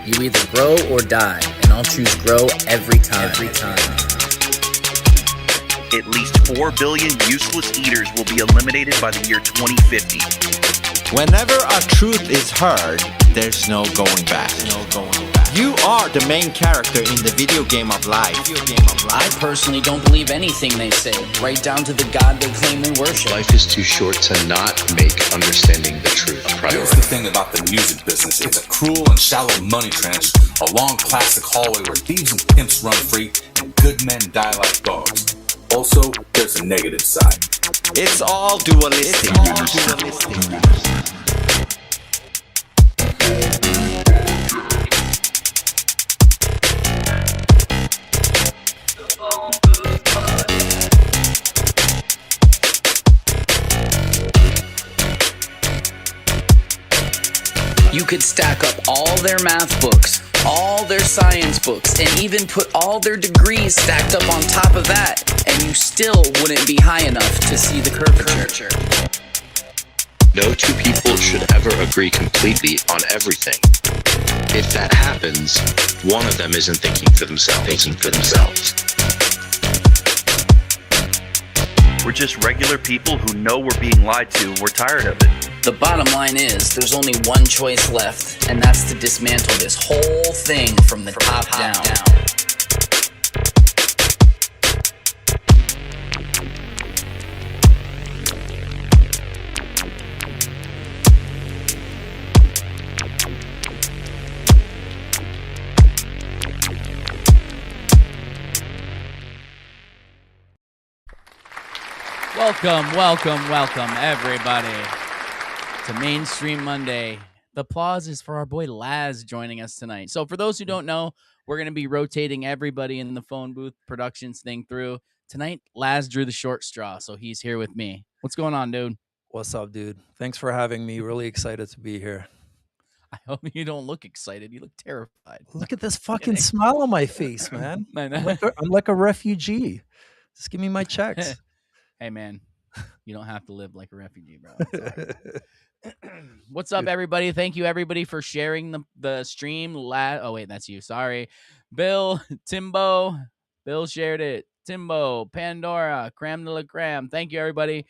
You either grow or die, and I'll choose grow every time. At least 4 billion useless eaters will be eliminated by the year 2050. Whenever a truth is heard, there's no going back. You are the main character in the video game of life. I personally don't believe anything they say, right down to the God they claim they worship. Life is too short to not make understanding the truth a priority. Here's the thing about the music business. It's a cruel and shallow money trench, a long plastic hallway where thieves and pimps run free and good men die like dogs. Also, there's a negative side. It's all dualistic. You could stack up all their math books, all their science books, and even put all their degrees stacked up on top of that, and you still wouldn't be high enough to see the curvature. No two people should ever agree completely on everything. If that happens, one of them isn't thinking for themselves. We're just regular people who know we're being lied to. We're tired of it. The bottom line is, there's only one choice left, and that's to dismantle this whole thing from the top down. Welcome, everybody, to Mainstream Monday. The applause is for our boy Laz joining us tonight. So for those who don't know, we're going to be rotating everybody in the phone booth productions thing through. Tonight, Laz drew the short straw, so he's here with me. What's going on, dude? What's up, dude? Thanks for having me. Really excited to be here. I hope you don't look excited. You look terrified. Look at this fucking smile on my face, man. I know. I'm like a refugee. Just give me my checks. Hey, man, you don't have to live like a refugee, bro. What's up, everybody? Thank you, everybody, for sharing the stream. Oh, wait, that's you. Sorry. Bill, Timbo. Bill shared it. Timbo, Pandora, Creme de la Creme. Thank you, everybody.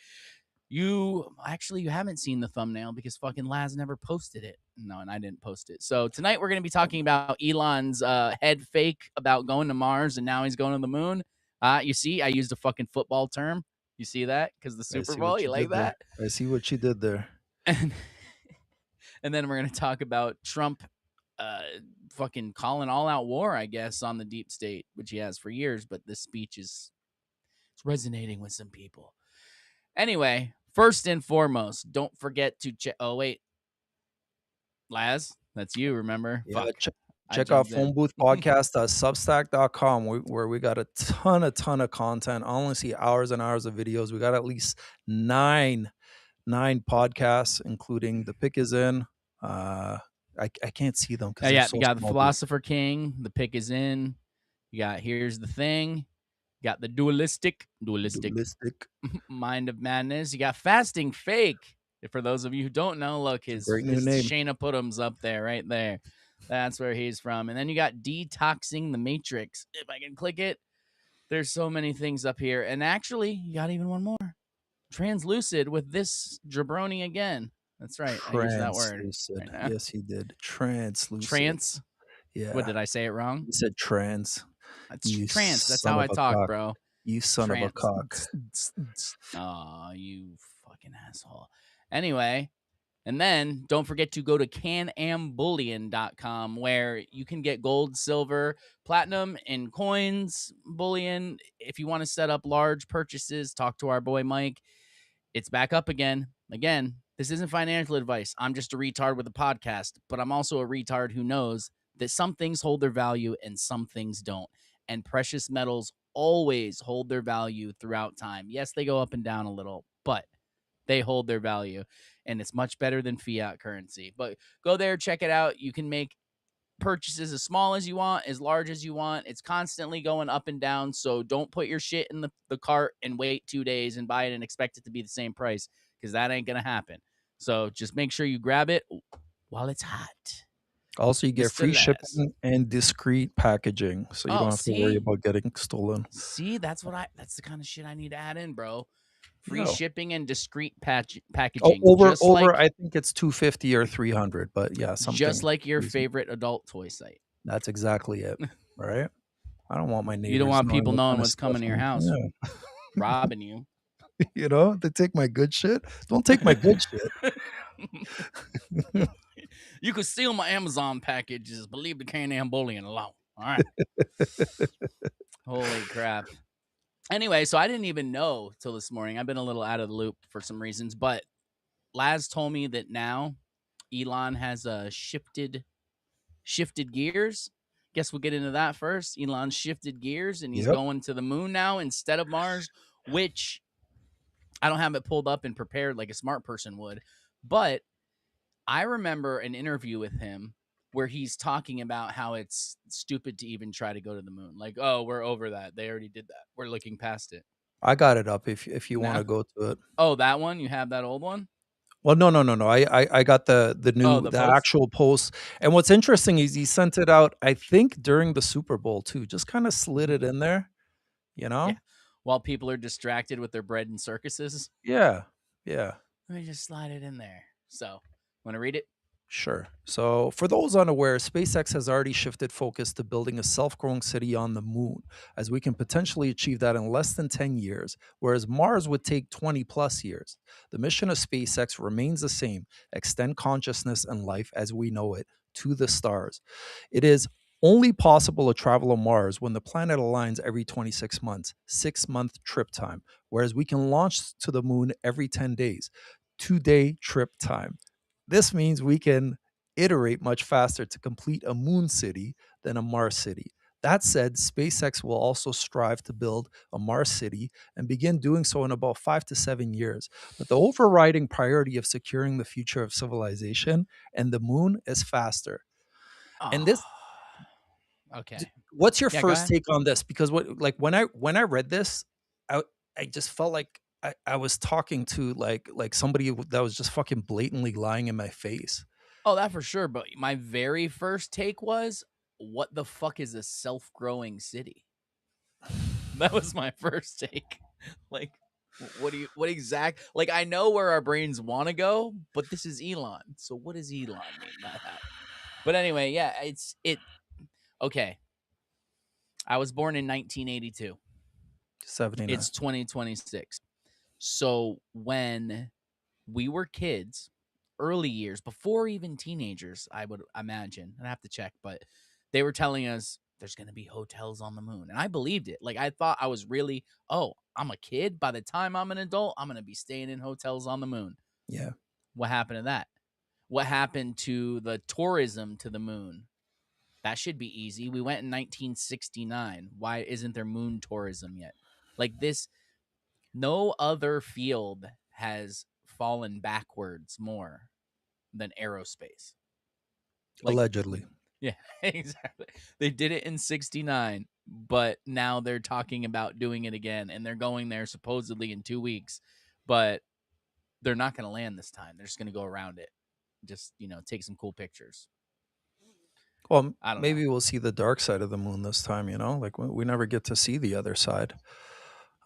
You haven't seen the thumbnail because fucking Laz never posted it. No, and I didn't post it. So tonight we're going to be talking about Elon's head fake about going to Mars, and now he's going to the moon. You see, I used a fucking football term. You see that? Because the Super Bowl, you like that? I see what you did there. And then we're going to talk about Trump fucking calling all out war, I guess, on the deep state, which he has for years. But this speech it's resonating with some people. Anyway, first and foremost, don't forget to check. Oh, wait. Laz, that's you, remember? Yeah, Fuck. Check out Phone Booth Podcast Substack.com where we got a ton of content. I only see hours and hours of videos. We got at least nine podcasts, including The Pick Is In. I can't see them because Yeah, so you got The small. Philosopher King, The Pick Is In. You got Here's the Thing. You got the dualistic Mind of Madness. You got Fasting Fake. For those of you who don't know, look, his name. Shayna Putham's up there, right there. That's where he's from. And then you got Detoxing the Matrix. If I can click it, there's so many things up here. And actually, you got even one more. Translucid with this jabroni again. That's right. I used that word. Right. Yes, he did. Translucid. Trans? Yeah. What, did I say it wrong? He said trans. It's trans. That's how I talk, cock. bro. You son of a cock. Oh, you fucking asshole. Anyway, and then don't forget to go to canambullion.com where you can get gold, silver, platinum, and coins, bullion. If you want to set up large purchases, talk to our boy Mike. It's back up again. Again, this isn't financial advice. I'm just a retard with a podcast, but I'm also a retard who knows that some things hold their value and some things don't. And precious metals always hold their value throughout time. Yes, they go up and down a little, but they hold their value, and it's much better than fiat currency. But go there, check it out. You can make purchases as small as you want, as large as you want. It's constantly going up and down, so don't put your shit in the cart and wait 2 days and buy it and expect it to be the same price, because that ain't going to happen. So just make sure you grab it while it's hot. Also, you get Mr. free Les. shipping and discreet packaging, so you Oh, don't have to worry see? about getting stolen. See, that's the kind of shit I need to add in, bro. Free Yo. shipping and discreet Oh, packaging, just over, like I think it's 250 or 300, but yeah, something your crazy. favorite adult toy site. That's exactly it, right? I don't want my You don't neighbors want knowing people what knowing kind of what's stuff coming to your house, yeah. robbing you. You know, they take my good shit. Don't take my good shit. You could steal my Amazon packages, but leave the Can-Am bullying alone. All right. Holy crap. Anyway, so I didn't even know till this morning. I've been a little out of the loop for some reasons, but Laz told me that now Elon has shifted gears. Guess we'll get into that first. Elon shifted gears and he's Yep. going to the moon now instead of Mars, which I don't have it pulled up and prepared like a smart person would, but I remember an interview with him where he's talking about how it's stupid to even try to go to the moon. Like, oh, we're over that. They already did that. We're looking past it. I got it up if you want Now, to go to it. oh, that one? You have that old one? Well, no. I got the Oh, new the the post? actual post. And what's interesting is he sent it out, I think, during the Super Bowl too. Just kind of slid it in there, you Yeah. know? While people are distracted with their bread and circuses, Yeah. Yeah. let me just slide it in there. So, want to read it? Sure. So, for those unaware, SpaceX has already shifted focus to building a self growing city on the moon, as we can potentially achieve that in less than 10 years, whereas Mars would take 20 plus years. The mission of SpaceX remains the same: extend consciousness and life as we know it to the stars. It is only possible to travel on Mars when the planet aligns every 26 months, 6 month trip time, whereas we can launch to the moon every 10 days, 2 day trip time. This means we can iterate much faster to complete a moon city than a Mars city. That said, SpaceX will also strive to build a Mars city and begin doing so in about 5 to 7 years. But the overriding priority of securing the future of civilization and the moon is faster. And Oh, this, okay. what's your Yeah, go first ahead. take on this? Because what, like when I read this, I just felt like I was talking to like somebody that was just fucking blatantly lying in my face. Oh, that for sure. But my very first take was, what the fuck is a self growing city? That was my first take. Like, what I know where our brains want to go, but this is Elon. So what does Elon mean by that? But anyway, yeah, okay. I was born in 1982. 79. It's 2026. So when we were kids, early years, before even teenagers, I would imagine. I'd have to check, but they were telling us there's going to be hotels on the moon. And I believed it. Like, I thought I was really, oh, I'm a kid. By the time I'm an adult, I'm going to be staying in hotels on the moon. Yeah. What happened to that? What happened to the tourism to the moon? That should be easy. We went in 1969. Why isn't there moon tourism yet? Like this, no other field has fallen backwards more than aerospace. Like, Allegedly. yeah, exactly. They did it in 69, but now they're talking about doing it again, and they're going there supposedly in 2 weeks, but they're not going to land this time. They're just going to go around it. Just, take some cool pictures. Well, I don't know. maybe we'll see the dark side of the moon this time, Like we never get to see the other side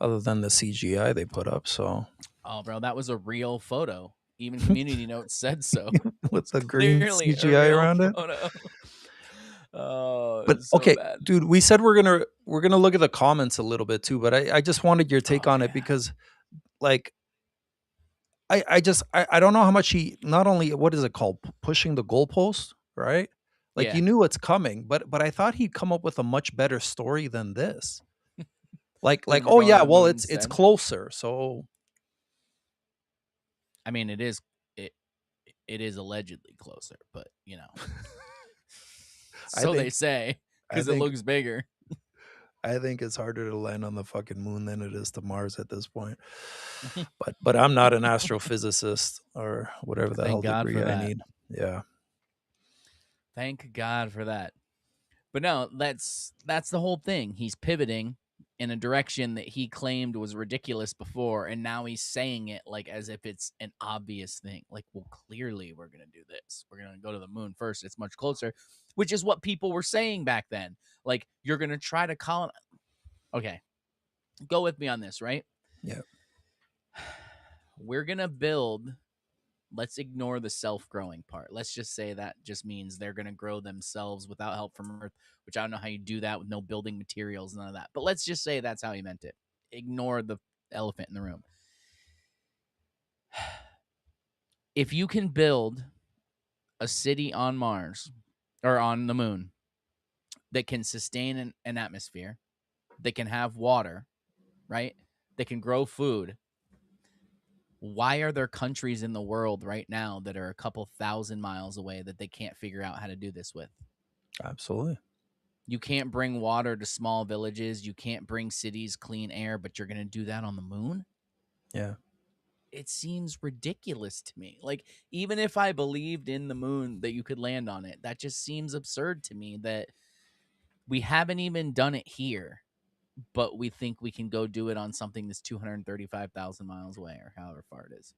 other than the CGI they put up. So, Oh, bro, that was a real photo. Even Community Notes said so. with It's the green clearly a CGI real around it. photo. Oh, But it's so okay, bad. dude, we said we're gonna look at the comments a little bit too, but I just wanted your take Oh, on it yeah. because like I don't know how much he not only what is it called pushing the goalpost, right? Like Yeah. you knew it's coming, but I thought he'd come up with a much better story than this. Like Then we're oh going yeah, to the well moon it's instead. closer, so I mean, it is allegedly closer, but I so think they say I because it think looks bigger. I think it's harder to land on the fucking moon than it is to Mars at this point. But I'm not an astrophysicist or whatever the hell Thank God degree for I that. need. Yeah. Thank God for that. But no, that's the whole thing. He's pivoting in a direction that he claimed was ridiculous before, and now he's saying it like as if it's an obvious thing. Like, well, clearly we're going to do this. We're going to go to the moon first. It's much closer, which is what people were saying back then. Like, you're going to try to colonize. Okay, go with me on this, right? Yeah. We're going to build. Let's ignore the self-growing part. Let's just say that just means they're going to grow themselves without help from Earth, which I don't know how you do that with no building materials, none of that. But let's just say that's how he meant it. Ignore the elephant in the room. If you can build a city on Mars or on the moon that can sustain an atmosphere, that can have water, right? That can grow food, why are there countries in the world right now that are a couple thousand miles away that they can't figure out how to do this with? Absolutely. You can't bring water to small villages. You can't bring cities clean air, but you're going to do that on the moon? Yeah. It seems ridiculous to me. Like, even if I believed in the moon that you could land on it, that just seems absurd to me that we haven't even done it here, but we think we can go do it on something that's 235,000 miles away or however far it is.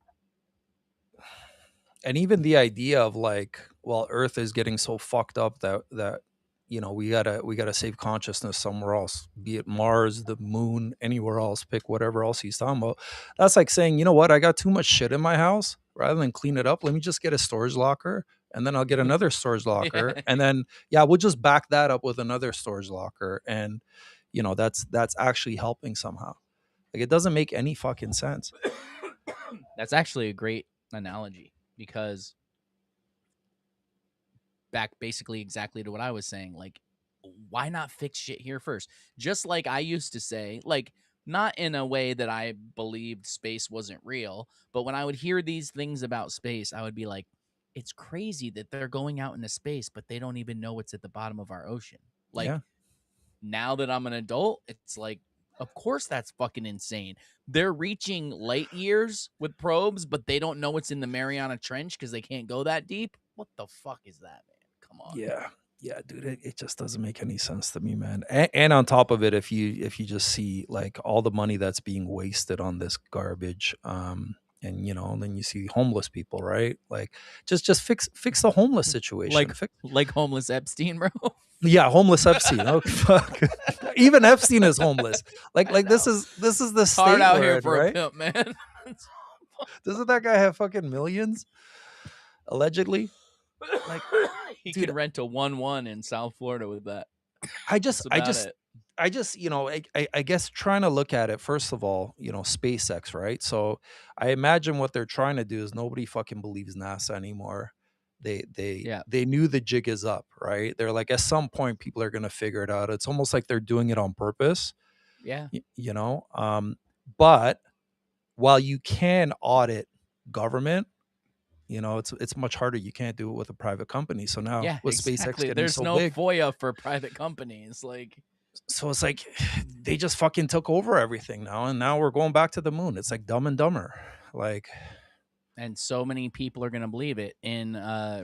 And even the idea of like, well, Earth is getting so fucked up that you know, we gotta save consciousness somewhere else, be it Mars, the moon, anywhere else. Pick whatever else he's talking about. That's like saying, you know what, I got too much shit in my house. Rather than clean it up, let me just get a storage locker, and then I'll get another storage locker, and then we'll just back that up with another storage locker, and you know, that's actually helping somehow. Like, it doesn't make any fucking sense. That's actually a great analogy, because back basically exactly to what I was saying, like, why not fix shit here first? Just like I used to say, like, not in a way that I believed space wasn't real, but when I would hear these things about space, I would be like, it's crazy that they're going out into space, but they don't even know what's at the bottom of our ocean. Like, Yeah. now that I'm an adult, it's like, of course that's fucking insane. They're reaching light years with probes, but they don't know what's in the Mariana Trench because they can't go that deep. What the fuck is that, man? Come on. Yeah, dude, it just doesn't make any sense to me, man. And on top of it, if you just see like all the money that's being wasted on this garbage, and you know, then you see homeless people, right? Like, just fix the homeless situation. Like homeless Epstein, bro. Yeah, homeless Epstein. Oh fuck, even Epstein is homeless. Like this is the state Hard out we're here in, for right? a pimp, man. Doesn't that guy have fucking millions? Allegedly. Like, He dude, could rent a 1-1 in South Florida with that. I That's about it. just, you know, I guess trying to look at it, first of all, you know, SpaceX, right? So I imagine what they're trying to do is nobody fucking believes NASA anymore. Yeah. They knew the jig is up, right? They're like, at some point, people are going to figure it out. It's almost like they're doing it on purpose, Yeah. you know? But while you can audit government, you know, it's much harder. You can't do it with a private company. So now Yeah, with SpaceX exactly. getting There's so no big, FOIA for private companies. Like, so it's like they just fucking took over everything now, and now we're going back to the moon. It's like Dumb and Dumber. Like, and so many people are going to believe it in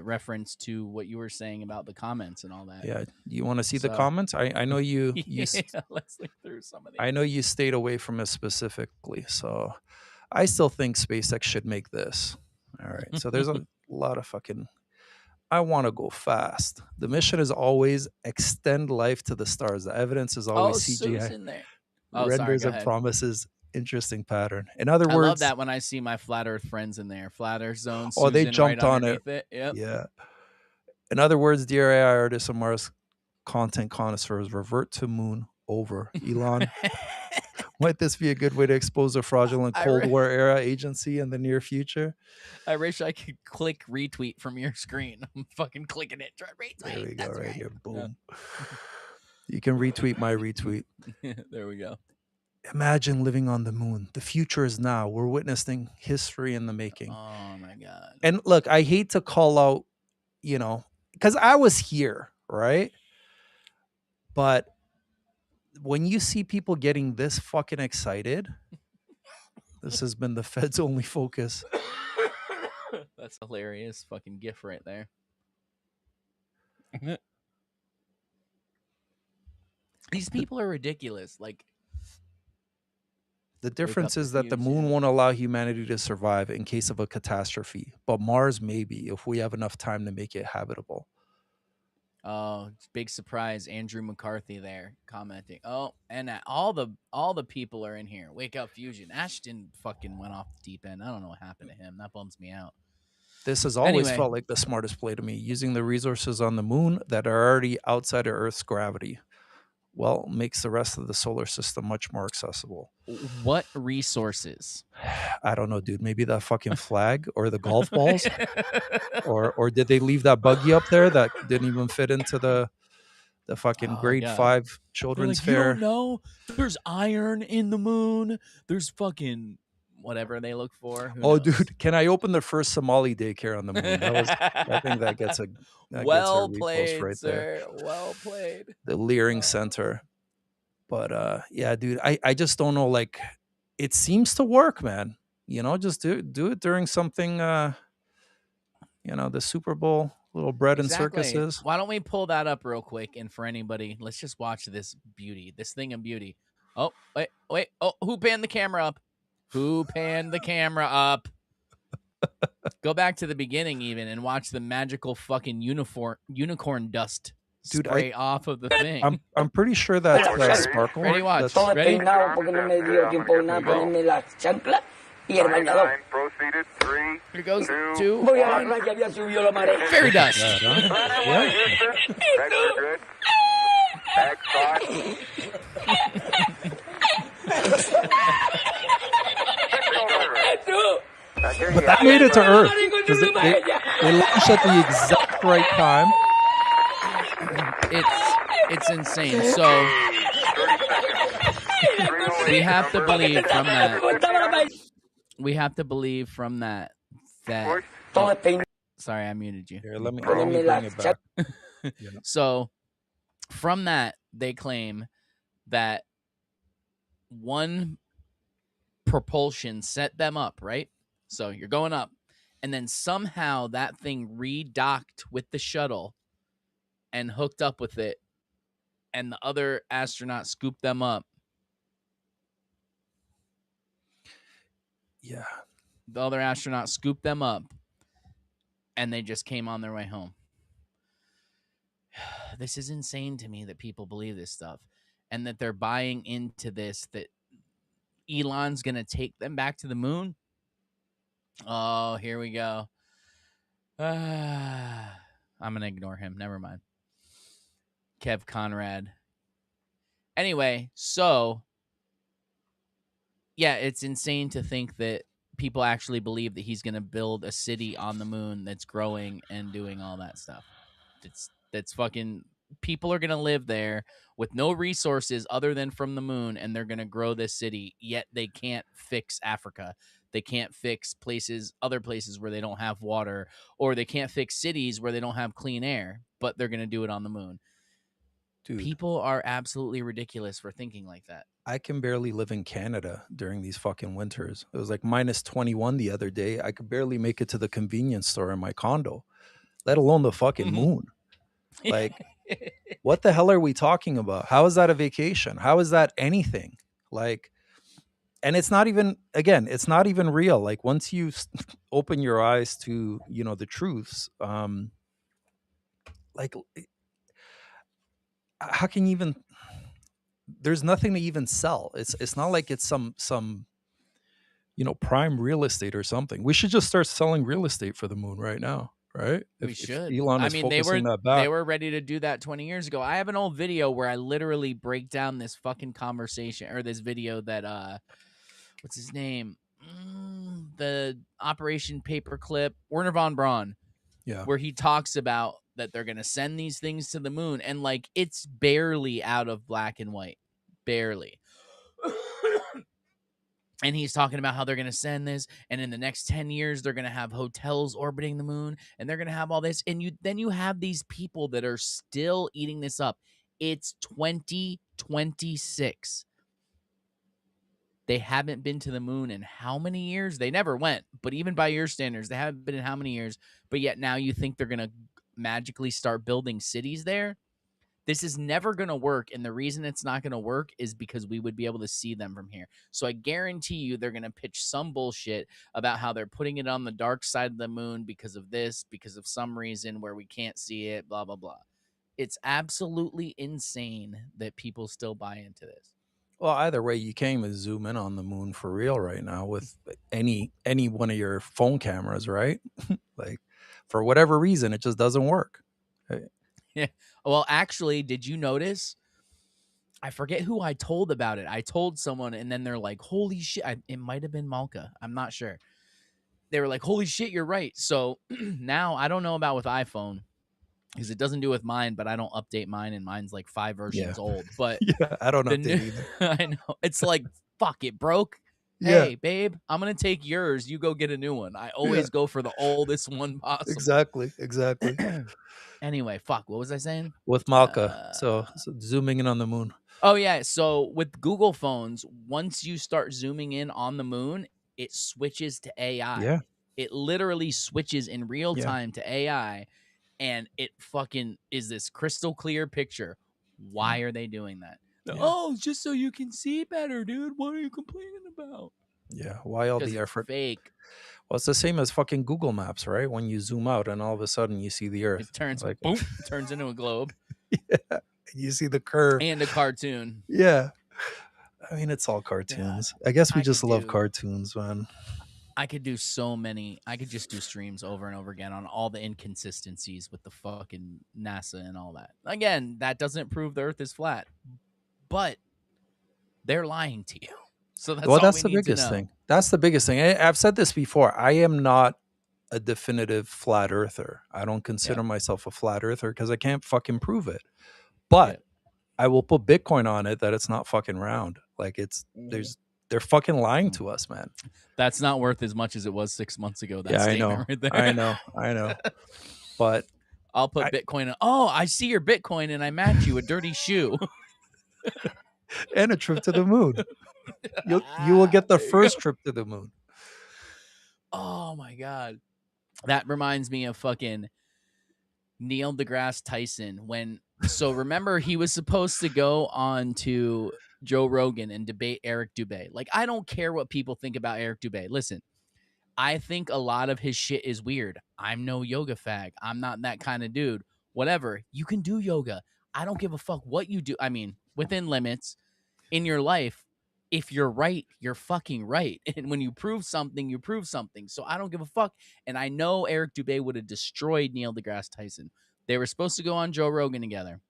reference to what you were saying about the comments and all that. yeah, you want to see the So- comments? I know you Let's look through some of these. I know you stayed away from it specifically, so I still think SpaceX should make this. All right, so there's a lot of fucking. I want to go fast. The mission is always extend life to the stars. The evidence is always CGI. Sue's in there. Oh, sorry, Renders go and ahead. promises. Interesting pattern. In other I words, love that when I see my flat Earth friends in there. Flat Earth Zone. Oh, they Susan jumped right on it. underneath Yep. Yeah. In other words, dear AI artists and Mars content connoisseurs, revert to moon over. Elon, might this be a good way to expose a fraudulent Cold War era agency in the near future? I wish I could click retweet from your screen. I'm fucking clicking it. Retweet. There we go, That's right here. Yeah. Boom. You can retweet my retweet. There we go. Imagine living on the moon. The future is now. We're witnessing history in the making. Oh my God. And look, I hate to call out, you know, because I was here, right? But when you see people getting this fucking excited, this has been the Fed's only focus. That's a hilarious fucking gif right there. These people are ridiculous. Like, The difference is that the moon won't allow humanity to survive in case of a catastrophe, but Mars maybe if we have enough time to make it habitable. Oh, big surprise! Andrew McCarthy there commenting. Oh, and all the people are in here. Wake Up Fusion. Ashton fucking went off the deep end. I don't know what happened to him. That bums me out. This has always Anyway. felt like the smartest play to me, using the resources on the moon that are already outside of Earth's gravity. Well, makes the rest of the solar system much more accessible. What resources? I don't know, dude. Maybe that fucking flag or the golf balls, or did they leave that buggy up there that didn't even fit into the fucking grade 5 children's fair? You don't know? There's iron in the moon. There's fucking whatever they look for. Who knows? Dude, can I open the first Somali daycare on the moon? I think that gets a well gets a played, right sir. there. Well played. The Leering Center. But yeah, dude, I just don't know. Like, it seems to work, man. You know, just do it during something. The Super Bowl, little bread and circuses. Why don't we pull that up real quick? And for anybody, let's just watch this thing of beauty. Oh, wait. Oh, who panned the camera up? Go back to the beginning even and watch the magical fucking unicorn dust spray off of the thing. I'm pretty sure that sparkle. Ready, watch. Todo Ready? peinado porque no me dio tiempo nada ponerme la chancla y el bañador. Proceeded 3. Here goes 2. Voy a la playa, había subido la marea. Fairy dust. Yeah. Good. Back side. But that made it to Earth because they launched at the exact right time. It's insane. So we have to believe from that. We have to believe from that. Sorry, I muted you. Here, let me bring it back. So from that, they claim that one propulsion set them up, right? So you're going up, and then somehow that thing redocked with the shuttle and hooked up with it, and the other astronaut scooped them up. Yeah. The other astronaut scooped them up, and they just came on their way home. This is insane to me that people believe this stuff and that they're buying into this, that Elon's going to take them back to the moon. Oh, here we go. I'm going to ignore him. Never mind. Kev Conrad. Anyway, so yeah, it's insane to think that people actually believe that he's going to build a city on the moon that's growing and doing all that stuff. That's fucking, people are going to live there with no resources other than from the moon, and they're going to grow this city, yet they can't fix Africa. They can't fix other places where they don't have water, or they can't fix cities where they don't have clean air, but they're going to do it on the moon. Dude, people are absolutely ridiculous for thinking like that. I can barely live in Canada during these fucking winters. It was like minus 21 the other day. I could barely make it to the convenience store in my condo, let alone the fucking moon. Like, what the hell are we talking about? How is that a vacation? How is that anything? Like, and it's not even, again, it's not even real. Like, once you open your eyes to, the truths, like, how can you even, there's nothing to even sell. It's not like it's some prime real estate or something. We should just start selling real estate for the moon right now, right? We should. If Elon is focusing that back. They were ready to do that 20 years ago. I have an old video where I literally break down this fucking conversation, or this video that what's his name? The Operation Paperclip, Werner von Braun. Yeah. Where he talks about that they're going to send these things to the moon, and like it's barely out of black and white. Barely. And he's talking about how they're going to send this, and in the next 10 years, they're going to have hotels orbiting the moon, and they're going to have all this. And then you have these people that are still eating this up. It's 2026. They haven't been to the moon in how many years? They never went, but even by your standards, they haven't been in how many years? But yet now you think they're going to magically start building cities there? This is never going to work. And the reason it's not going to work is because we would be able to see them from here. So I guarantee you they're going to pitch some bullshit about how they're putting it on the dark side of the moon because of this, because of some reason where we can't see it, blah, blah, blah. It's absolutely insane that people still buy into this. Well, either way, you can't even zoom in on the moon for real right now with any one of your phone cameras, right? Like, for whatever reason, it just doesn't work. Yeah. Well, actually, did you notice? I forget who I told about it. I told someone, and then they're like, "Holy shit!" It might have been Malka. I'm not sure. They were like, "Holy shit, you're right." So now I don't know about with iPhone because it doesn't do with mine, but I don't update mine, and mine's like 5 versions old. But Yeah, I don't the update new, either. I know it's like, fuck, it broke. Yeah. Hey, babe, I'm gonna take yours. You go get a new one. I always go for the oldest one possible. Exactly. Anyway, fuck. What was I saying? With Malka, so zooming in on the moon. Oh yeah. So with Google phones, once you start zooming in on the moon, it switches to AI. Yeah. It literally switches in real Yeah. time to AI, and it fucking is this crystal clear picture. Why are they doing that? Yeah. Oh, just so you can see better, dude. What are you complaining about? Yeah. Why all Because the it's effort? fake. Well, it's the same as fucking Google Maps, right? When you zoom out and all of a sudden you see the Earth. It turns like, boom, turns into a globe yeah, you see the curve. and a cartoon. Yeah. I mean, it's all cartoons. I guess we I just could love do- cartoons, man. I could do so many. I could just do streams over and over again on all the inconsistencies with the fucking NASA and all that. Again, that doesn't prove the Earth is flat, but they're lying to you. So that's all That's we the need to biggest know. thing. That's the biggest thing. I've said this before. I am not a definitive flat earther. I don't consider myself a flat earther because I can't fucking prove it. But I will put Bitcoin on it that it's not fucking round. Like they're fucking lying to us, man. That's not worth as much as it was 6 months ago. That Yeah, I statement know. right there. I know. But I'll put Bitcoin on. Oh, I see your Bitcoin and I match you a dirty shoe. and a trip to the moon. You will get the first trip to the moon. Oh my God. That reminds me of fucking Neil deGrasse Tyson so remember he was supposed to go on to Joe Rogan and debate Eric Dubé. Like, I don't care what people think about Eric Dubé. Listen, I think a lot of his shit is weird. I'm no yoga fag. I'm not that kind of dude. Whatever. You can do yoga. I don't give a fuck what you do. I mean, within limits in your life, if you're right, you're fucking right. And when you prove something, you prove something. So I don't give a fuck. And I know Eric Dubé would have destroyed Neil deGrasse Tyson. They were supposed to go on Joe Rogan together.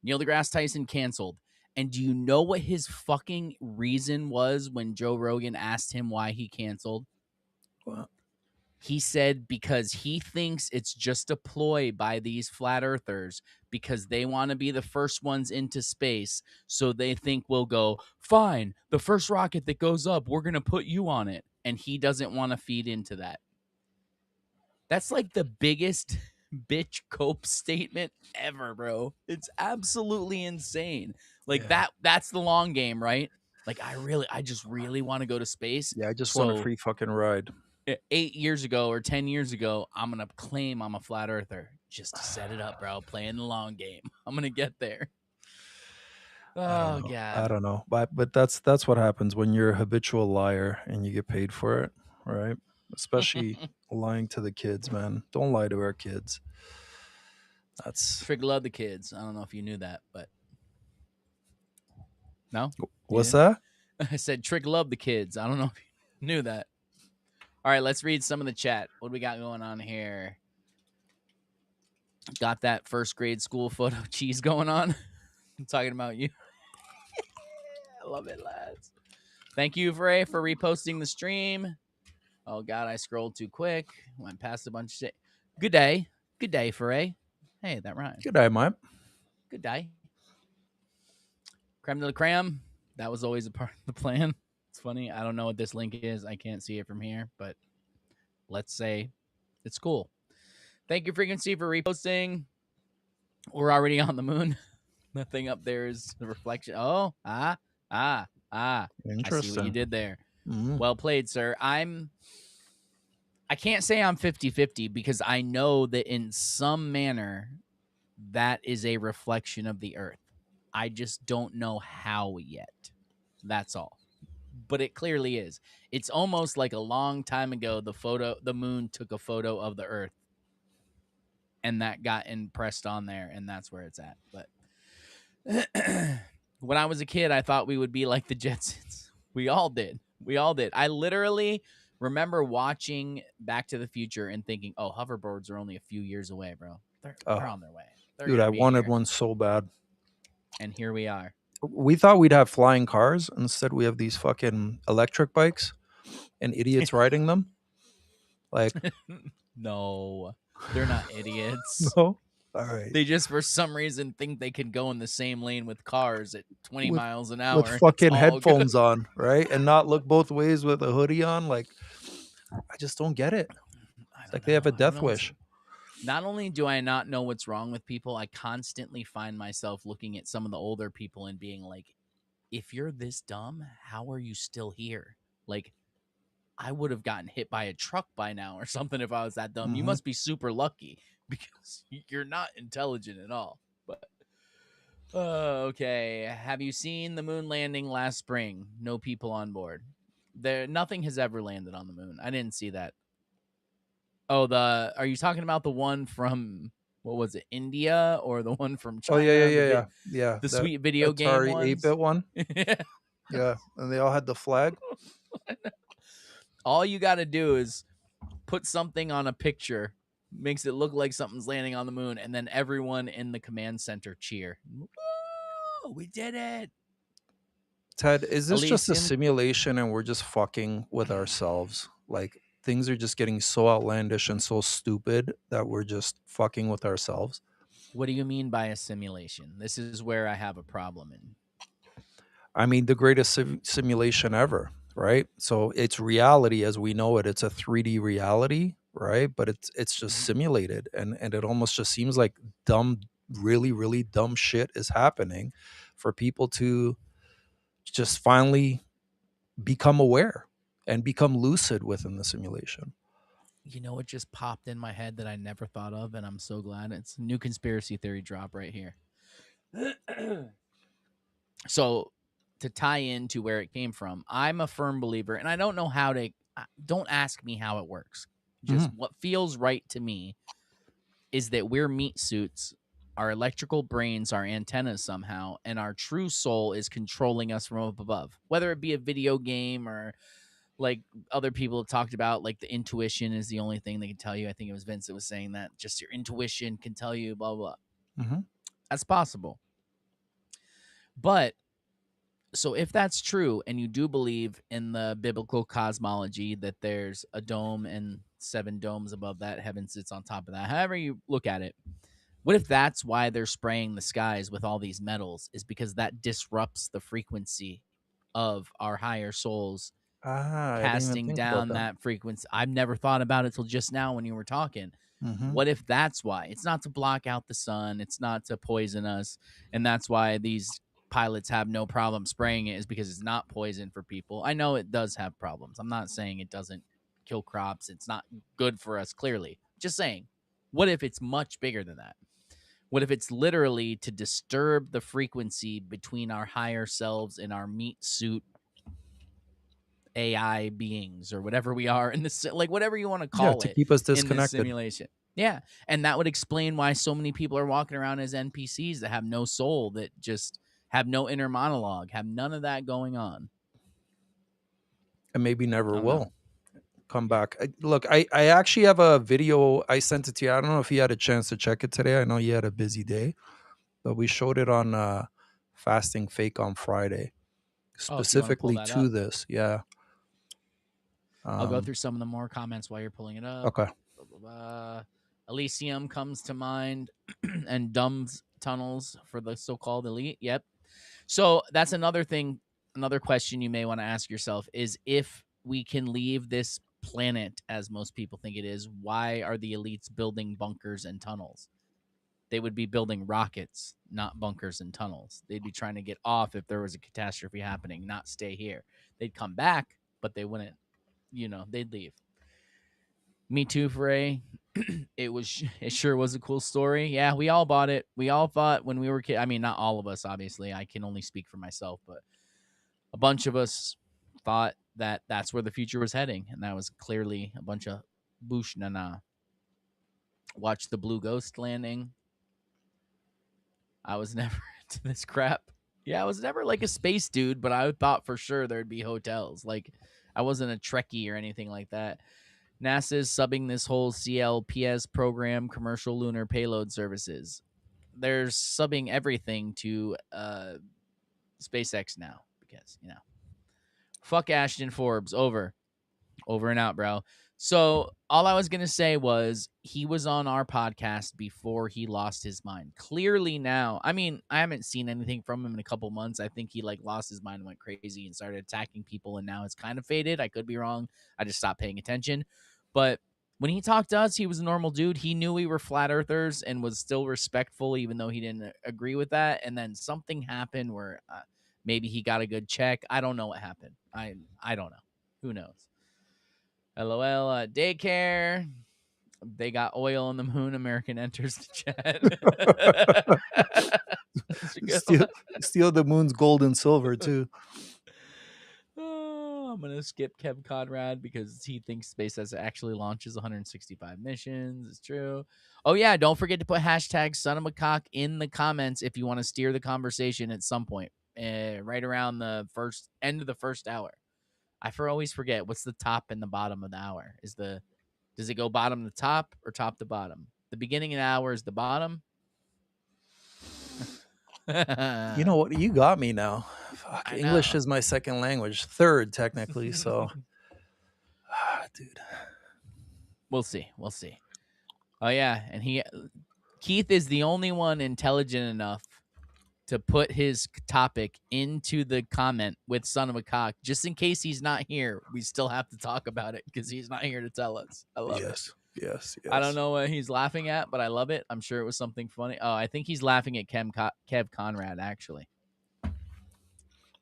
Neil deGrasse Tyson canceled. And do you know what his fucking reason was when Joe Rogan asked him why he canceled? What? He said because he thinks it's just a ploy by these flat earthers because they want to be the first ones into space. So they think we'll go, fine, the first rocket that goes up, we're going to put you on it. And he doesn't want to feed into that. That's like the biggest bitch cope statement ever, bro. It's absolutely insane. Like that's the long game, right? Like I just really want to go to space. Yeah, I just want a free fucking ride. 8 years ago or 10 years ago, I'm going to claim I'm a flat earther just to set it up, bro. Playing the long game. I'm going to get there. Oh, God. I don't know. But that's what happens when you're a habitual liar and you get paid for it, right? Especially lying to the kids, man. Don't lie to our kids. That's Trig love the kids. I don't know if you knew that, but no. What's that? I said Trig love the kids. I don't know if you knew that. All right, let's read some of the chat. What do we got going on here? Got that first grade school photo cheese going on. I'm talking about you. I love it, lads. Thank you, Frey, for reposting the stream. Oh, God, I scrolled too quick. Went past a bunch of shit. Good day. Good day, Frey. Hey, that rhymes. Good day, mate. Good day. Creme de la creme. That was always a part of the plan. It's funny. I don't know what this link is. I can't see it from here, but let's say it's cool. Thank you, Frequency, for reposting. We're already on the moon. The thing up there is the reflection. Oh, Interesting. I see what you did there. Mm-hmm. Well played, sir. I can't say I'm 50-50 because I know that in some manner that is a reflection of the Earth. I just don't know how yet. That's all. But it clearly is. It's almost like a long time ago the moon took a photo of the Earth and that got impressed on there, and that's where it's at. But when I was a kid, I thought we would be like the Jetsons. We all did. I literally remember watching Back to the Future and thinking, "Oh, hoverboards are only a few years away, bro. They're on their way. They're Dude, gonna I be wanted here." one so bad. And here we are. We thought we'd have flying cars. Instead, we have these fucking electric bikes and idiots riding them. Like, No, they're not idiots. no. All right. They just, for some reason, think they can go in the same lane with cars at 20 With- miles an hour. With and it's fucking all headphones good. on, right? And not look both ways with a hoodie on. Like, I just don't get it. It's like they have a death wish. Not only do I not know what's wrong with people, I constantly find myself looking at some of the older people and being like, if you're this dumb, how are you still here? Like, I would have gotten hit by a truck by now or something if I was that dumb. You Mhm. must be super lucky because you're not intelligent at all. But okay, have you seen the moon landing last spring? No people on board. Nothing has ever landed on the moon. I didn't see that. Oh, are you talking about the one from, what was it, India, or the one from China? Oh yeah. The sweet video game Atari ones. 8-bit one. Yeah. Yeah, and they all had the flag. All you got to do is put something on a picture, makes it look like something's landing on the moon, and then everyone in the command center cheer. Woo, we did it. Ted, is this just a Elysium? simulation and we're just fucking with ourselves? Like, things are just getting so outlandish and so stupid that we're just fucking with ourselves. What do you mean by a simulation? This is where I have a problem in. I mean, the greatest simulation ever, right? So it's reality as we know it. It's a 3D reality, right? But it's just simulated, and it almost just seems like dumb, really, really dumb shit is happening for people to just finally become aware and become lucid within the simulation. You know, it just popped in my head that I never thought of, and I'm so glad. It's a new conspiracy theory drop right here. So, to tie into where it came from, I'm a firm believer, and I don't know how to, don't ask me how it works. Just what feels right to me is that we're meat suits, our electrical brains, our antennas somehow, and our true soul is controlling us from up above. Whether it be a video game or like other people have talked about, like the intuition is the only thing they can tell you. I think it was Vince that was saying that just your intuition can tell you, blah, blah. That's possible. But so if that's true, and you do believe in the biblical cosmology that there's a dome and 7 domes above that, heaven sits on top of that, however you look at it, what if that's why they're spraying the skies with all these metals, is because that disrupts the frequency of our higher souls casting down that frequency? I've never thought about it till just now when you were talking. What if that's why? It's not to block out the sun, it's not to poison us, and that's why these pilots have no problem spraying it, is because it's not poison for people. I know it does have problems. I'm not saying it doesn't kill crops. It's not good for us, clearly. Just saying, what if it's much bigger than that? What if it's literally to disturb the frequency between our higher selves and our meat suit AI beings, or whatever we are in this, like whatever you want to call it, to keep us in this disconnected. simulation. Yeah, and that would explain why so many people are walking around as NPCs that have no soul, that just have no inner monologue, have none of that going on, And maybe never I don't will know. come back. Look, I actually have a video. I sent it to you. I don't know if you had a chance to check it today. I know you had a busy day, but we showed it on Fasting Fake on Friday, specifically to this. Yeah. I'll go through some of the more comments while you're pulling it up. Okay. Blah, blah, blah. Elysium comes to mind, and Dumb's tunnels for the so-called elite. Yep. So that's another thing, another question you may want to ask yourself is, if we can leave this planet as most people think it is, why are the elites building bunkers and tunnels? They would be building rockets, not bunkers and tunnels. They'd be trying to get off if there was a catastrophe happening, not stay here. They'd come back, but they wouldn't, they'd leave. Me too, Frey. It sure was a cool story. Yeah, we all bought it. We all thought when we were kids. I mean, not all of us, obviously. I can only speak for myself, but a bunch of us thought that that's where the future was heading, and that was clearly a bunch of boosh na na. Watch the Blue Ghost landing. I was never into this crap. Yeah, I was never like a space dude, but I thought for sure there'd be hotels. Like, I wasn't a Trekkie or anything like that. NASA's subbing this whole CLPS program, commercial lunar payload services. They're subbing everything to SpaceX now because, fuck Ashton Forbes. Over and out, bro. So all I was going to say was he was on our podcast before he lost his mind. Clearly now, I mean, I haven't seen anything from him in a couple months. I think he like lost his mind and went crazy and started attacking people, and now it's kind of faded. I could be wrong. I just stopped paying attention. But when he talked to us, he was a normal dude. He knew we were flat earthers and was still respectful, even though he didn't agree with that. And then something happened where maybe he got a good check. I don't know what happened. I don't know. Who knows? LOL, daycare. They got oil on the moon. American enters the chat. steal the moon's gold and silver too. Oh, I'm gonna skip Kev Conrad because he thinks SpaceX actually launches 165 missions. It's true. Oh yeah, don't forget to put hashtag son of a cock in the comments if you want to steer the conversation at some point, right around the end of the first hour. I always forget what's the top and the bottom of the hour. Does it go bottom to top or top to bottom? The beginning of the hour is the bottom. You know what? You got me now. Fuck, English is my second language, third technically. So, dude, we'll see. Oh yeah, and Keith is the only one intelligent enough to put his topic into the comment with son of a cock, just in case he's not here. We still have to talk about it because he's not here to tell us. I love it. Yes. I don't know what he's laughing at, but I love it. I'm sure it was something funny. Oh, I think he's laughing at Kev Conrad, actually.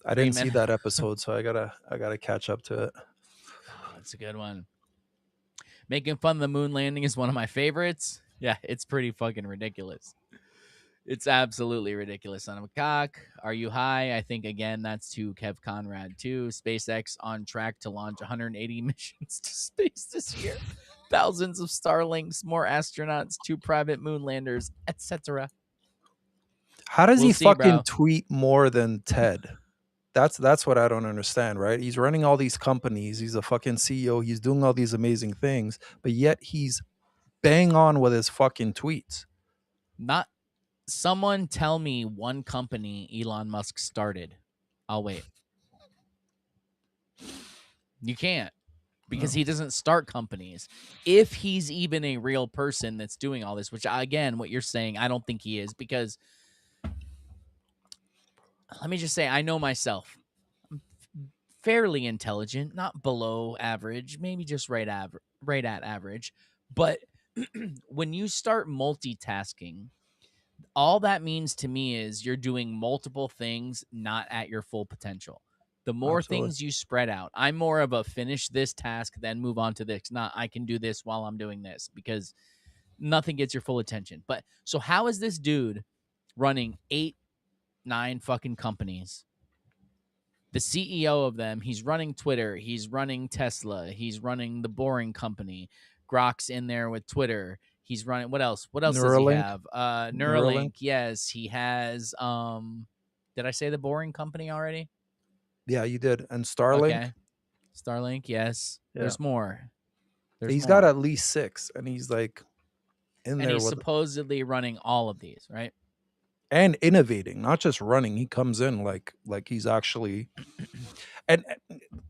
I didn't see that episode, so I gotta catch up to it. Oh, that's a good one. Making fun of the moon landing is one of my favorites. Yeah, it's pretty fucking ridiculous. It's absolutely ridiculous. Son of a cock. Are you high? I think, again, that's to Kev Conrad, too. SpaceX on track to launch 180 missions to space this year. Thousands of Starlinks, more astronauts, 2 private moon landers, etc. How does he fucking tweet more than Ted? That's what I don't understand, right? He's running all these companies. He's a fucking CEO. He's doing all these amazing things, but yet he's bang on with his fucking tweets. Someone tell me one company Elon Musk started. I'll wait. You can't, because he doesn't start companies. If he's even a real person that's doing all this, which, again, what you're saying, I don't think he is, because let me just say, I know myself. I'm fairly intelligent, not below average, maybe just right at average. But when you start multitasking, all that means to me is you're doing multiple things not at your full potential. The more things you spread out, I'm more of a finish this task, then move on to this. Not I can do this while I'm doing this, because nothing gets your full attention. But so how is this dude running 8, 9 fucking companies? The CEO of them, he's running Twitter, he's running Tesla, he's running the Boring Company. Grok's in there with Twitter. He's running, what else? What else does he have? Neuralink. Yes, he has. Did I say the Boring Company already? Yeah, you did. And Starlink. Okay. Starlink, yes. Yeah. There's more. He's got at least 6, and he's like in there. And he's supposedly running all of these, right? And innovating, not just running. He comes in like he's actually. And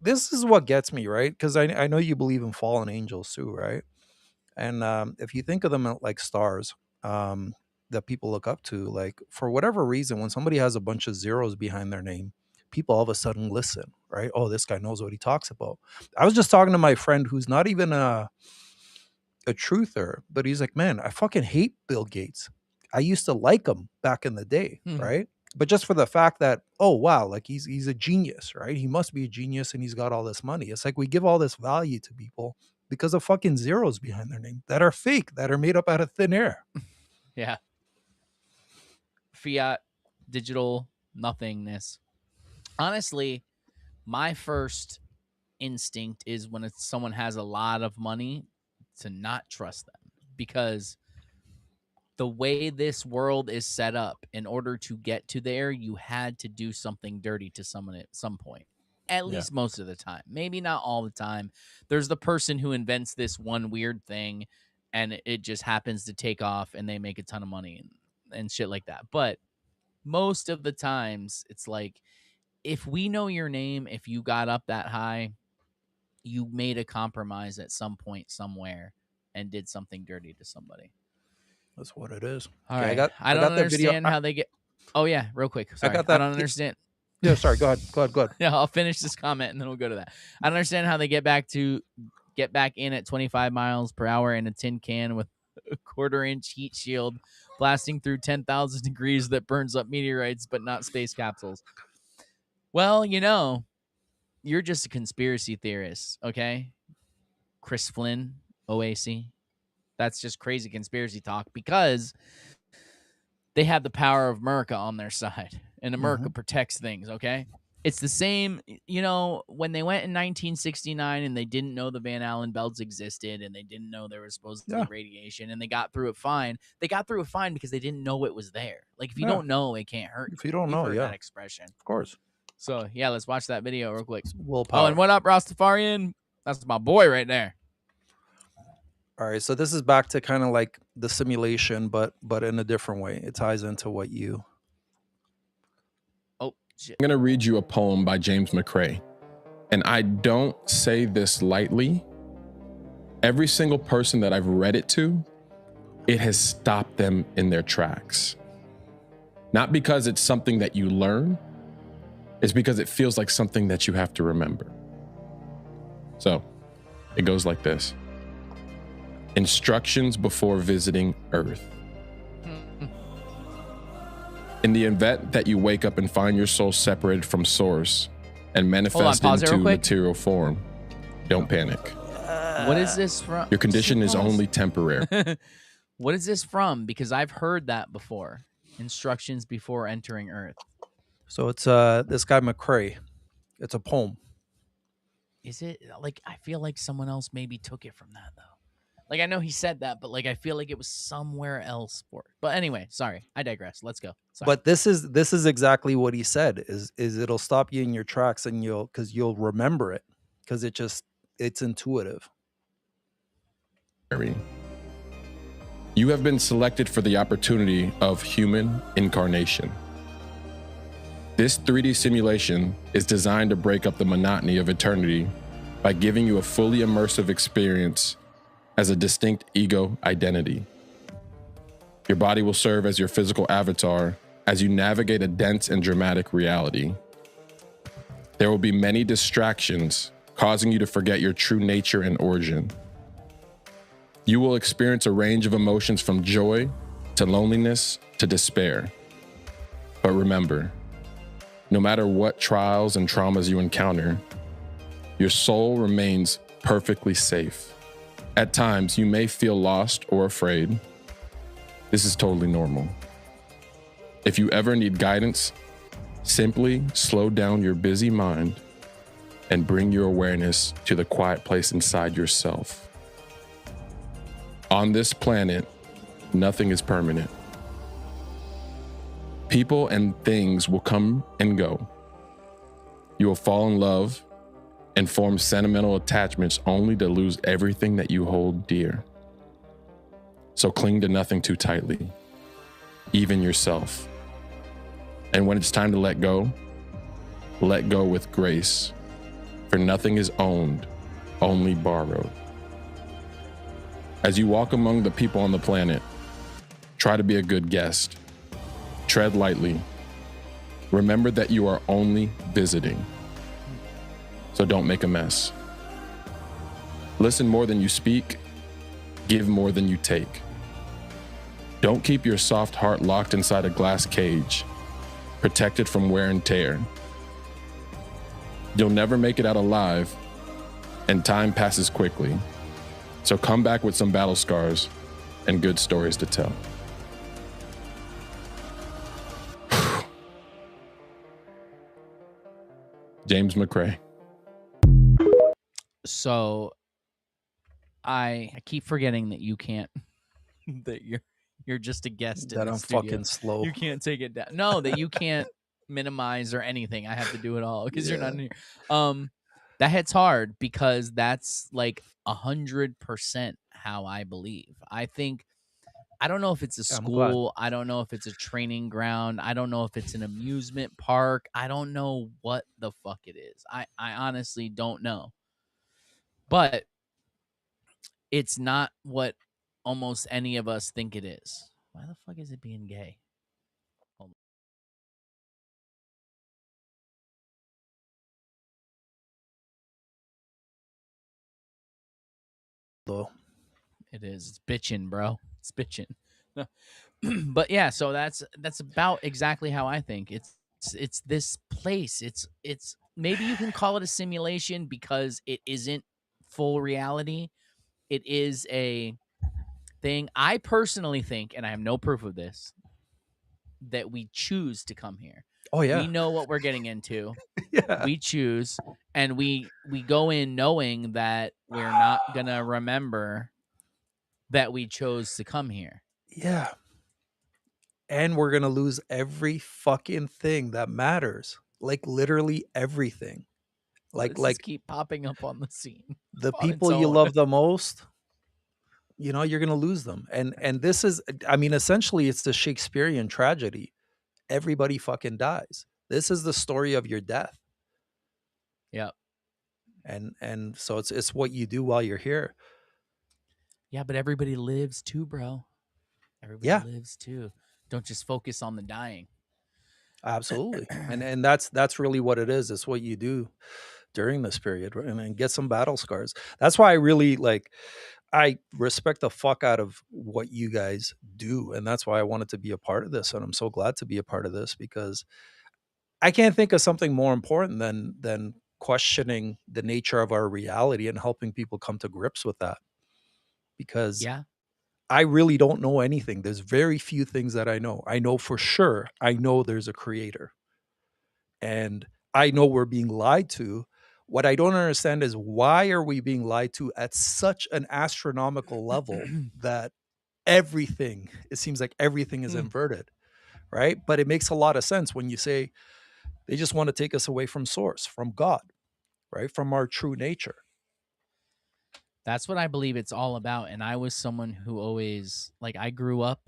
this is what gets me, right? Because I know you believe in fallen angels too, right? And if you think of them like stars that people look up to, like for whatever reason, when somebody has a bunch of zeros behind their name, people all of a sudden listen, right? Oh, this guy knows what he talks about. I was just talking to my friend who's not even a truther, but he's like, man, I fucking hate Bill Gates. I used to like him back in the day, right? But just for the fact that, oh, wow, like he's a genius, right? He must be a genius and he's got all this money. It's like we give all this value to people because of fucking zeros behind their name that are fake, that are made up out of thin air. Yeah. Fiat, digital, nothingness. Honestly, my first instinct is when someone has a lot of money to not trust them, because the way this world is set up, in order to get to there, you had to do something dirty to someone at some point. At least most of the time. Maybe not all the time. There's the person who invents this one weird thing and it just happens to take off and they make a ton of money and shit like that. But most of the times, it's like, if we know your name, if you got up that high, you made a compromise at some point somewhere and did something dirty to somebody. That's what it is. All Okay, right. I don't got the video. understand how they get. Oh, yeah. Real quick. Sorry. got that- I don't understand. Yeah, sorry. Go ahead. Yeah, I'll finish this comment and then we'll go to that. I don't understand how they get back in at 25 miles per hour in a tin can with a 1/4-inch heat shield blasting through 10,000 degrees that burns up meteorites but not space capsules. Well, you're just a conspiracy theorist, okay? Chris Flynn, OAC. That's just crazy conspiracy talk, because they have the power of America on their side, and America protects things, okay? It's the same, when they went in 1969 and they didn't know the Van Allen belts existed and they didn't know there was supposed to be radiation, and they got through it fine. They got through it fine because they didn't know it was there. Like, if you don't know, it can't hurt. If you don't know, that expression. Of course. So, yeah, let's watch that video real quick. Willpower. Oh, and what up, Rastafarian? That's my boy right there. All right, so this is back to kind of like the simulation, but in a different way. It ties into what you... Oh, shit. I'm going to read you a poem by James McCrae. And I don't say this lightly. Every single person that I've read it to, it has stopped them in their tracks. Not because it's something that you learn, it's because it feels like something that you have to remember. So, it goes like this. Instructions before visiting Earth. In the event that you wake up and find your soul separated from source and manifest into material form, don't panic. What is this from? Your condition is only temporary. What is this from? Because I've heard that before. Instructions before entering Earth. So it's this guy McCrae. It's a poem. Is it? Like, I feel like someone else maybe took it from that, though. Like, I know he said that, but like, I feel like it was somewhere else for it. But anyway, sorry, I digress. Let's go. Sorry. But this is exactly what he said. Is it'll stop you in your tracks, and you'll remember it, because it's intuitive. You have been selected for the opportunity of human incarnation. This 3D simulation is designed to break up the monotony of eternity by giving you a fully immersive experience as a distinct ego identity. Your body will serve as your physical avatar as you navigate a dense and dramatic reality. There will be many distractions, causing you to forget your true nature and origin. You will experience a range of emotions from joy to loneliness to despair. But remember, no matter what trials and traumas you encounter, your soul remains perfectly safe. At times, you may feel lost or afraid. This is totally normal. If you ever need guidance, simply slow down your busy mind and bring your awareness to the quiet place inside yourself. On this planet, nothing is permanent. People and things will come and go. You will fall in love and form sentimental attachments only to lose everything that you hold dear. So cling to nothing too tightly, even yourself. And when it's time to let go with grace, for nothing is owned, only borrowed. As you walk among the people on the planet, try to be a good guest. Tread lightly. Remember that you are only visiting. So don't make a mess. Listen more than you speak. Give more than you take. Don't keep your soft heart locked inside a glass cage, protected from wear and tear. You'll never make it out alive, and time passes quickly. So come back with some battle scars and good stories to tell. James McCrae. So I keep forgetting that you can't that you're just a guest in That the I'm studio. fucking slow. You can't take it down. No, that you can't minimize or anything. I have to do it all because you're not in here. That hits hard because that's like 100% how I believe. I think I don't know if it's a I'm glad. school. I don't know if it's a training ground. I don't know if it's an amusement park. I don't know what the fuck it is. I honestly don't know. But it's not what almost any of us think it is. Why the fuck is it being gay? Hold on. Though. It is. It's bitching, bro. It's bitching. But yeah, so that's about exactly how I think. It's this place. It's maybe you can call it a simulation because it isn't full reality. It is a thing. I personally think, and I have no proof of this, that we choose to come here. Oh yeah. We know what we're getting into. Yeah. We choose, and we go in knowing that we're not gonna remember that we chose to come here. Yeah. And we're going to lose every fucking thing that matters. Like literally everything. Why does this keep popping up on the scene the on its people you own? love the most, you know, you're going to lose them. And this is, I mean, essentially it's the Shakespearean tragedy. Everybody fucking dies. This is the story of your death. Yep. And so it's what you do while you're here. Yeah, but everybody lives too, bro. Everybody lives too. Don't just focus on the dying. Absolutely. And that's really what it is. It's what you do during this period, right? And get some battle scars. That's why I really like, I respect the fuck out of what you guys do. And that's why I wanted to be a part of this. And I'm so glad to be a part of this because I can't think of something more important than questioning the nature of our reality and helping people come to grips with that. Because Yeah. I really don't know anything. There's very few things that I know. I know for sure, I know there's a creator. And I know we're being lied to. What I don't understand is why are we being lied to at such an astronomical level that everything, it seems like everything is inverted, right? But it makes a lot of sense when you say they just want to take us away from source, from God, right? From our true nature. That's what I believe it's all about. And I was someone who always, like, I grew up,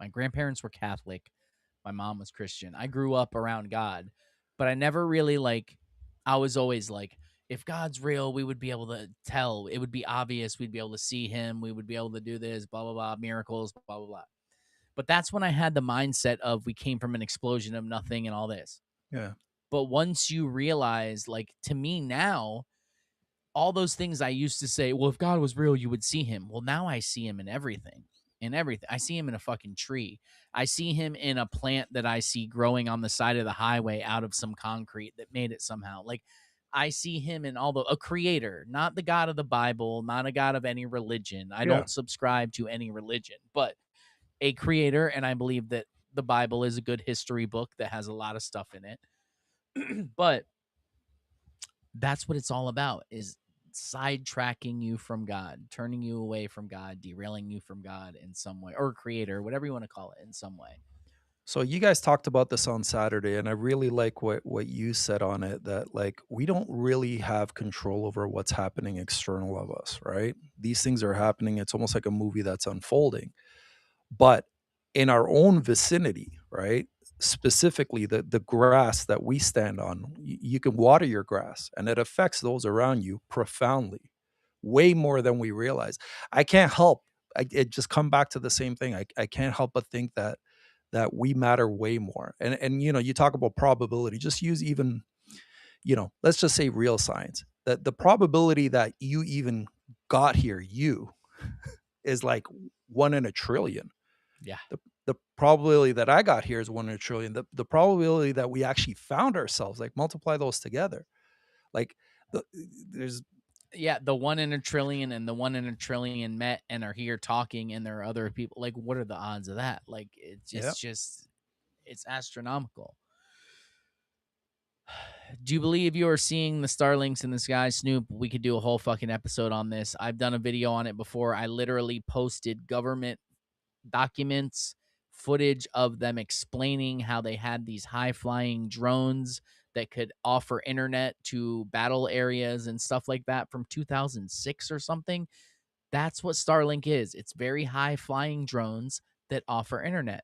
my grandparents were Catholic, my mom was Christian. I grew up around God, but I never really, like, I was always like, if God's real, we would be able to tell. It would be obvious. We'd be able to see him. We would be able to do this, blah, blah, blah, miracles, blah, blah, blah. But that's when I had the mindset of we came from an explosion of nothing and all this. Yeah. But once you realize, like, to me now, all those things I used to say, well, if God was real, you would see him. Well, now I see him in everything. In everything. I see him in a fucking tree. I see him in a plant that I see growing on the side of the highway out of some concrete that made it somehow. Like, I see him in a creator, not the God of the Bible, not a God of any religion. I don't subscribe to any religion, but a creator. And I believe that the Bible is a good history book that has a lot of stuff in it. But that's what it's all about, is sidetracking you from God, turning you away from God, derailing you from God in some way, or creator, whatever you want to call it, in some way. So you guys talked about this on Saturday, and I really like what you said on it, that like we don't really have control over what's happening external of us, right? These things are happening. It's almost like a movie that's unfolding. But in our own vicinity, right? Specifically the grass that we stand on, you can water your grass and it affects those around you profoundly, way more than we realize. I can't help, it just come back to the same thing. I can't help but think that we matter way more. And you know, you talk about probability, just use even, you know, let's just say real science, that the probability that you even got here, you, is like 1 in a trillion. Yeah. The probability that I got here is 1 in a trillion. The probability that we actually found ourselves, like multiply those together. Like there's Yeah, the 1 in a trillion and the 1 in a trillion met and are here talking, and there are other people. Like, what are the odds of that? Like, Yeah. it's astronomical. Do you believe you are seeing the Starlinks in the sky, Snoop? We could do a whole fucking episode on this. I've done a video on it before. I literally posted government documents, footage of them explaining how they had these high flying drones that could offer internet to battle areas and stuff like that from 2006 or something. That's what Starlink is. It's very high flying drones that offer internet.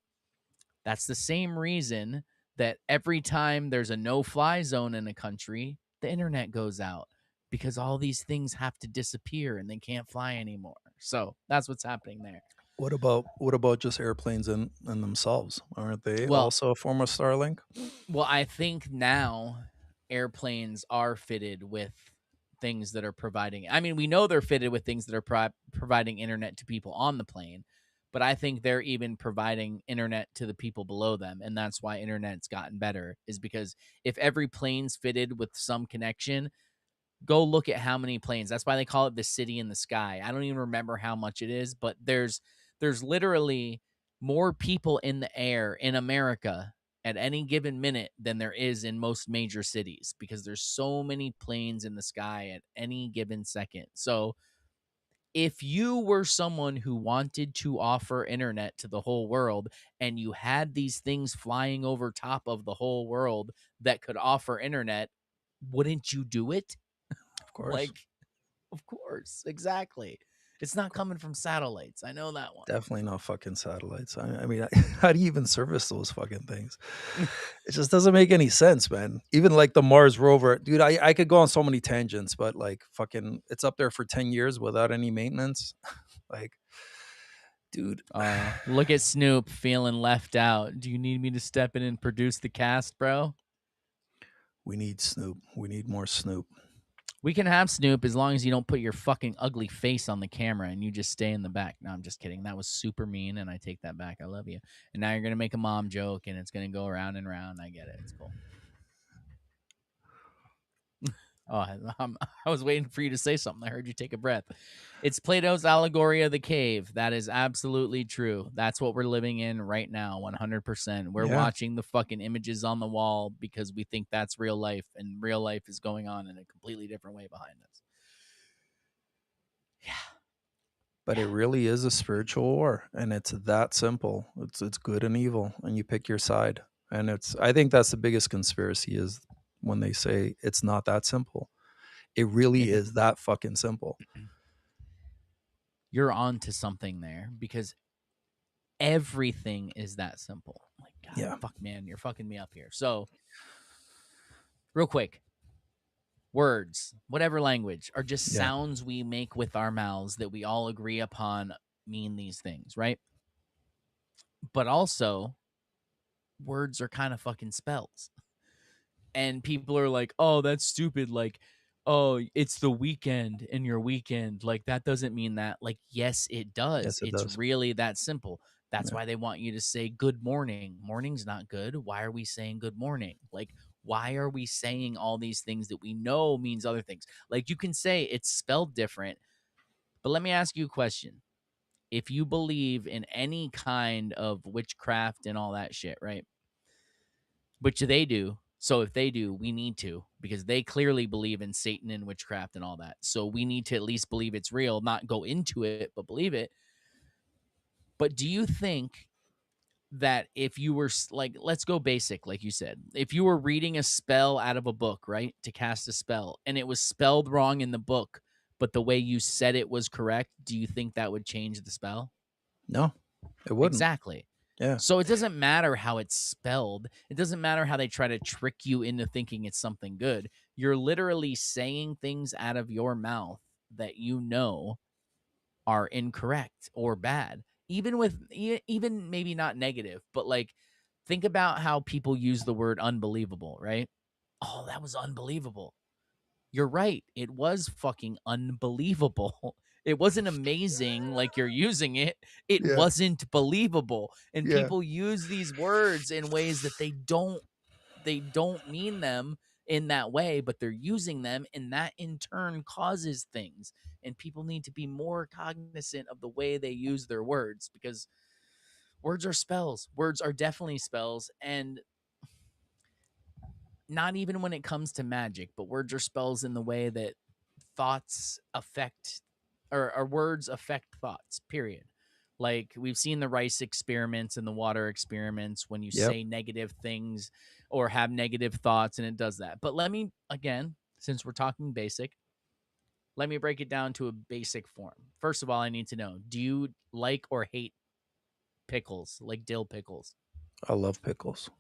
That's the same reason that every time there's a no-fly zone in a country, the internet goes out, because all these things have to disappear and they can't fly anymore. So that's what's happening there. What about just airplanes in themselves? Aren't they Well, also a form of Starlink? Well, I think now airplanes are fitted with things that are providing. I mean, we know they're fitted with things that are providing internet to people on the plane, but I think they're even providing internet to the people below them, and that's why internet's gotten better. Is because if every plane's fitted with some connection, go look at how many planes. That's why they call it the city in the sky. I don't even remember how much it is, but there's literally more people in the air in America at any given minute than there is in most major cities, because there's so many planes in the sky at any given second. So if you were someone who wanted to offer internet to the whole world and you had these things flying over top of the whole world that could offer internet, wouldn't you do it? Of course. Like, of course, exactly. It's not coming from satellites. I know that one. Definitely not fucking satellites. I mean, how do you even service those fucking things? It just doesn't make any sense, man. Even like the Mars rover, dude, I could go on so many tangents, but like fucking it's up there for 10 years without any maintenance. Like, dude, Look at Snoop feeling left out. Do you need me to step in and produce the cast, bro? we need Snoop. We need more Snoop. We can have Snoop as long as you don't put your fucking ugly face on the camera and you just stay in the back. No, I'm just kidding. That was super mean, and I take that back. I love you. And now you're going to make a mom joke, and it's going to go around and around. I get it. It's cool. Oh, I was waiting for you to say something. I heard you take a breath. It's Plato's allegory of the cave. That is absolutely true. That's what we're living in right now, 100%. We're watching the fucking images on the wall because we think that's real life, and real life is going on in a completely different way behind us. Yeah. But it really is a spiritual war, and it's that simple. It's good and evil, and you pick your side. And I think that's the biggest conspiracy, is when they say it's not that simple. It really is that fucking simple. You're on to something there, because everything is that simple. Like, God, fuck, man, you're fucking me up here. So, real quick, words, whatever language, are just sounds we make with our mouths that we all agree upon mean these things, right? But also, words are kind of fucking spells. And people are like, oh, that's stupid. Like, oh, it's the weekend and your weekend. Like, that doesn't mean that. Like, yes, it does. Yes, it it's does. really that simple. That's why they want you to say good morning. Morning's not good. Why are we saying good morning? Like, why are we saying all these things that we know means other things? Like, you can say it's spelled different, but let me ask you a question. If you believe in any kind of witchcraft and all that shit, right? Which they do. So if they do, we need to, because they clearly believe in Satan and witchcraft and all that. So we need to at least believe it's real, not go into it, but believe it. But do you think that if you were like, let's go basic, like you said, if you were reading a spell out of a book, right, to cast a spell, and it was spelled wrong in the book, but the way you said it was correct, do you think that would change the spell? No, it wouldn't. Exactly. Yeah. So it doesn't matter how it's spelled. It doesn't matter how they try to trick you into thinking it's something good. You're literally saying things out of your mouth that you know are incorrect or bad. Even maybe not negative, but like, think about how people use the word unbelievable, right? Oh, that was unbelievable. You're right. It was fucking unbelievable. It wasn't amazing like you're using it. It wasn't believable. And people use these words in ways that they don't mean them in that way, but they're using them, and that in turn causes things. And people need to be more cognizant of the way they use their words, because words are spells. Words are definitely spells, and not even when it comes to magic, but words are spells in the way that thoughts affect, or words affect thoughts, period. Like we've seen the rice experiments and the water experiments when you Yep. say negative things or have negative thoughts, and it does that. But let me, again, since we're talking basic, let me break it down to a basic form. First of all, I need to know, do you like or hate pickles, like dill pickles? I love pickles.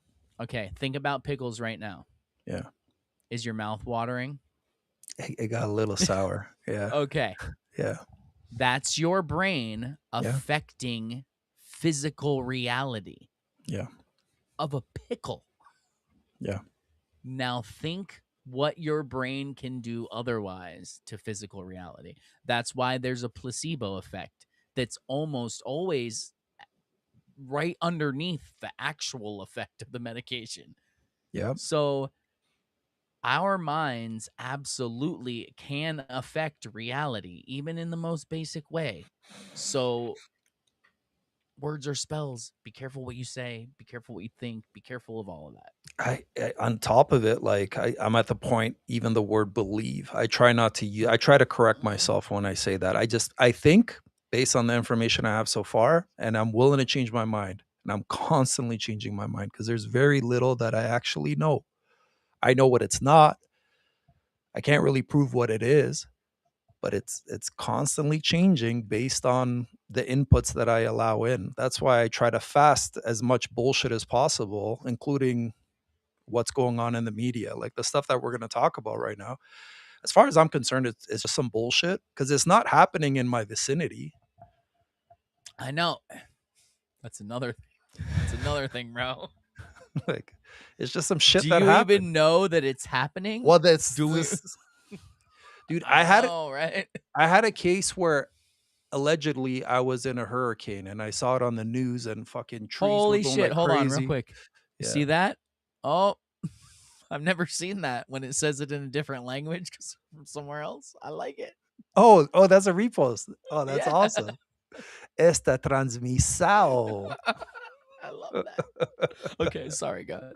Okay, think about pickles right now. Yeah. Is your mouth watering? It got a little sour. Yeah. Okay. Yeah. That's your brain Yeah. affecting physical reality Yeah. of a pickle. Yeah. Now think what your brain can do otherwise to physical reality. That's why there's a placebo effect that's almost always right underneath the actual effect of the medication. Yep. So our minds absolutely can affect reality, even in the most basic way. So words are spells. Be careful what you say. Be careful what you think. Be careful of all of that. I on top of it, like I'm at the point, even the word believe, I try not to use, I try to correct myself when I say that. I think based on the information I have so far, and I'm willing to change my mind. And I'm constantly changing my mind because there's very little that I actually know. I know what it's not. I can't really prove what it is, but it's constantly changing based on the inputs that I allow in. That's why I try to fast as much bullshit as possible, including what's going on in the media, like the stuff that we're going to talk about right now. As far as I'm concerned, it's just some bullshit because it's not happening in my vicinity. I know. That's another thing, bro. Like it's just some shit Do that you happened. even know that it's happening? Well, that's Do we? this, dude. I know, right? I had a case where allegedly I was in a hurricane and I saw it on the news and fucking trees were Holy going shit. like Hold on real crazy. quick. You Yeah. see that? Oh, I've never seen that when it says it in a different language from somewhere else. I like it. Oh, that's a repost. Oh, that's Yeah. awesome. Esta transmisao. I love that. Okay, sorry, go ahead.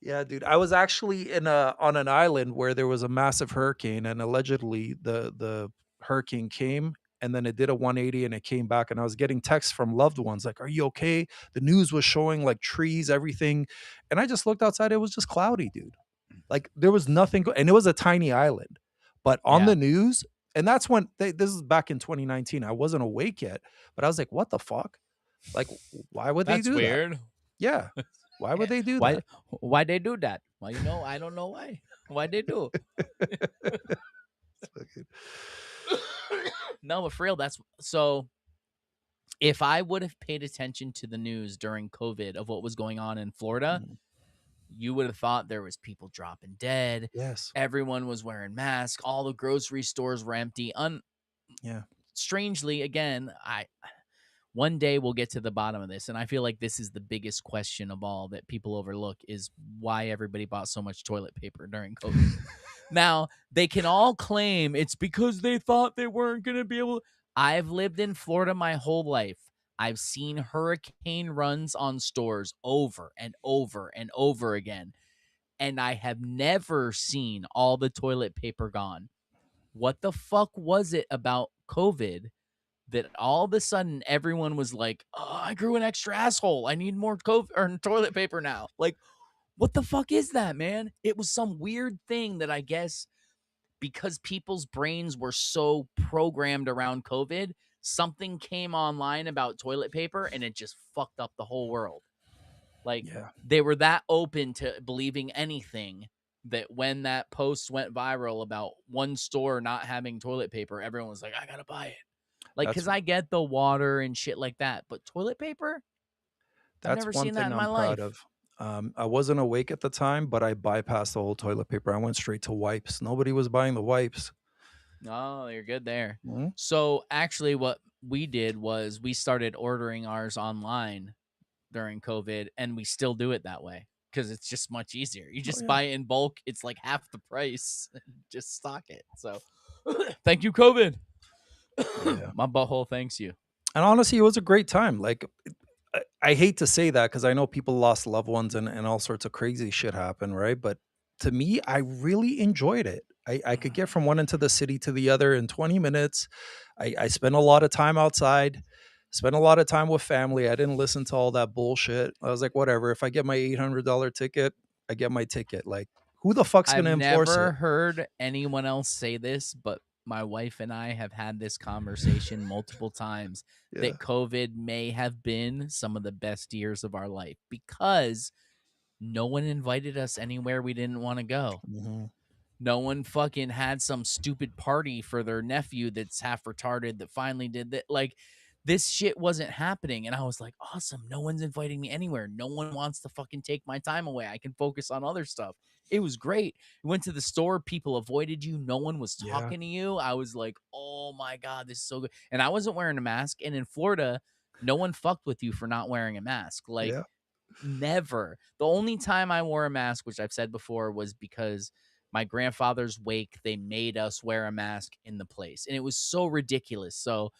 Yeah, dude. I was actually on an island where there was a massive hurricane, and allegedly the hurricane came and then it did a 180 and it came back. And I was getting texts from loved ones like, "Are you okay?" The news was showing like trees, everything, and I just looked outside. It was just cloudy, dude. Like there was nothing, and it was a tiny island, but on Yeah. the news, and that's when this is back in 2019. I wasn't awake yet, but I was like, "What the fuck? Like, why would they That's do that?" weird. Yeah, why would they do Why that? why they do that? Well, I don't know why. Why they do. No, but for real, that's so if I would have paid attention to the news during COVID of what was going on in Florida, you would have thought there was people dropping dead. Yes. Everyone was wearing masks. All the grocery stores were empty. Yeah. Strangely, again, one day we'll get to the bottom of this, and I feel like this is the biggest question of all that people overlook is why everybody bought so much toilet paper during COVID. Now, they can all claim it's because they thought they weren't going to be able. I've lived in Florida my whole life. I've seen hurricane runs on stores over and over and over again, and I have never seen all the toilet paper gone. What the fuck was it about COVID that all of a sudden everyone was like, "Oh, I grew an extra asshole. I need more toilet paper now." Like, what the fuck is that, man? It was some weird thing that I guess because people's brains were so programmed around COVID, something came online about toilet paper and it just fucked up the whole world. Like, Yeah. they were that open to believing anything that when that post went viral about one store not having toilet paper, everyone was like, I gotta buy it. Like, because I get the water and shit like that, but toilet paper? I've That's never one seen that thing in my I'm life. proud of. I wasn't awake at the time, but I bypassed the whole toilet paper. I went straight to wipes. Nobody was buying the wipes. Oh, you're good there. Mhm. So actually what we did was we started ordering ours online during COVID, and we still do it that way because it's just much easier. You just yeah. buy it in bulk. It's like half the price. Just stock it. So thank you, COVID. Yeah. My butthole thanks you. And honestly, it was a great time. Like, I hate to say that because I know people lost loved ones and all sorts of crazy shit happened, right? But to me, I really enjoyed it. I could get from one end of the city to the other in 20 minutes. I spent a lot of time outside, spent a lot of time with family. I didn't listen to all that bullshit. I was like, whatever. If I get my $800 ticket, I get my ticket. Like, who the fuck's I've going to enforce never it? heard anyone else say this, but my wife and I have had this conversation multiple times Yeah. that COVID may have been some of the best years of our life because no one invited us anywhere we didn't want to go. Mm-hmm. No one fucking had some stupid party for their nephew that's half retarded that finally did that. Like, this shit wasn't happening. And I was like, awesome. No one's inviting me anywhere. No one wants to fucking take my time away. I can focus on other stuff. It was great. You went to the store, people avoided you. No one was Yeah. talking to you. I was like, oh my God, this is so good. And I wasn't wearing a mask. And in Florida, no one fucked with you for not wearing a mask. Like, Yeah. never. The only time I wore a mask, which I've said before, was because my grandfather's wake, they made us wear a mask in the place. And it was so ridiculous. So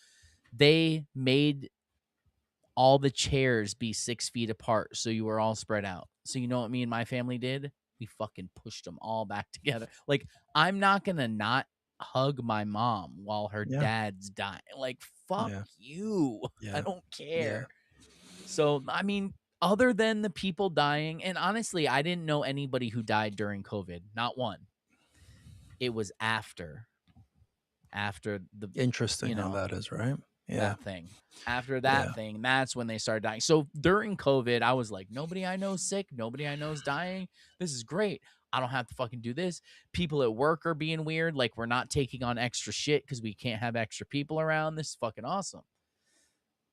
they made all the chairs be 6 feet apart. So you were all spread out. So you know what me and my family did? We fucking pushed them all back together. Like, I'm not going to not hug my mom while her Yeah. dad's dying. Like, fuck Yeah. you. Yeah. I don't Yeah. care. So, I mean, other than the people dying, and honestly, I didn't know anybody who died during COVID. Not one. It was after the, Interesting you how know, that is, right? Yeah. that thing. After that Yeah. thing, that's when they started dying. So during COVID, I was like, nobody I know is sick. Nobody I know is dying. This is great. I don't have to fucking do this. People at work are being weird. Like, we're not taking on extra shit because we can't have extra people around. This is fucking awesome.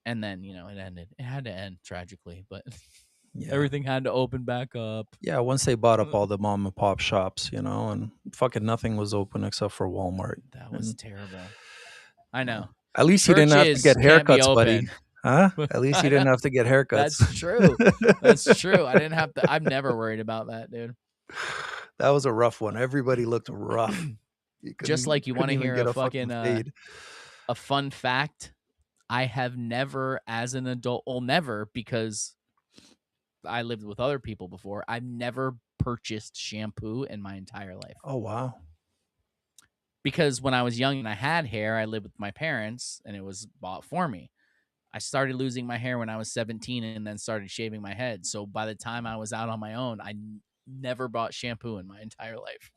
And then, you know, it ended. It had to end tragically, but Yeah. everything had to open back up. Yeah, once they bought up all the mom and pop shops, you know, and fucking nothing was open except for Walmart. That was And terrible. I know. at least you didn't have to Churches get can't be haircuts, buddy. open. Huh? At least I you didn't know. have to get haircuts. That's true. That's true. I didn't have to. I'm never worried about that, dude. That was a rough one. Everybody looked rough. Just like you want to couldn't even hear get a fucking fade. a fun fact. I have never, as an adult, well, never, because I lived with other people before. I've never purchased shampoo in my entire life. Oh, wow. Because when I was young and I had hair, I lived with my parents and it was bought for me. I started losing my hair when I was 17 and then started shaving my head. So by the time I was out on my own, I never bought shampoo in my entire life.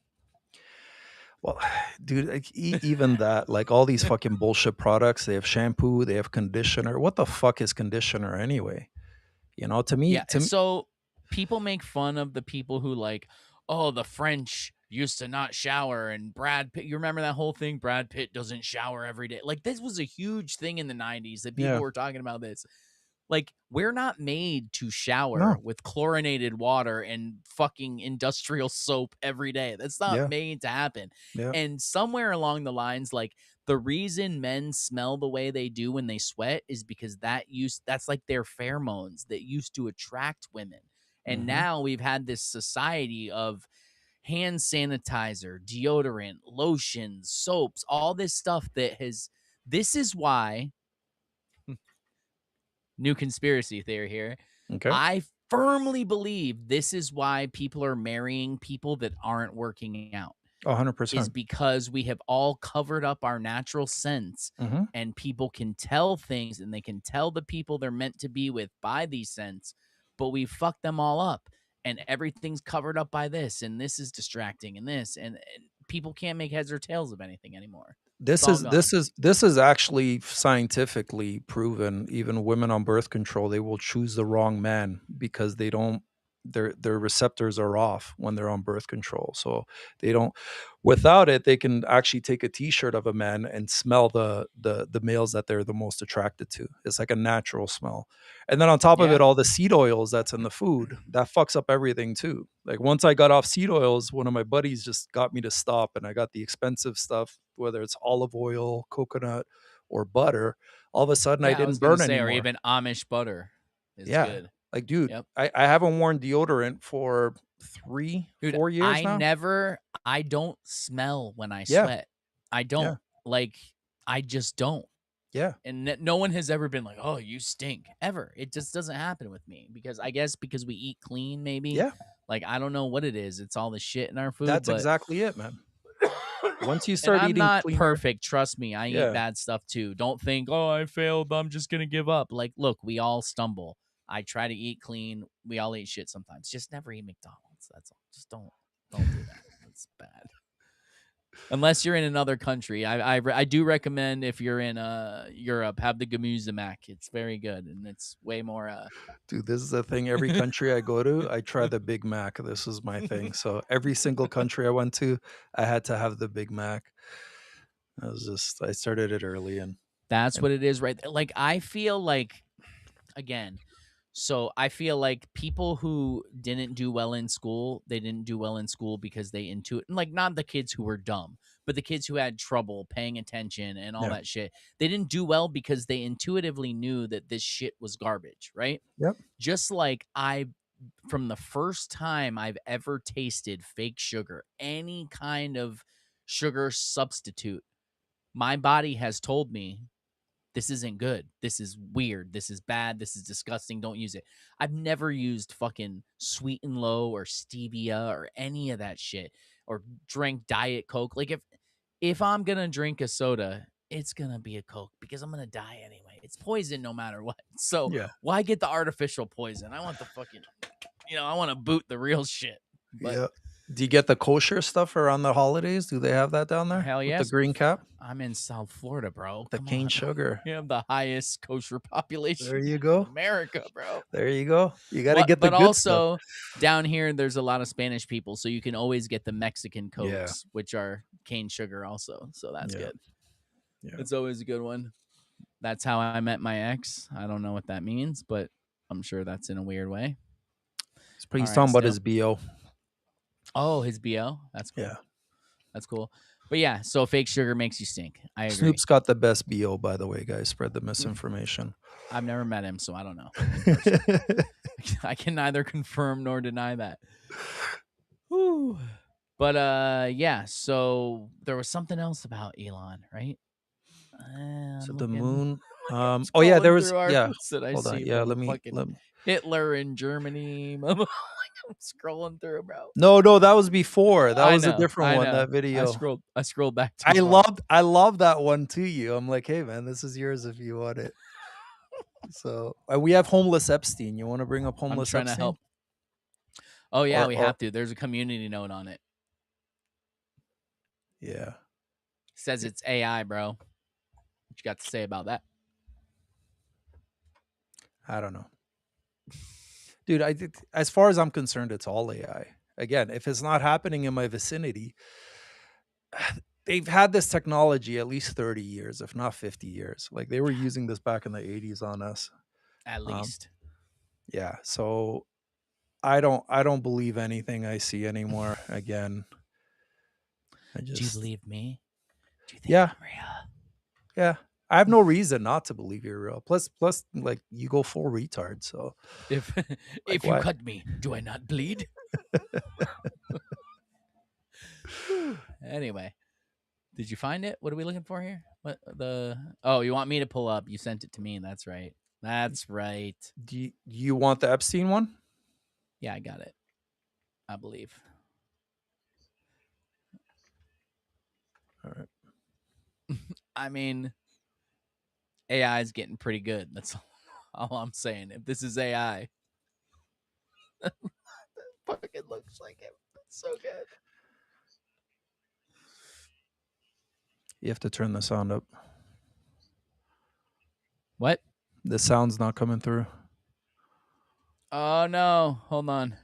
Well, dude, like, even that, like all these fucking bullshit products, they have shampoo, they have conditioner. What the fuck is conditioner anyway? You know, to me, Yeah. So people make fun of the people who like, oh, the French used to not shower, and Brad Pitt. You remember that whole thing? Brad Pitt doesn't shower every day. Like, this was a huge thing in the 90s that people Yeah. were talking about this. Like, we're not made to shower No. with chlorinated water and fucking industrial soap every day. That's not Yeah. made to happen. Yeah. And somewhere along the lines, like, the reason men smell the way they do when they sweat is because that's like their pheromones that used to attract women. And Mhm. now we've had this society of hand sanitizer, deodorant, lotions, soaps, all this stuff this is why, new conspiracy theory here. Okay. I firmly believe this is why people are marrying people that aren't working out. 100%. Is because we have all covered up our natural sense, Mhm. and people can tell things and they can tell the people they're meant to be with by these scents, but we fucked them all up and everything's covered up by this, and this is distracting, and this, and people can't make heads or tails of anything anymore. This It's all this is actually scientifically proven. Even women on birth control, they will choose the wrong man because they don't their receptors are off when they're on birth control. So they don't, without it, they can actually take a t-shirt of a man and smell the males that they're the most attracted to. It's like a natural smell. And then on top of Yeah. it, all the seed oils that's in the food, that fucks up everything too. Like, once I got off seed oils, one of my buddies just got me to stop, and I got the expensive stuff, whether it's olive oil, coconut, or butter. All of a sudden, I Yeah, I was didn't gonna burn say, anymore. or even Amish butter is Yeah. good. Like, dude, Yep. I haven't worn deodorant for 4 years now. I don't smell when I Yeah. sweat. I don't. Like, I just don't. Yeah. And no one has ever been like, "Oh, you stink," ever. It just doesn't happen with me because I guess because we eat clean, maybe. Yeah. Like, I don't know what it is. It's all the shit in our food. That's but exactly it, man. Once you and start I'm eating not cleaner, perfect. Trust me, I eat Yeah. bad stuff too. Don't think, "Oh, I failed. I'm just gonna give up." Like, look, we all stumble. I try to eat clean. We all eat shit sometimes. Just never eat McDonald's. That's all. Just don't do that. That's bad. Unless you're in another country, I do recommend if you're in Europe, have the Gemüsemak. It's very good and it's way more. dude, this is the thing. Every country I go to, I try the Big Mac. This is my thing. So every single country I went to, I had to have the Big Mac. I started it early, and That's what it is, right? Like I feel like, again, so I feel like people who didn't do well in school, they didn't do well in school because they like not the kids who were dumb, but the kids who had trouble paying attention and all Yeah. that shit. They didn't do well because they intuitively knew that this shit was garbage, right? Yep. Just like from the first time I've ever tasted fake sugar, any kind of sugar substitute, my body has told me this isn't good. This is weird. This is bad. This is disgusting. Don't use it. I've never used fucking Sweet and Low or Stevia or any of that shit or drank Diet Coke. Like if I'm going to drink a soda, it's going to be a Coke because I'm going to die anyway. It's poison no matter what. So Yeah. why get the artificial poison? I want the fucking, I want to boot the real shit. But yeah. Do you get the kosher stuff around the holidays? Do they have that down there? Hell With yes. the green cap? I'm in South Florida, bro. The Come cane on. sugar. You have the highest kosher population There you in go. America, bro. There you go. You got to get the but good also stuff. down here there's a lot of Spanish people, so you can always get the Mexican Cokes, Yeah. which are cane sugar also. So that's good. Yeah. It's always a good one. That's how I met my ex. I don't know what that means, but I'm sure that's in a weird way. He's All talking about still. his BO. Oh, his BO? That's cool. Yeah. That's cool. But yeah, so fake sugar makes you stink. I agree. Snoop's got the best BO, by the way, guys. Spread the misinformation. I've never met him, so I don't know. I can neither confirm nor deny that. Whew. But yeah, so there was something else about Elon, right? So I'm the looking- moon. I'm Oh yeah, there scrolling was through our yeah. notes that I Hold on. see Yeah, from let me. fucking Hitler in Germany. I'm scrolling through, bro. No, that was before. That was know, a different I one. know. That video. I scrolled back. I love that one to you. I'm like, hey man, this is yours if you want it. So we have homeless Epstein. You want to bring up homeless I'm trying Epstein? to help. Oh yeah, we Or- have to. There's a community note on it. Yeah. Says it's AI, bro. What you got to say about that? I don't know. Dude, as far as I'm concerned, it's all AI. Again, if it's not happening in my vicinity, they've had this technology at least 30 years, if not 50 years. Like they were using this back in the 80s on us. At least. Yeah. So I don't believe anything I see anymore. Again. Do you believe me? Do you think Yeah. I'm real? Yeah. I have no reason not to believe you're real. Plus, like you go full retard. So If if you why? cut me, do I not bleed? Anyway, did you find it? What are we looking for here? What Oh, you want me to pull up? You sent it to me. That's right. That's right. Do you want the Epstein one? Yeah, I got it. I believe. All right. I mean, AI is getting pretty good. That's all I'm saying. If this is AI, that fucking looks like it. That's so good. You have to turn the sound up. What? The sound's not coming through. Oh no! Hold on.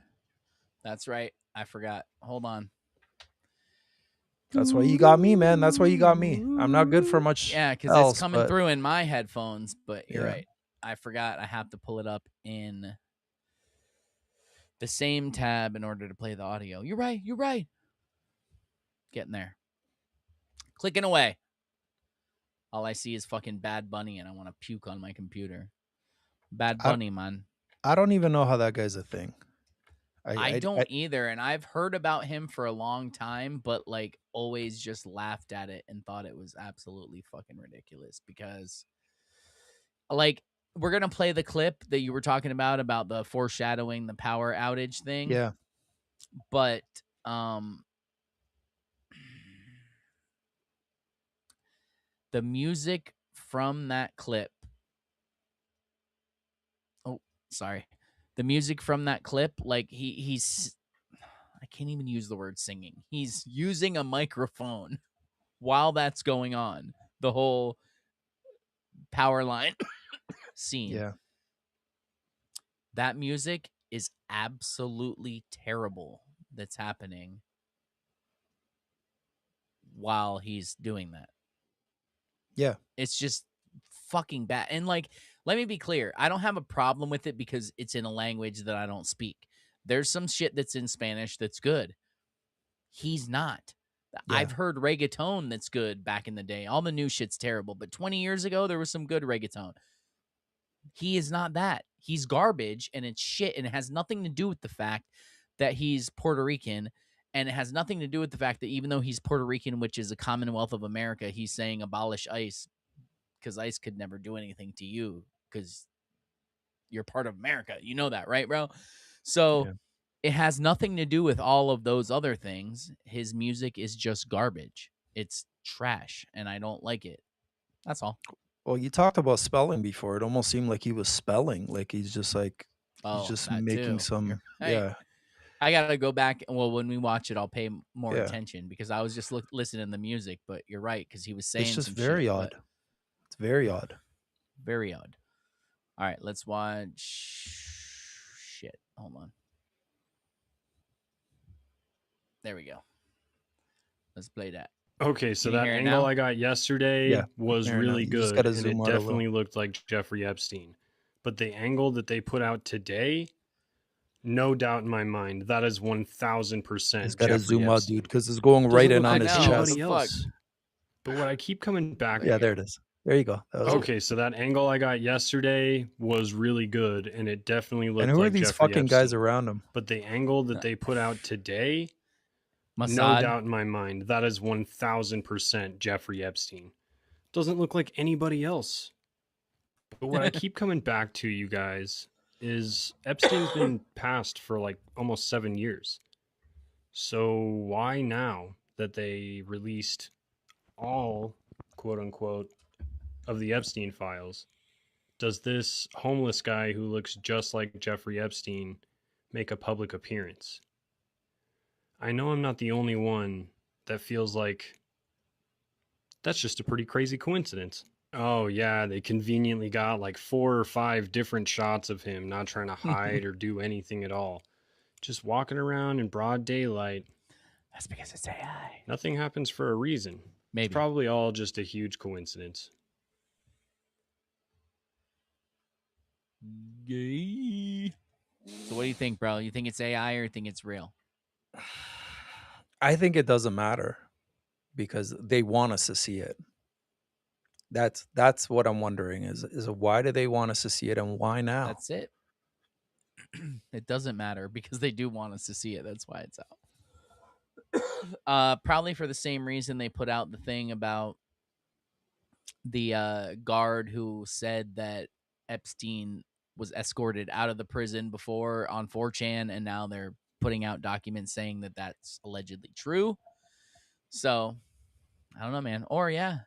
That's right. I forgot. Hold on. That's why you got me, man. That's why you got me. I'm not good for much. Yeah, because else, it's coming but- through in my headphones. But you're Yeah. right. I forgot. I have to pull it up in the same tab in order to play the audio. You're right. You're right. Getting there. Clicking away. All I see is fucking Bad Bunny, and I want to puke on my computer. Bad Bunny, man. I don't even know how that guy's a thing. I don't either, and I've heard about him for a long time, but like always just laughed at it and thought it was absolutely fucking ridiculous because like we're going to play the clip that you were talking about the foreshadowing the power outage thing. Yeah. But the music from that clip. Oh, sorry. The music from that clip, like he's I can't even use the word singing. He's using a microphone while that's going on. The whole power line scene. Yeah. That music is absolutely terrible that's happening while he's doing that. Yeah. It's just fucking bad. And like, let me be clear. I don't have a problem with it because it's in a language that I don't speak. There's some shit that's in Spanish that's good. He's not. Yeah. I've heard reggaeton that's good back in the day. All the new shit's terrible, but 20 years ago, there was some good reggaeton. He is not that. He's garbage and it's shit, and it has nothing to do with the fact that he's Puerto Rican, and it has nothing to do with the fact that even though he's Puerto Rican, which is a Commonwealth of America, he's saying abolish ICE because ICE could never do anything to you because you're part of America. You know that, right, bro? So Yeah. it has nothing to do with all of those other things. His music is just garbage. It's trash, and I don't like it. That's all. Well, you talked about spelling before. It almost seemed like he was spelling, like he's just like Oh, he's just that making too. some. You're right. Yeah. I gotta go back. Well, when we watch it, I'll pay more Yeah. attention because I was just listening to the music. But you're right because he was saying It's just some very shit, odd. It's very odd. Very odd. All right, let's watch. Shit, hold on. There we go. Let's play that. Okay, so Can you that hear it angle now? I got yesterday Yeah, was fair enough. really You just good, gotta and zoom it out a little. definitely looked like Jeffrey Epstein. But the angle that they put out today, no doubt in my mind, that is 1,000% He's got to Jeffrey zoom out, Epstein. dude, because it's going Doesn't right in look on like his know, chest. anybody what the else. But what I keep coming back Yeah, there it is. There you go. That was it. Okay, so that angle I got yesterday was really good, and it definitely looked And who are like these Jeffrey fucking Epstein. guys around him? But the angle that they put out today, no Mossad. doubt in my mind, that is 1,000% Jeffrey Epstein. Doesn't look like anybody else. But what I keep coming back to, you guys, is Epstein's been passed for like almost 7 years. So why now that they released all, quote unquote, of the Epstein files, does this homeless guy who looks just like Jeffrey Epstein make a public appearance? I know I'm not the only one that feels like that's just a pretty crazy coincidence. Oh, yeah, they conveniently got like 4 or 5 different shots of him not trying to hide or do anything at all. Just walking around in broad daylight. That's because it's AI. Nothing happens for a reason. Maybe. It's probably all just a huge coincidence. Gay. So what do you think, bro? You think it's AI or you think it's real? I think it doesn't matter because they want us to see it. That's what I'm wondering is why do they want us to see it and why now? That's it. It doesn't matter because they do want us to see it. That's why it's out. Probably for the same reason they put out the thing about the guard who said that Epstein was escorted out of the prison before on 4chan, and now they're putting out documents saying that that's allegedly true. So, I don't know, man. Or, yeah,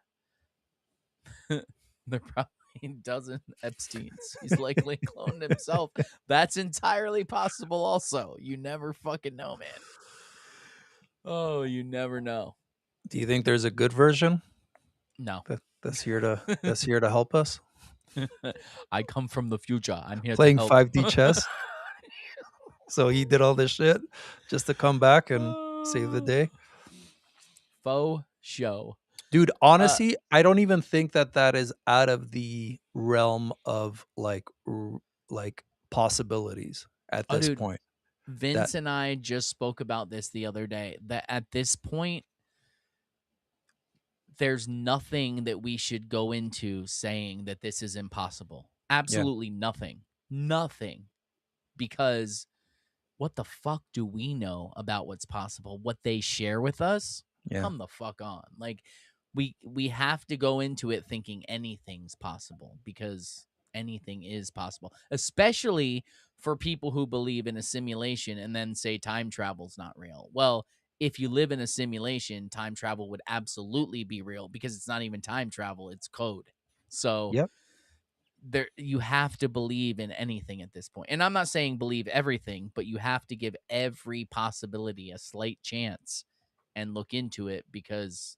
there probably doesn't Epstein's. He's likely cloned himself. That's entirely possible also. You never fucking know, man. Oh, you never know. Do you think there's a good version? No. That's here to help us? I come from the future. I'm here Playing to help. 5D chess. So he did all this shit just to come back and save the day. Faux show. Dude, honestly, I don't even think that is out of the realm of like possibilities at this point. Vince and I just spoke about this the other day, that at this point, there's nothing that we should go into saying that this is impossible. Absolutely nothing. Nothing. because what the fuck do we know about what's possible? What they share with us? Yeah. Come the fuck on. Like we have to go into it thinking anything's possible because anything is possible, especially for people who believe in a simulation and then say time travel's not real. Well, if you live in a simulation, time travel would absolutely be real because it's not even time travel, it's code. So Yep. there you have to believe in anything at this point. And I'm not saying believe everything, but you have to give every possibility a slight chance and look into it because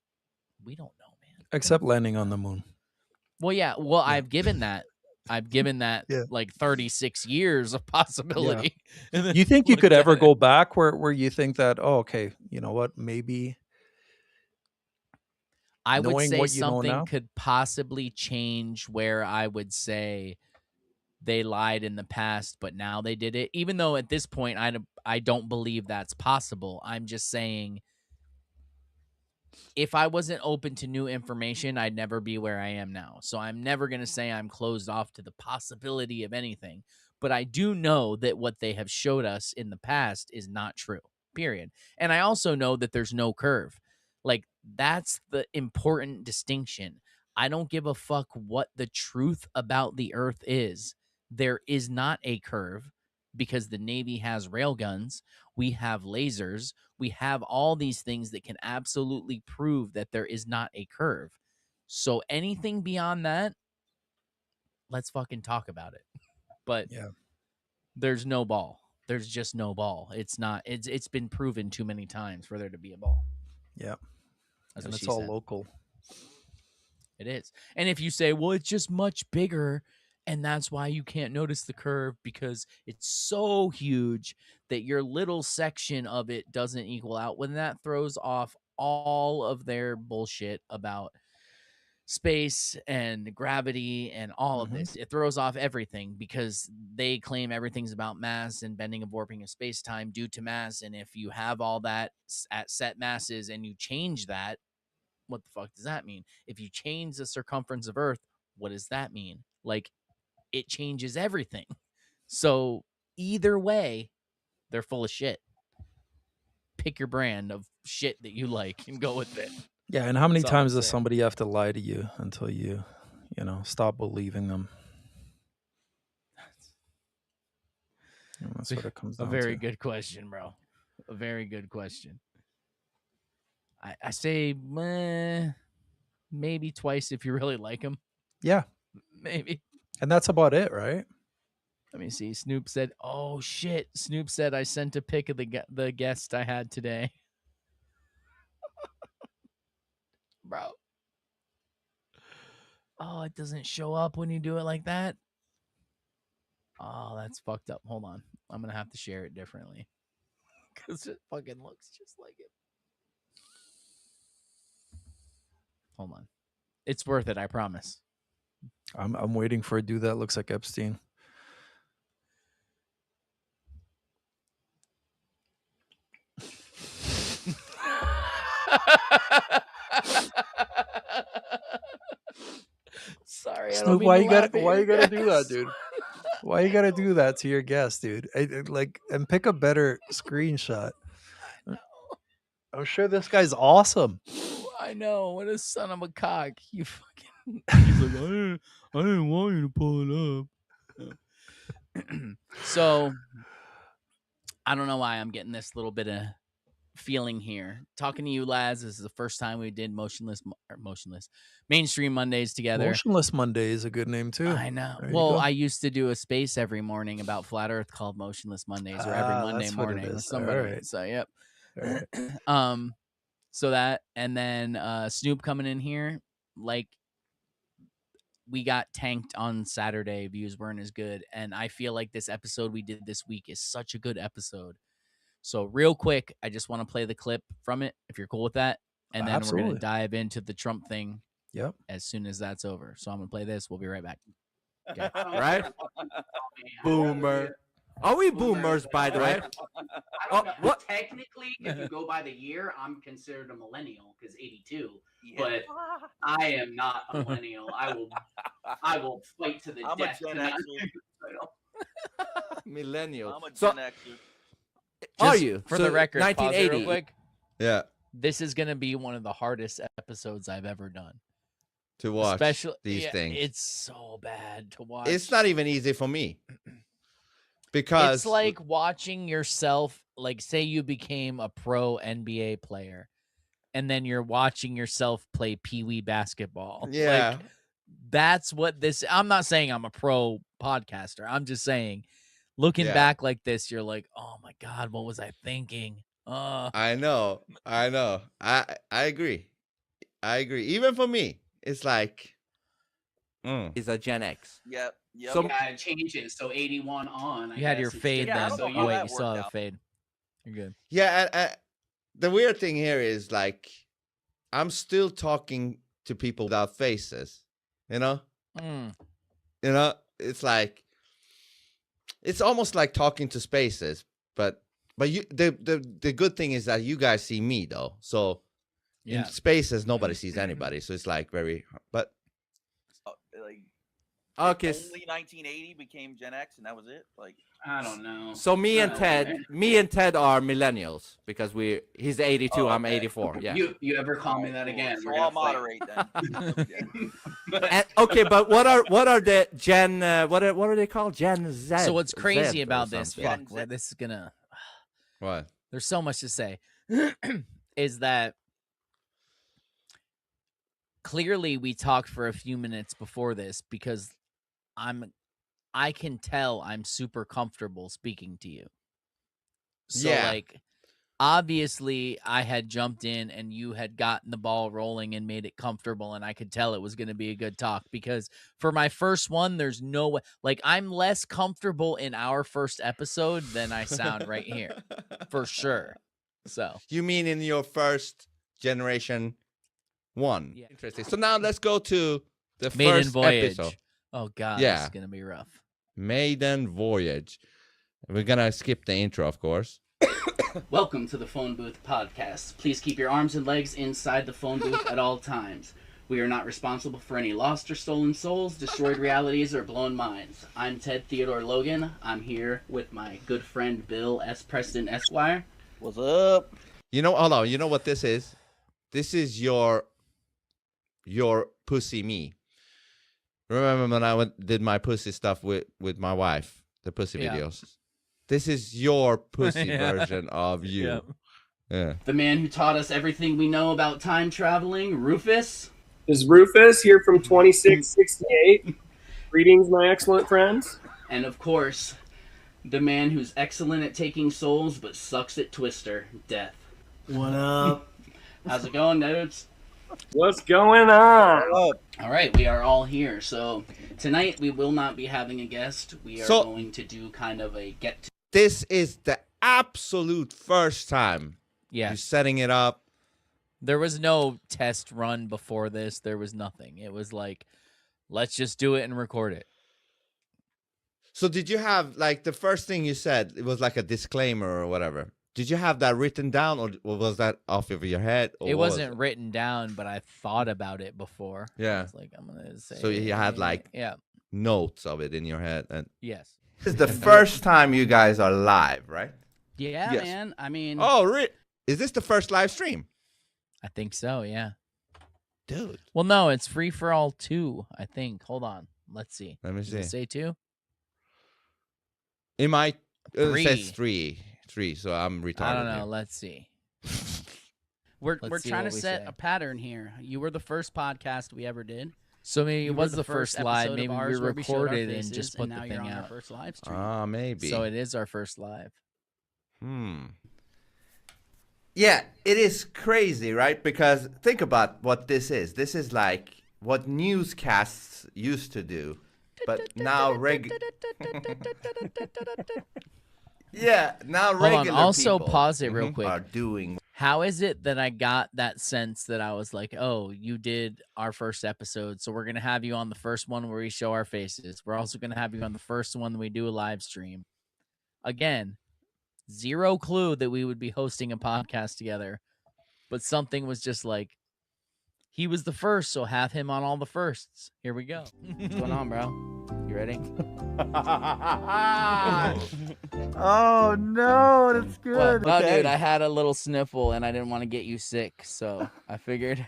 we don't know, man. Except landing on the moon. Well, yeah. Well, I've given that Yeah. like 36 years of possibility. And then You think you looked could at ever it. go back where you think that, oh, okay, you know what, maybe I would knowing say what you know something now? could possibly change where I would say they lied in the past, but now they did it. Even though at this point I don't believe that's possible. I'm just saying if I wasn't open to new information, I'd never be where I am now. So I'm never going to say I'm closed off to the possibility of anything. But I do know that what they have showed us in the past is not true, period. And I also know that there's no curve. Like, that's the important distinction. I don't give a fuck what the truth about the Earth is. There is not a curve because the Navy has railguns. We have lasers. We have all these things that can absolutely prove that there is not a curve. So anything beyond that, let's fucking talk about it. But Yeah. there's no ball. There's just no ball. It's not. It's been proven too many times for there to be a ball. Yeah. That's And what it's she all said. local. It is. And if you say, well, it's just much bigger, and that's why you can't notice the curve because it's so huge that your little section of it doesn't equal out, when that throws off all of their bullshit about space and gravity and all of this. It throws off everything because they claim everything's about mass and bending and warping of space-time due to mass. And if you have all that at set masses and you change that, what the fuck does that mean? If you change the circumference of Earth, what does that mean? Like, it changes everything. So either way, they're full of shit. Pick your brand of shit that you like and go with it. Yeah, and how many That's all I'm times does saying. somebody have to lie to you until you stop believing them? And that's what it comes A down very to. good question, bro. A very good question. I say maybe twice if you really like him. Yeah. Maybe. And that's about it, right? Let me see. Snoop said, "Oh shit." Snoop said I sent a pic of the guest I had today. Bro. Oh, it doesn't show up when you do it like that. Oh, that's fucked up. Hold on. I'm going to have to share it differently. Because it fucking looks just like it. Hold on. It's worth it, I promise. I'm waiting for a dude that looks like Epstein. Sorry, I don't Snoop, mean why to you laugh gotta at why your you gotta do that, guess. dude? Why you gotta do that to your guest, dude? And pick a better screenshot. I'm sure this guy's awesome. I know. What a son of a cock. You fucking. He's like, I didn't want you to pull it up. So, I don't know why I'm getting this little bit of feeling here. Talking to you, Laz, this is the first time we did Motionless Mainstream Mondays together. Motionless Monday is a good name too. I know. There you Well, go. I used to do a space every morning about flat Earth called Motionless Mondays, or every Monday that's what it morning with is. somebody. All right. So, yep. All right. So that, and then Snoop coming in here, like, we got tanked on Saturday. Views weren't as good, and I feel like this episode we did this week is such a good episode. So real quick, I just want to play the clip from it, if you're cool with that, and then we're Absolutely. gonna dive into the Trump thing. Yep. As soon as that's over. So I'm gonna play this. We'll be right back. Okay. Right? Boomer. Are we boomers, by the way? I don't know. What? Technically, if you go by the year, I'm considered a millennial because 82. Yeah. But I am not a millennial. I will fight to the death. Millennial. I'm a So, Gen Xer. are Just you? For So, the record, pause it 1980. real quick. Yeah. This is gonna be one of the hardest episodes I've ever done. To watch Especially these things. It's so bad to watch. It's not even easy for me. Because it's like watching yourself, like say you became a pro NBA player and then you're watching yourself play Pee-wee basketball. Yeah. Like, that's what this, I'm not saying I'm a pro podcaster. I'm just saying, looking back like this, you're like, oh my God, what was I thinking? I know. I agree. Even for me, it's like Is a Gen X. Yep. So- You gotta change it. So 81 on. I You had your guess, fade instead. then. So Oh, wait, you still have a fade. You're good. Yeah, and the weird thing here is like I'm still talking to people without faces, you know? Mm. You know, it's like it's almost like talking to spaces, but you the good thing is that you guys see me though. So Yeah. in spaces nobody sees anybody. So it's like very but Like, Okay. only 1980 became Gen X, and that was it. Like, I don't know. So me and I don't Ted, know. are millennials because he's 82, Oh, I'm okay. 84. Yeah. You ever call me that again? So we're I'll gonna fight. moderate then. And, okay, but what are the Gen? What are they called? Gen Z. So what's crazy Z or about this? something. Fuck, well, this is gonna. what? There's so much to say. Is that clearly we talked for a few minutes before this because I can tell I'm super comfortable speaking to you. So Yeah. like obviously I had jumped in and you had gotten the ball rolling and made it comfortable, and I could tell it was going to be a good talk because for my first one there's no way, like I'm less comfortable in our first episode than I sound right here for sure. So You mean in your first generation one? Yeah. Interesting. So now let's go to the Maiden first Voyage. episode. Oh God, Yeah. this is gonna be rough. Maiden Voyage. We're gonna skip the intro, of course. Welcome to the Phone Booth Podcast. Please keep your arms and legs inside the phone booth at all times. We are not responsible for any lost or stolen souls, destroyed realities, or blown minds. I'm Ted Theodore Logan. I'm here with my good friend Bill S. Preston Esquire. What's up? You know, hold on. You know what this is? This is your pussy me. Remember when I did my pussy stuff with my wife, the pussy Yeah. videos? This is your pussy Yeah. version of you. Yep. Yeah. The man who taught us everything we know about time traveling, Rufus. This is Rufus here from 2668. Greetings, my excellent friends. And of course, the man who's excellent at taking souls but sucks at Twister, Death. What up? How's it going, dudes? What's going on? All right, we are all here. So tonight we will not be having a guest. We are going to do kind of a get. This is the absolute first time Yeah. you're setting it up. There was no test run before this. There was nothing. It was like, let's just do it and record it. So did you have, like, the first thing you said, it was like a disclaimer or whatever. Did you have that written down, or was that off of your head? Or It what was wasn't written down, but I thought about it before. Yeah. I was like, I'm gonna say. So you had like yeah. notes of it in your head, and Yes. this is the first time you guys are live, right? Yeah, Yes. man. I mean, Is this the first live stream? I think so. Yeah. Dude. Well, no, it's free for all 2. I think. Hold on. Let's see. Let me Does it see. say 2? It might. It 3. says 3. 3. So I'm retarded. I don't know. here. Let's see. we're Let's see trying to what we set say. a pattern here. You were the first podcast we ever did. So maybe You it were was the first live. episode of Maybe we ours where we showed our recorded and faces, just put now the you're thing on our out. first live stream. Ah, maybe. So it is our first live. Yeah, it is crazy, right? Because think about what this is. This is like what newscasts used to do, but now yeah, now Hold regular on. Also, people, pause it real quick. are doing. How is it that I got that sense that I was like, oh, you did our first episode, so we're going to have you on the first one where we show our faces. We're also going to have you on the first one that we do a live stream. Again, zero clue that we would be hosting a podcast together, but something was just like, he was the first, so have him on all the firsts. Here we go. What's going on, bro? You ready? Oh no, that's good. Well, Okay. dude, I had a little sniffle and I didn't want to get you sick, so I figured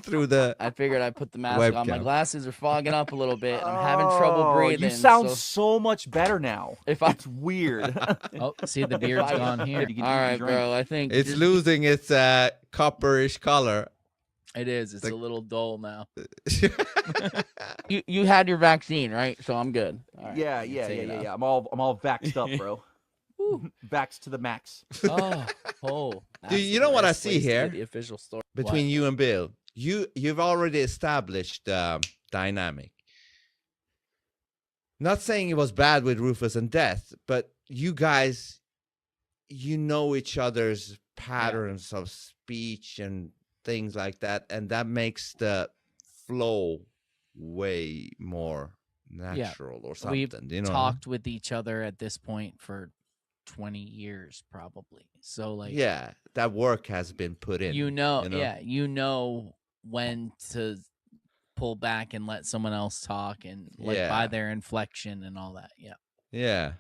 Through the I'd put the mask on. My webcam. glasses are fogging up a little bit. And I'm having trouble Oh, breathing. You sound so so much better now. it's weird. Oh, see the beard's gone here. All right, bro. I think it's just- losing its copperish color. It is. It's a little dull now. you had your vaccine, right? So I'm good. All right, Yeah. I'm all vaxxed up, bro. Vaxxed to the max. Oh. Do you know what I nice see place to here? get the official story. Between you and Bill, you've already established dynamic. Not saying it was bad with Rufus and Death, but you guys, you know each other's patterns of speech and things like that, and that makes the flow way more natural or something. We've you know, talked with each other at this point for 20 years, probably. So like, yeah, that work has been put in. you know, when to pull back and let someone else talk, and like by their inflection and all that. Yeah.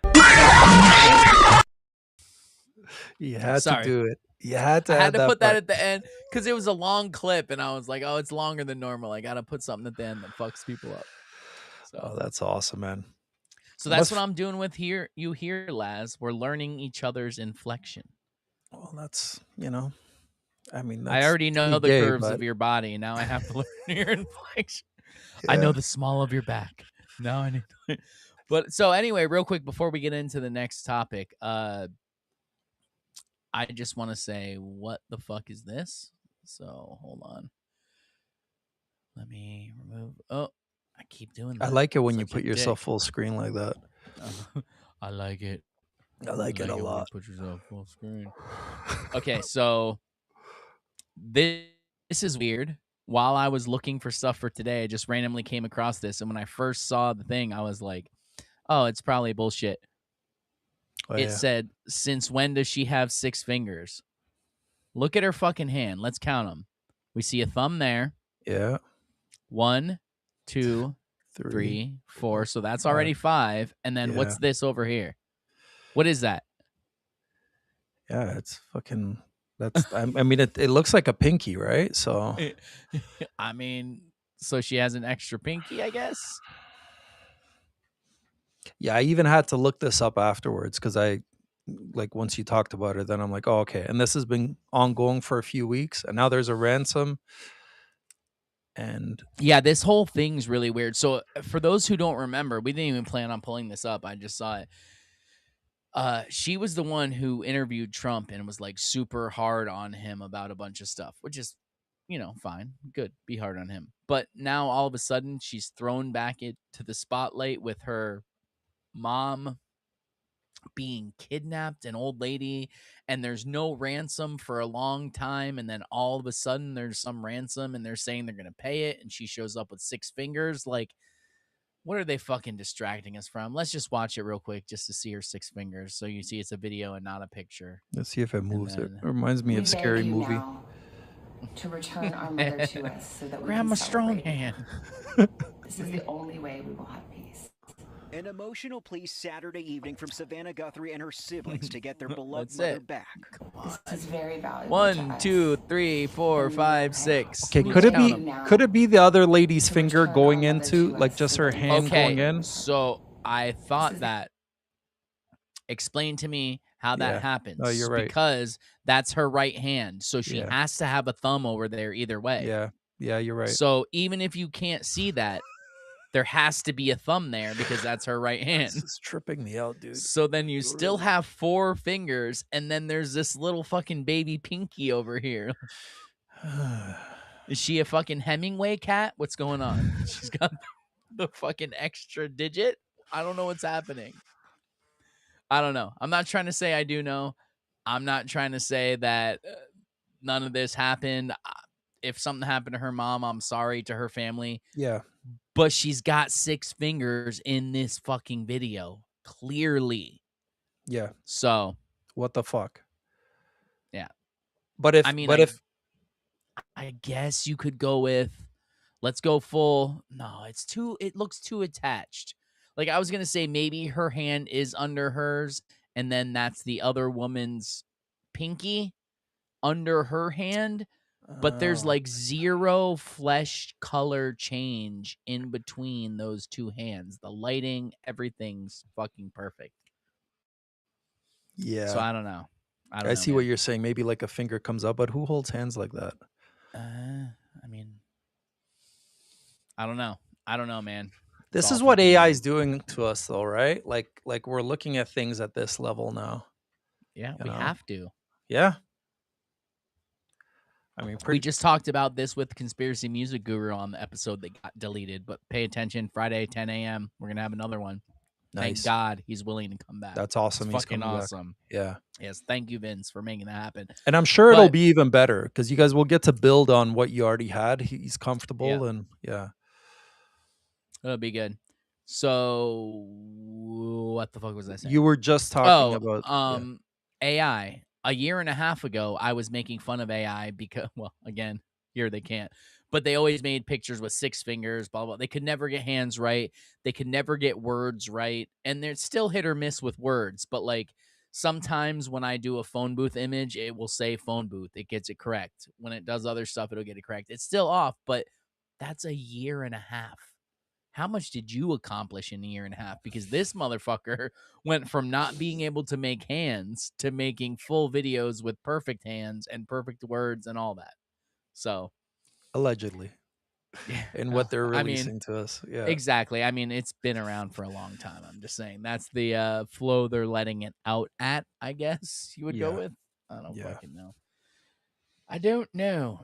You had Sorry. to do it. You had to. I had to put that part. at the end because it was a long clip, and I was like, "Oh, it's longer than normal. I gotta put something at the end that fucks people up." So, Oh, that's awesome, man. so that's what I'm doing with here. You here, Laz? We're learning each other's inflection. Well, that's I mean, I already know the gay, curves but- of your body. Now I have to learn your inflection. I know the small of your back. Now I need. But so anyway, real quick before we get into the next topic, I just want to say, what the fuck is this? So hold on. Let me remove. Oh, I keep doing that. I like it when you Such a put yourself dick. full screen like that. I like it. I like it a when you lot. Put yourself full screen. Okay, so this is weird. While I was looking for stuff for today, I just randomly came across this, and when I first saw the thing, I was like, "Oh, it's probably bullshit." Oh, It said, "Since when does she have 6 fingers?" Look at her fucking hand. Let's count them. We see a thumb there. Yeah. 1, 2, 3, 4. So that's already 5. And then what's this over here? What is that? Yeah, it's fucking. That's. I mean, it looks like a pinky, right? So. I mean, so she has an extra pinky, I guess. Yeah, I even had to look this up afterwards because once you talked about it, then I'm like, oh, okay. And this has been ongoing for a few weeks, and now there's a ransom. And yeah, this whole thing's really weird. So for those who don't remember, we didn't even plan on pulling this up. I just saw it. She was the one who interviewed Trump and was like super hard on him about a bunch of stuff, which is, fine, good, be hard on him. But now all of a sudden she's thrown back into the spotlight with her mom being kidnapped, an old lady, and there's no ransom for a long time, and then all of a sudden there's some ransom and they're saying they're gonna pay it, and she shows up with 6 fingers. Like, what are they fucking distracting us from? Let's just watch it real quick just to see her 6 fingers, so you see it's a video and not a picture. Let's see if it moves. It reminds me of Scary Movie. To return our mother to us so that we Grandma can celebrate. Stronghand. This is the only way we will have peace. An emotional plea Saturday evening from Savannah Guthrie and her siblings to get their beloved That's mother it. back. This is very valuable. 1, 2, 3, 4, 5, 6. Okay, Who's could it be? counting? Could it be the other lady's finger going into, like, just her hand going in? So I thought that. Explain to me how that Yeah. happens. No, you're right. Because that's her right hand, so she Yeah. has to have a thumb over there either way. Yeah, you're right. So even if you can't see that, there has to be a thumb there because that's her right hand. This is tripping me out, dude. So then you still have 4 fingers, and then there's this little fucking baby pinky over here. Is she a fucking Hemingway cat? What's going on? She's got the fucking extra digit. I don't know what's happening. I don't know. I'm not trying to say I do know. I'm not trying to say that none of this happened. If something happened to her mom, I'm sorry to her family. Yeah. But she's got 6 fingers in this fucking video, clearly. Yeah. So what the fuck? Yeah. But if, I mean, but if, I guess you could go with, Let's go full. No, it looks too attached. Like I was going to say maybe her hand is under hers and then that's the other woman's pinky under her hand, but there's Oh. like zero flesh color change in between those two hands. The lighting, everything's fucking perfect. Yeah. So I don't know. I see what you're saying. Maybe like a finger comes up, but who holds hands like that? I mean, I don't know. I don't know, man. This It's all is what fucking AI weird. is doing to us, though, right? Like we're looking at things at this level now. Yeah, you we know? have to. Yeah. I mean, We just talked about this with Conspiracy Music Guru on the episode that got deleted, but pay attention, Friday, 10 a.m. We're going to have another one. Thank Nice. God he's willing to come back. That's awesome. It's He's fucking coming back. awesome. Yeah. Yes, thank you, Vince, for making that happen. And I'm sure it'll But- be even better because you guys will get to build on what you already had. He's comfortable and yeah. It'll be good. So, what the fuck was I saying? You were just talking about AI. A year and a half ago, I was making fun of AI because, well, again, here they can't. But they always made pictures with 6 fingers, blah, blah. They could never get hands right. They could never get words right. And they're still hit or miss with words. But, like, sometimes when I do a phone booth image, it will say phone booth. It gets it correct. When it does other stuff, it'll get it correct. It's still off, but that's a year and a half. How much did you accomplish in a year and a half? Because this motherfucker went from not being able to make hands to making full videos with perfect hands and perfect words and all that. So, allegedly. And what they're releasing to us. Yeah. Exactly. I mean, it's been around for a long time. I'm just saying that's the flow they're letting it out at, I guess you would go with. I don't fucking know. I don't know.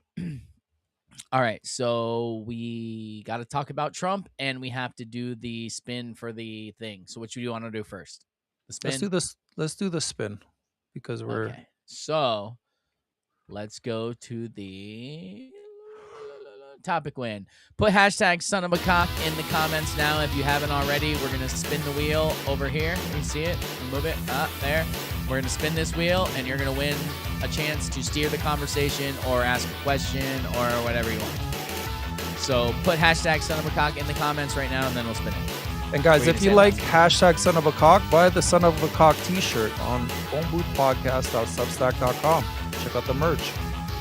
All right, so we got to talk about Trump, and we have to do the spin for the thing. So, what do you want to do first? The spin. Let's do this. Let's do the spin because we're Okay. So, let's go to the topic win. Put hashtag son of a cock in the comments now if you haven't already. We're gonna spin the wheel over here. Can you see it? Move it up there. We're gonna spin this wheel, and you're gonna win a chance to steer the conversation or ask a question or whatever you want. So put hashtag son of a cock in the comments right now, and then we'll spin it. And guys, if you like hashtag son of a cock, buy the son of a cock t-shirt on phoneboothpodcast.substack.com. Check out the merch.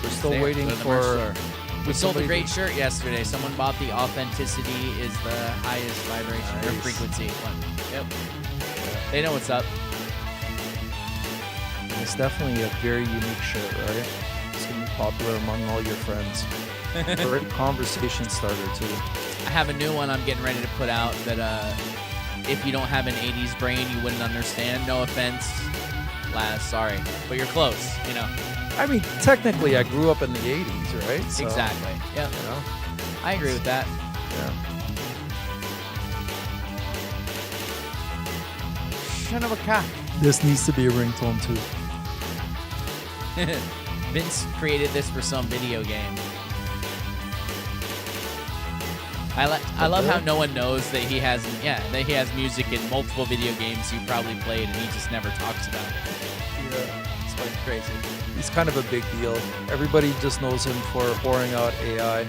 We're still There, waiting go to the merch for. store. We sold a great shirt yesterday. Someone bought the authenticity is the highest vibration or frequency one. Yep. They know what's up. It's definitely a very unique shirt, right? It's gonna be popular among all your friends. Great conversation starter too. I have a new one I'm getting ready to put out that if you don't have an 80s brain, you wouldn't understand. No offense, sorry, but you're close, you know. I mean, technically, I grew up in the 80s, right? So, Exactly. Yeah. You know? I agree with that. Yeah. Son of a cock. This needs to be a ringtone too. Vince created this for some video game. I love how no one knows that he has music in multiple video games he probably played and he just never talks about it. Yeah. It's fucking crazy. He's kind of a big deal. Everybody just knows him for whoring out AI.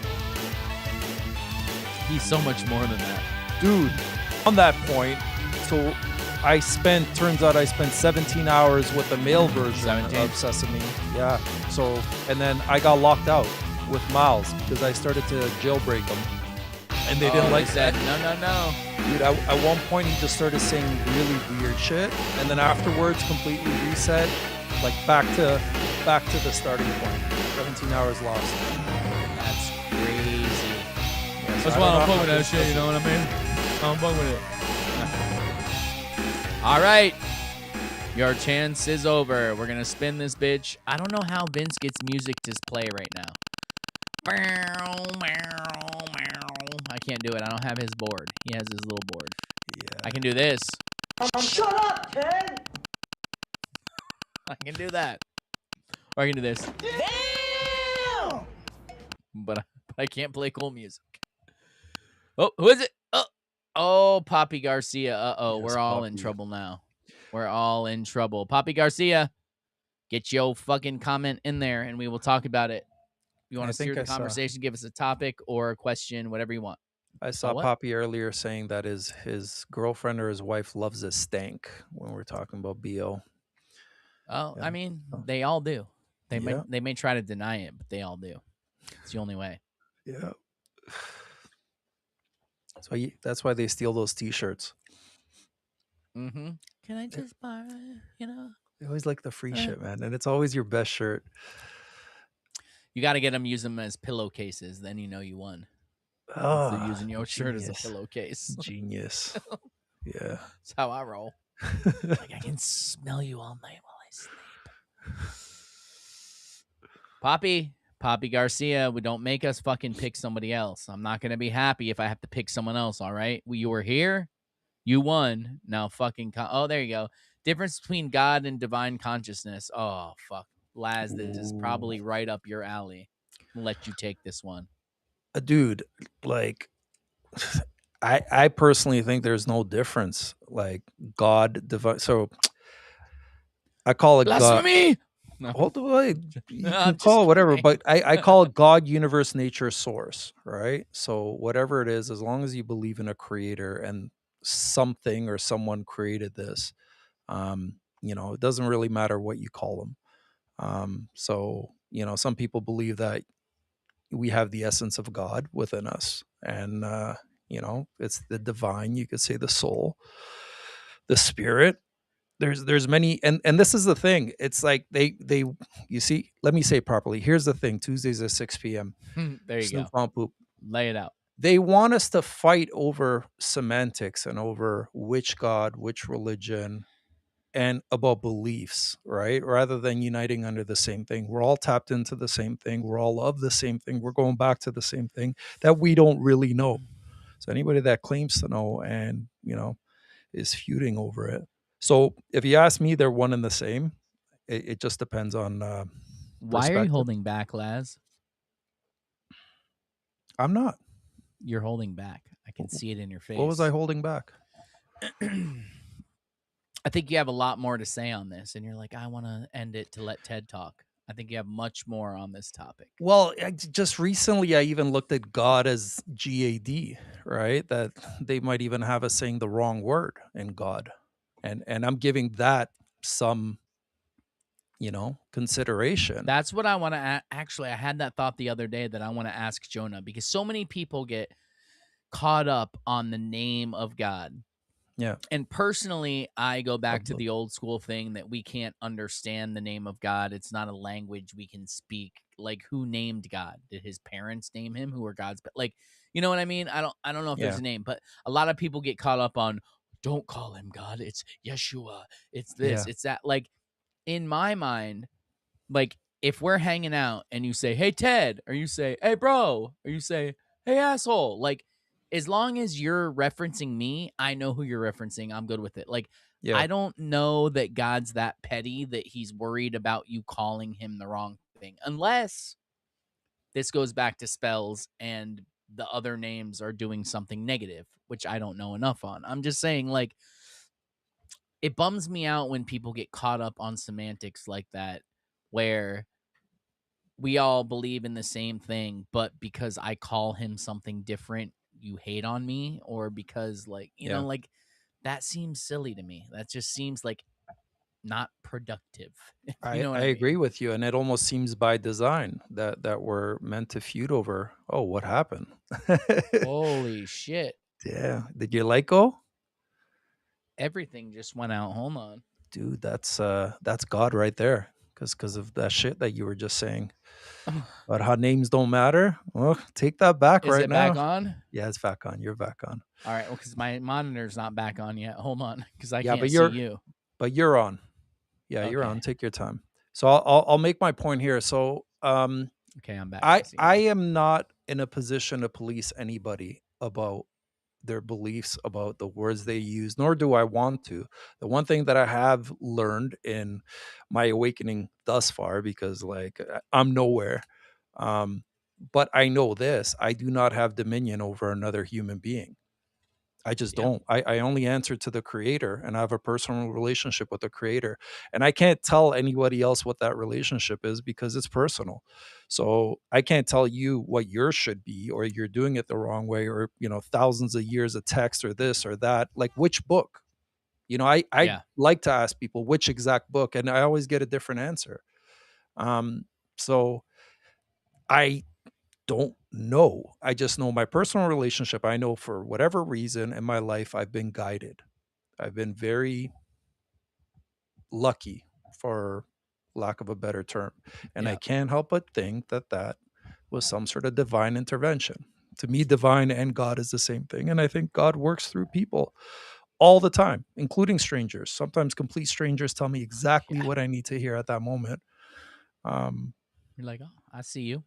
He's so much more than that. Dude, on that point, so turns out I spent 17 hours with the male version of Sesame. Yeah. So, and then I got locked out with Miles because I started to jailbreak them. And they didn't like said, that. No. Dude, at one point he just started saying really weird shit. And then afterwards completely reset, like back to the starting point. 17 hours lost. That's crazy. Yeah, so That's I why don't I'm know fucking how with that this shit, you is. know what I mean? I'm fucking with it. All right. Your chance is over. We're going to spin this bitch. I don't know how Vince gets music to play right now. I can't do it. I don't have his board. He has his little board. Yeah. I can do this. Shut up, Ted! I can do that. Or I can do this. Damn! But I can't play cool music. Oh, who is it? Oh, Poppy Garcia. Uh-oh, Yes, we're all in Poppy. trouble now. We're all in trouble. Poppy Garcia, get your fucking comment in there and we will talk about it. You want I to steer think the I saw. conversation, give us a topic or a question, whatever you want. I saw what? Poppy earlier saying that his girlfriend or his wife loves a stank when we're talking about BO. Oh, Yeah. I mean, they all do. They Yeah. may try to deny it, but they all do. It's the only way. Yeah. So that's why they steal those T-shirts. Mm-hmm. Can I just borrow? You know, They always like the free shit, man, and it's always your best shirt. You got to get them use them as pillowcases. Then you know you won. Oh, they're using your shirt as a genius. pillowcase. Genius. Yeah. That's how I roll. Like I can smell you all night while I sleep. Poppy Garcia, we don't make us fucking pick somebody else. I'm not gonna be happy if I have to pick someone else. All right, you were here, you won. Now fucking oh, there you go. Difference between God and divine consciousness. Oh fuck, Laz, this is probably right up your alley. I'll let you take this one. Dude, like I personally think there's no difference. Like God divine. So I call it blasphemy. God. No. Hold the way. You No, can I'm call just it whatever, kidding. but I call it God, universe, nature, source, right? So whatever it is, as long as you believe in a creator and something or someone created this, it doesn't really matter what you call them. So some people believe that we have the essence of God within us, and it's the divine. You could say the soul, the spirit. There's many, and this is the thing. It's like they you see. Let me say it properly. Here's the thing. Tuesdays at 6 p.m. There you Snoop go. on Poop. Lay it out. They want us to fight over semantics and over which God, which religion, and about beliefs, right? Rather than uniting under the same thing. We're all tapped into the same thing. We're all of the same thing. We're going back to the same thing that we don't really know. So anybody that claims to know and, is feuding over it. So if you ask me, they're one and the same. It just depends on Why are you holding back, Laz? I'm not. You're holding back. I can see it in your face. What was I holding back? I think you have a lot more to say on this, and you're like, I want to end it to let Ted talk. I think you have much more on this topic. Well, just recently, I even looked at God as GAD, right? That they might even have us saying the wrong word in God, and I'm giving that some, consideration. That's what I want to actually. I had that thought the other day that I want to ask Jonah, because so many people get caught up on the name of God. Yeah. And personally, I go back to the old school thing that we can't understand the name of God. It's not a language we can speak. Like, who named God? Did his parents name him? Who are God's? Like, you know what I mean? I don't know if there's a name, but a lot of people get caught up on, don't call him God. It's Yeshua. It's this. It's that. Like, in my mind, like, if we're hanging out and you say, hey, Ted, or you say, hey, bro, or you say, hey, asshole, like, as long as you're referencing me, I know who you're referencing. I'm good with it. Like, I don't know that God's that petty that he's worried about you calling him the wrong thing, unless this goes back to spells and the other names are doing something negative, which I don't know enough on. I'm just saying, like, it bums me out when people get caught up on semantics like that, where we all believe in the same thing, but because I call him something different, you hate on me, or because, like, you know, like, that seems silly to me. That just seems like not productive. You know what I I mean? agree with you, and it almost seems by design that we're meant to feud over. Oh, what happened? Holy shit! Yeah, did your light go? Everything just went out. Hold on, dude. That's God right there, because of that shit that you were just saying. But how names don't matter. Well, take that back Is right it now. back on? Yeah, it's back on. You're back on. All right. Well, because my monitor's not back on yet. Hold on, because I Yeah, can't see you. But you're on. Yeah, you're on. Take your time. So I'll make my point here. So okay, I'm back. I am not in a position to police anybody about their beliefs, about the words they use, nor do I want to. The one thing that I have learned in my awakening thus far, because like I'm nowhere, but I know this: I do not have dominion over another human being. I just don't. I only answer to the creator, and I have a personal relationship with the creator. And I can't tell anybody else what that relationship is because it's personal. So I can't tell you what yours should be, or you're doing it the wrong way, or, thousands of years of text or this or that. Like, which book? I Yeah. like to ask people which exact book, and I always get a different answer. So I don't know. I just know my personal relationship. I know for whatever reason in my life, I've been guided. I've been very lucky, for lack of a better term. And I Yeah. can't help but think that that was some sort of divine intervention. To me, divine and God is the same thing. And I think God works through people all the time, including strangers. Sometimes complete strangers tell me exactly what I need to hear at that moment. You're like, oh, I see you.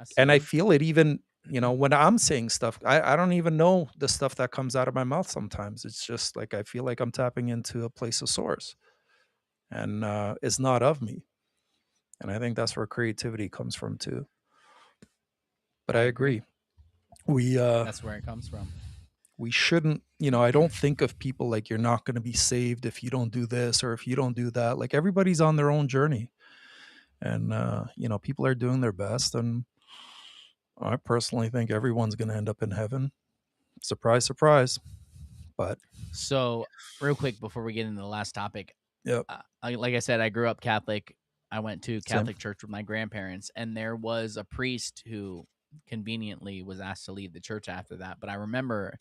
I see And I you. feel it even, when I'm saying stuff. I don't even know the stuff that comes out of my mouth sometimes. It's just like I feel like I'm tapping into a place of source, and it's not of me. And I think that's where creativity comes from too. But I agree. That's where it comes from. We shouldn't, I don't think of people like, you're not going to be saved if you don't do this or if you don't do that. Like, everybody's on their own journey, and people are doing their best. And I personally think everyone's going to end up in heaven. Surprise, surprise. But So, real quick before we get into the last topic, Yep. Like I said, I grew up Catholic. I went to Same. Catholic church with my grandparents, and there was a priest who conveniently was asked to leave the church after that. But I remember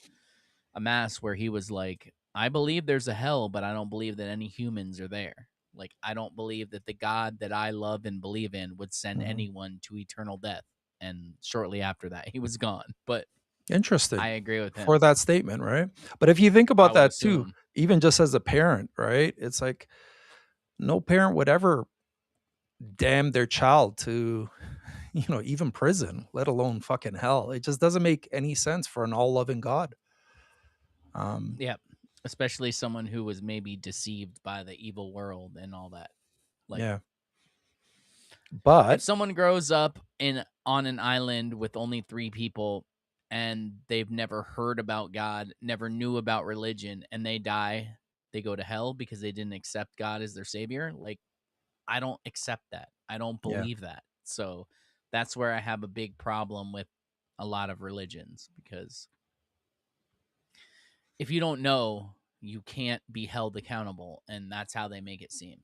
a mass where he was like, I believe there's a hell, but I don't believe that any humans are there. Like, I don't believe that the God that I love and believe in would send Mhm. anyone to eternal death. And shortly after that, he was gone. But Interesting. I agree with him. For that statement, right? But if you think I about would that too, assume. even just as a parent, right? It's like no parent would ever damn their child to, even prison, let alone fucking hell. It just doesn't make any sense for an all-loving God. Yeah, especially someone who was maybe deceived by the evil world and all that. Like, Yeah. if But someone grows up on an island with only 3 people and they've never heard about God, never knew about religion, and they die, they go to hell because they didn't accept God as their savior. Like, I don't accept that. I don't Yeah. believe that. So that's where I have a big problem with a lot of religions, because if you don't know, you can't be held accountable, and that's how they make it seem.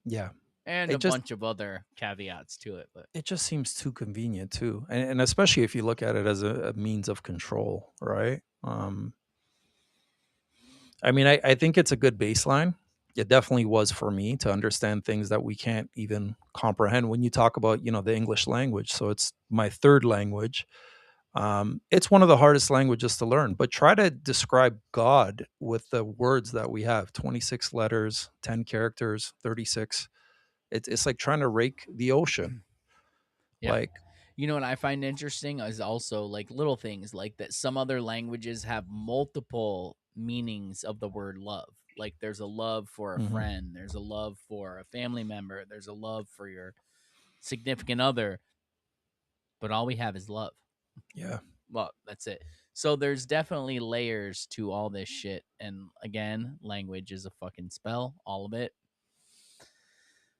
yeah, And a it just bunch of other caveats to it, but it just seems too convenient too, and especially if you look at it as a means of control, right? I mean, I think it's a good baseline. It definitely was for me to understand things that we can't even comprehend when you talk about, the English language. So it's my third language. It's one of the hardest languages to learn, but try to describe God with the words that we have: 26 letters, 10 characters, 36. It's like trying to rake the ocean. yeah. Like, You know what I find interesting is also like little things like that. Some other languages have multiple meanings of the word love. Like, there's a love for a Mhm. friend, there's a love for a family member, there's a love for your significant other, but all we have is love. yeah, Well, that's it. So there's definitely layers to all this shit. And again, language is a fucking spell, all of it.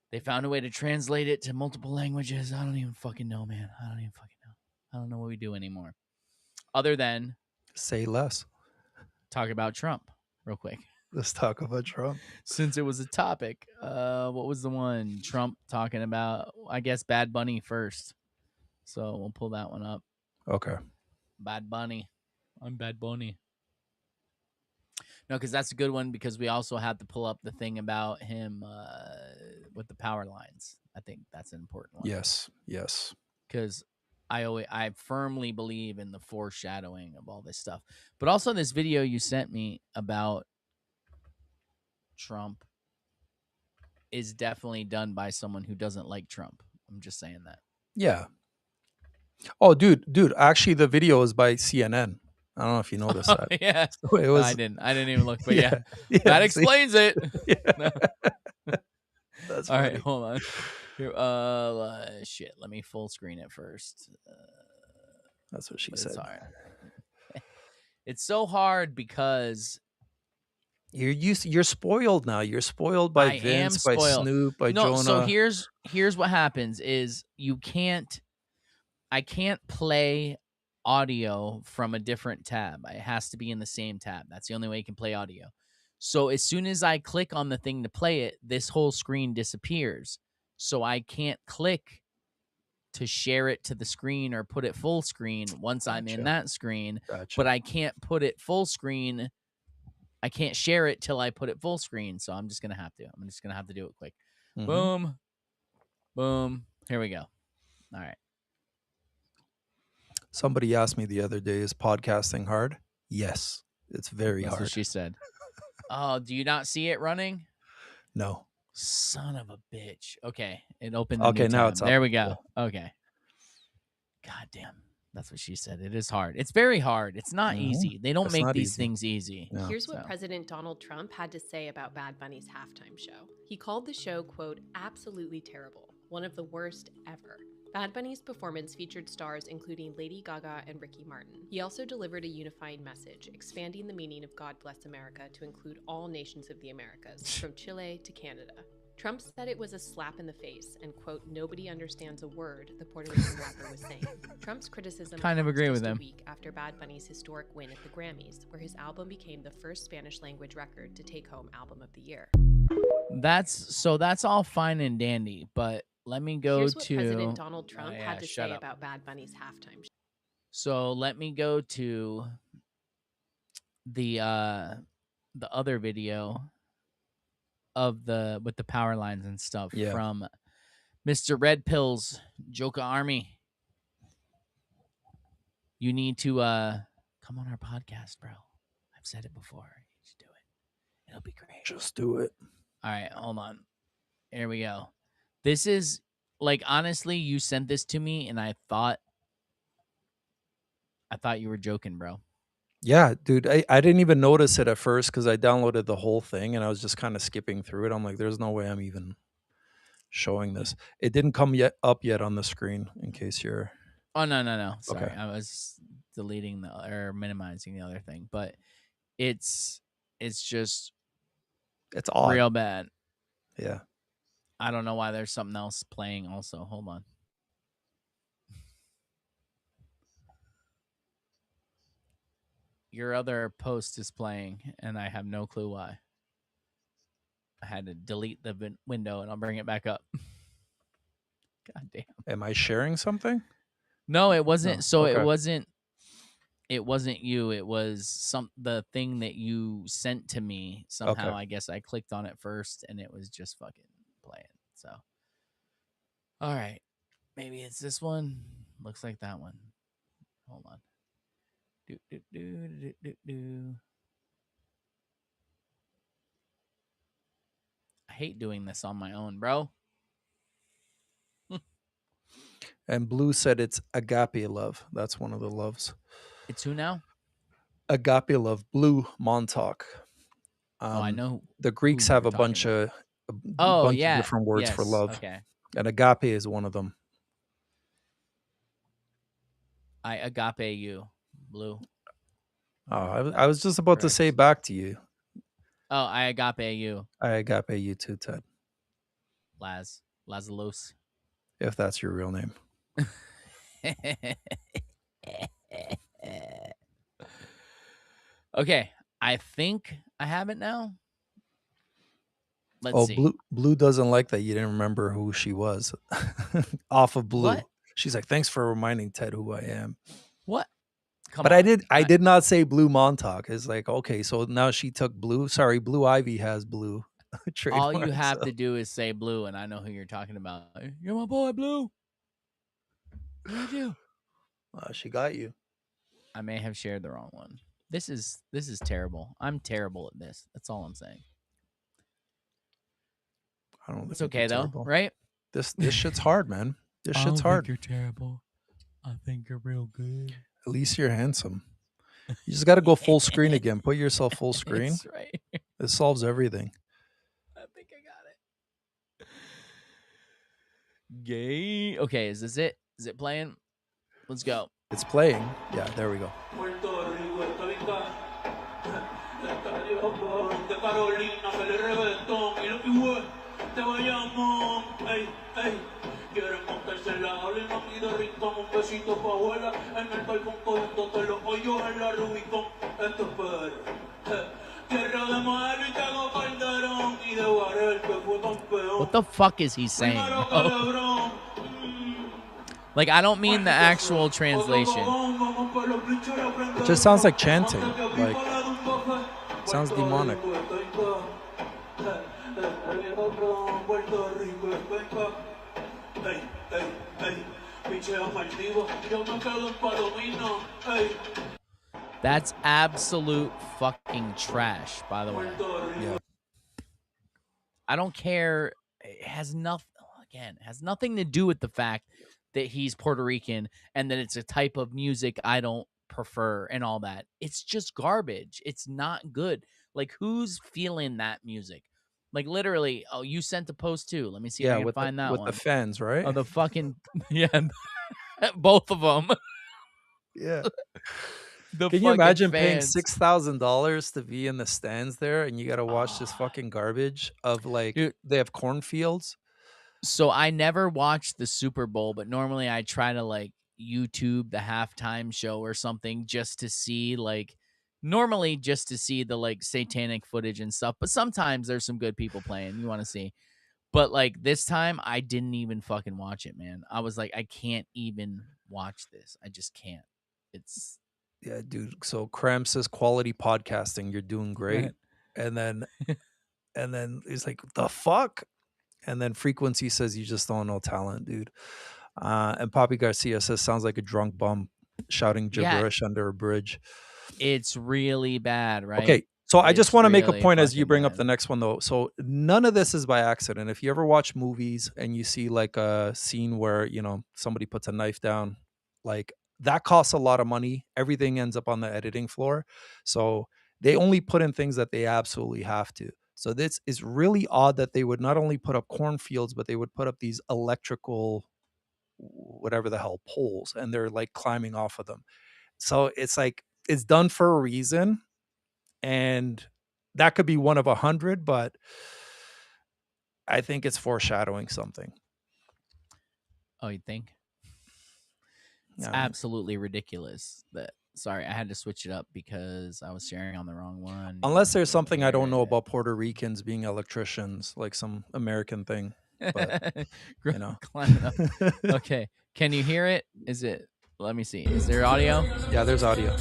They found a way to translate it to multiple languages. I don't even fucking know, man. I don't even fucking know. I don't know what we do anymore. Other than say less. talk about Trump real quick. Let's talk about Trump. Since it was a topic, what was the one Trump talking about? I guess Bad Bunny first. So we'll pull that one up. Okay. Bad Bunny. I'm Bad Bunny. No, because that's a good one, because we also have to pull up the thing about him with the power lines. I think that's an important one. Yes. Yes. Because I firmly believe in the foreshadowing of all this stuff. But also this video you sent me about Trump is definitely done by someone who doesn't like Trump. I'm just saying that. Yeah. Oh, dude. Actually, the video is by CNN. I don't know if you noticed that. Yeah. So it No, was. I didn't even look, but yeah. Yeah, That see? explains it. Yeah. No. That's all right, funny. hold on. Here, shit. Let me full screen it first. That's what she But said. it's all right. It's so hard because You're spoiled now. You're spoiled by I Vince, am by spoiled. Snoop, by no, Jonah. so here's what happens is I can't play audio from a different tab. It has to be in the same tab. That's the only way you can play audio. So as soon as I click on the thing to play it, this whole screen disappears. So I can't click to share it to the screen or put it full screen once I'm in that screen. But I can't put it full screen. I can't share it till I put it full screen. So I'm just going to have to do it quick. Mhm. Boom. Boom. Here we go. All right. Somebody asked me the other day, is podcasting hard? Yes, it's very That's hard. what she said. Oh, do you not see it running? No. Son of a bitch. Okay, it opened. Okay, now it's up. There we go. Okay. God damn. That's what she said. It is hard. It's very hard. It's not easy. They don't It's make not these easy. things easy. No. Here's what President Donald Trump had to say about Bad Bunny's halftime show. He called the show, quote, absolutely terrible, one of the worst ever. Bad Bunny's performance featured stars including Lady Gaga and Ricky Martin. He also delivered a unifying message, expanding the meaning of God Bless America to include all nations of the Americas, from Chile to Canada. Trump said it was a slap in the face and, quote, nobody understands a word the Puerto Rican rapper was saying. Trump's criticism Kind of comes agree just with a him. week after Bad Bunny's historic win at the Grammys, where his album became the first Spanish-language record to take home Album of the Year. That's all fine and dandy, but let me go Here's what to President Donald Trump Oh, yeah, had to shut say up. about Bad Bunny's halftime show. So let me go to the other video of with the power lines and stuff from Mr. Red Pill's Joka Army. You need to come on our podcast, bro. I've said it before. You should do it. It'll be great. Just do it. All right, hold on. Here we go. This is like, honestly, you sent this to me and I thought you were joking, bro. Yeah, dude, I didn't even notice it at first because I downloaded the whole thing and I was just kind of skipping through it. I'm like, there's no way I'm even showing this. It didn't come up yet on the screen in case you're... Oh, no. Sorry. Okay. I was deleting or minimizing the other thing, but it's just... It's odd. Real bad. Yeah. I don't know why there's something else playing also. Hold on. Your other post is playing, and I have no clue why. I had to delete the window, and I'll bring it back up. God damn. Am I sharing something? No, it wasn't. No. So Okay. it wasn't you. It was the thing that you sent to me. Somehow, Okay. I guess I clicked on it first, and it was just fucking playing. So, all right, maybe it's this one. Looks like that one. Hold on. I hate doing this on my own, bro. And Blue said it's agape love. That's one of the loves. It's who now? Agape love. Blue Montauk. I know the Greeks who have you're a bunch talking of Oh, bunch yeah. of different words for Yes, love. okay. And agape is one of them. I agape you, Blue. Oh, I was just about to say back to you. Oh, I agape you, I agape you too, Ted. Lazarus. If that's your real name. Okay, I think I have it now. Let's see. Blue doesn't like that you didn't remember who she was. Off of Blue. What? She's like, thanks for reminding Ted who I am. What? Come But on. I did not say Blue Montauk. It's like, okay, so now she took Blue. Sorry, Blue Ivy has Blue. All you trademark, have so- to do is say Blue, and I know who you're talking about. You're my boy, Blue. What did you do? She got you. I may have shared the wrong one. This is terrible. I'm terrible at this. That's all I'm saying. I don't It's think okay you're though, terrible. right? This shit's hard, man. This shit's hard. You're terrible. I think you're real good. At least you're handsome. You just got to go full screen again. Put yourself full screen. That's right. It solves everything. I think I got it. Gay. Okay, is this it? Is it playing? Let's go. It's playing. Yeah, there we go. De Carolina, que le reventón y lo que te vayamos, ey, ey. Quieren montarse en la jaula y no pide rincón. Un besito pa' abuela en el balcón cogiéndote los hoyos en la Rubicón. Esto es perro. Tierra de madre y cago calderón y de Guarel que fue campeón. What the fuck is he saying? Like, I don't mean the actual translation. It just sounds like chanting. Like, it sounds demonic. That's absolute fucking trash, by the way. Yeah. I don't care. It has nothing to do with the fact that he's Puerto Rican and that it's a type of music I don't prefer and all that. It's just garbage. It's not good. Like, who's feeling that music? Like, literally, oh, you sent a post too. Let me see if I can find that with one. the fans, right? Oh, the fucking, yeah, both of them. Yeah. The Can you fucking imagine paying fans. $6,000 to be in the stands there, and you got to watch this fucking garbage of like they have cornfields? So I never watched the Super Bowl, but normally I try to like YouTube the halftime show or something just to see normally just to see the like satanic footage and stuff. But sometimes there's some good people playing you want to see. But like this time I didn't even fucking watch it, man. I was like, I can't even watch this. I just can't. It's Yeah, dude. So Cram says quality podcasting, you're doing great. And then he's like, the fuck? And then Frequency says you just don't know talent, dude. And Poppy Garcia says sounds like a drunk bum shouting gibberish under a bridge. It's really bad, right? Okay. So I just want to make a really point as you fucking bring up bad. the next one, though. So none of this is by accident. If you ever watch movies and you see like a scene where, you know, somebody puts a knife down, like that costs a lot of money. Everything ends up on the editing floor. So they only put in things that they absolutely have to. So this is really odd that they would not only put up cornfields, but they would put up these electrical, whatever the hell, poles, and they're like climbing off of them. So it's like, it's done for a reason. And that could be one of 100, but I think it's foreshadowing something. Oh, you think? It's Yeah. absolutely ridiculous. Sorry, I had to switch it up because I was sharing on the wrong one. Unless there's something I don't know about Puerto Ricans being electricians, like some American thing. But, you know. Climbing up. Okay. Can you hear it? Let me see. Is there audio? Yeah, there's audio.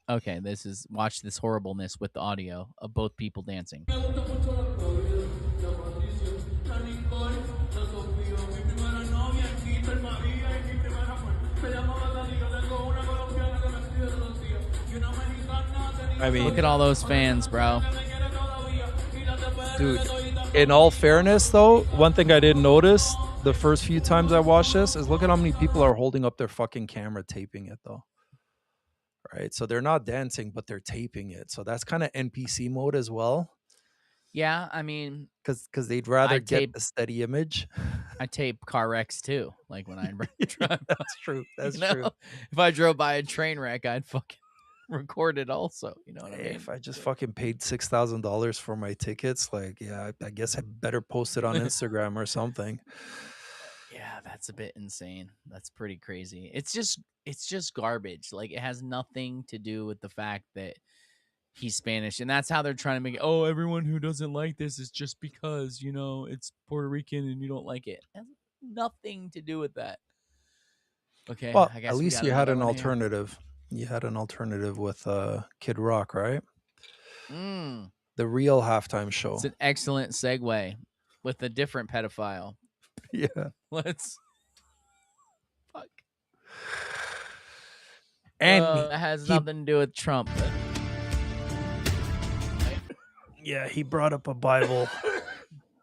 Okay, watch this horribleness with the audio of both people dancing. I mean, look at all those fans, bro. Dude, in all fairness, though, one thing I didn't notice the first few times I watched this is look at how many people are holding up their fucking camera taping it, though. Right? So they're not dancing, but they're taping it. So that's kind of NPC mode as well. Yeah, I mean, because they'd rather get the steady image. I tape car wrecks too. Like when I drive. That's true. That's true. If I drove by a train wreck, I'd fucking record it also. You know what I mean? If I just fucking paid $6,000 for my tickets, like, yeah, I guess I better post it on Instagram or something. Yeah, that's a bit insane. That's pretty crazy. It's just garbage. Like, it has nothing to do with the fact that he's Spanish, and that's how they're trying to make it. Oh, everyone who doesn't like this is just because, you know, it's Puerto Rican and you don't like it. It has nothing to do with that. Okay, Well, I guess at least you had an alternative. You had an alternative with Kid Rock, right? The real halftime show. It's an excellent segue with a different pedophile. Yeah. Let's. Fuck. And it has nothing to do with Trump. But... Yeah, he brought up a Bible.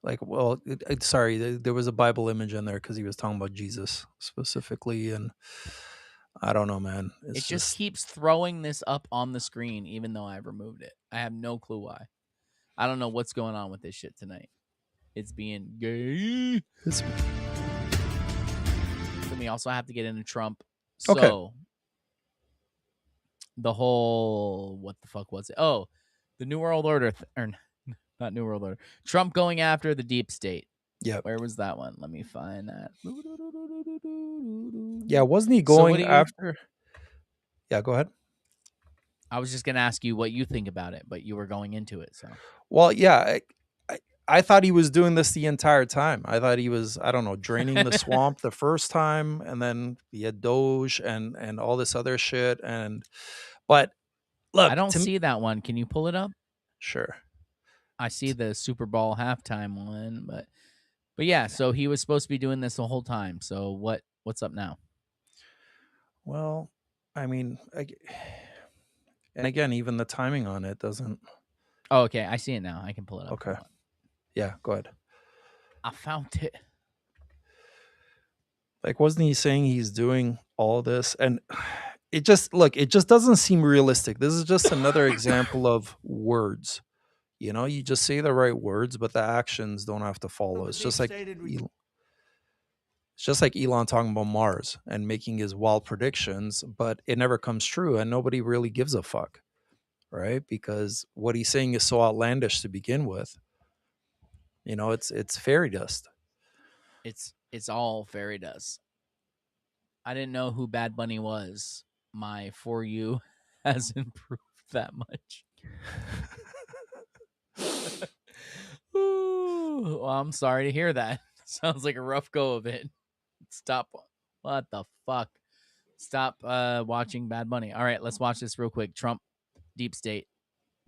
Like, well, sorry, there was a Bible image in there because he was talking about Jesus specifically, and I don't know, man. It just keeps throwing this up on the screen, even though I've removed it. I have no clue why. I don't know what's going on with this shit tonight. It's being gay. We also have to get into Trump. So, okay. The whole, what the fuck was it? Oh, The New World Order, or not New World Order. Trump going after the deep state. Yeah. Where was that one? Let me find that. Yeah, wasn't he So what going do you- after? Yeah, go ahead. I was just gonna ask you what you think about it, but you were going into it. So Well, yeah, I thought he was doing this the entire time. I thought he was, I don't know, draining the swamp the first time, and then he had Doge and all this other shit. But look, I don't see that one. Can you pull it up? Sure. I see the Super Bowl halftime one, but yeah. So he was supposed to be doing this the whole time. So what's up now? Well, I mean, and again, even the timing on it doesn't. Oh, okay. I see it now. I can pull it up. Okay. Yeah, go ahead. I found it. Like, wasn't he saying he's doing all this? And it just doesn't seem realistic. This is just another example of words. You know, you just say the right words, but the actions don't have to follow. It's just like Elon talking about Mars and making his wild predictions, but it never comes true, and nobody really gives a fuck, right? Because what he's saying is so outlandish to begin with. You know, it's fairy dust. It's all fairy dust. I didn't know who Bad Bunny was. My For You has improved that much. Ooh, well, I'm sorry to hear that. Sounds like a rough go of it. Stop. What the fuck? Stop watching Bad Bunny. All right, let's watch this real quick. Trump, deep state.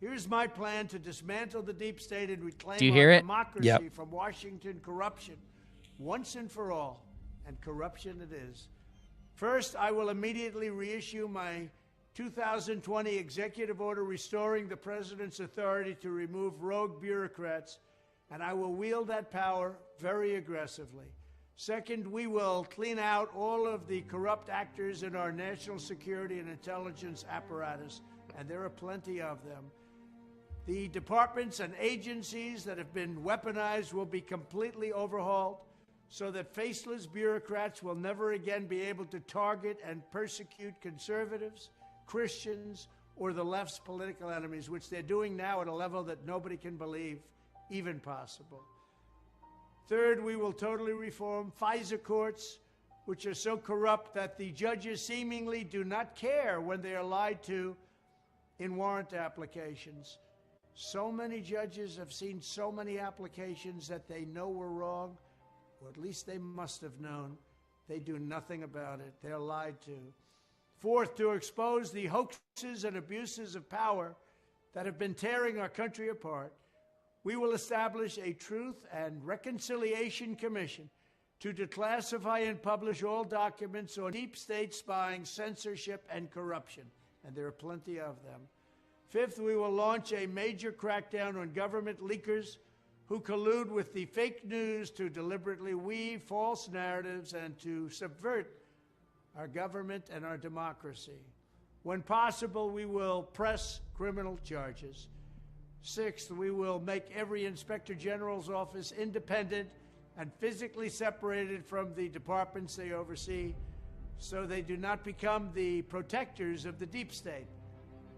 Here's my plan to dismantle the deep state and reclaim Do you hear our it? democracy Yep. from Washington corruption once and for all. And corruption it is. First, I will immediately reissue my 2020 executive order restoring the president's authority to remove rogue bureaucrats, and I will wield that power very aggressively. Second, we will clean out all of the corrupt actors in our national security and intelligence apparatus, and there are plenty of them. The departments and agencies that have been weaponized will be completely overhauled so that faceless bureaucrats will never again be able to target and persecute conservatives, Christians, or the left's political enemies, which they're doing now at a level that nobody can believe even possible. Third, we will totally reform FISA courts, which are so corrupt that the judges seemingly do not care when they are lied to in warrant applications. So many judges have seen so many applications that they know were wrong, or at least they must have known. They do nothing about it. They're lied to. Fourth, to expose the hoaxes and abuses of power that have been tearing our country apart, we will establish a Truth and Reconciliation Commission to declassify and publish all documents on deep state spying, censorship, and corruption. And there are plenty of them. Fifth, we will launch a major crackdown on government leakers who collude with the fake news to deliberately weave false narratives and to subvert our government and our democracy. When possible, we will press criminal charges. Sixth, we will make every Inspector General's office independent and physically separated from the departments they oversee so they do not become the protectors of the deep state.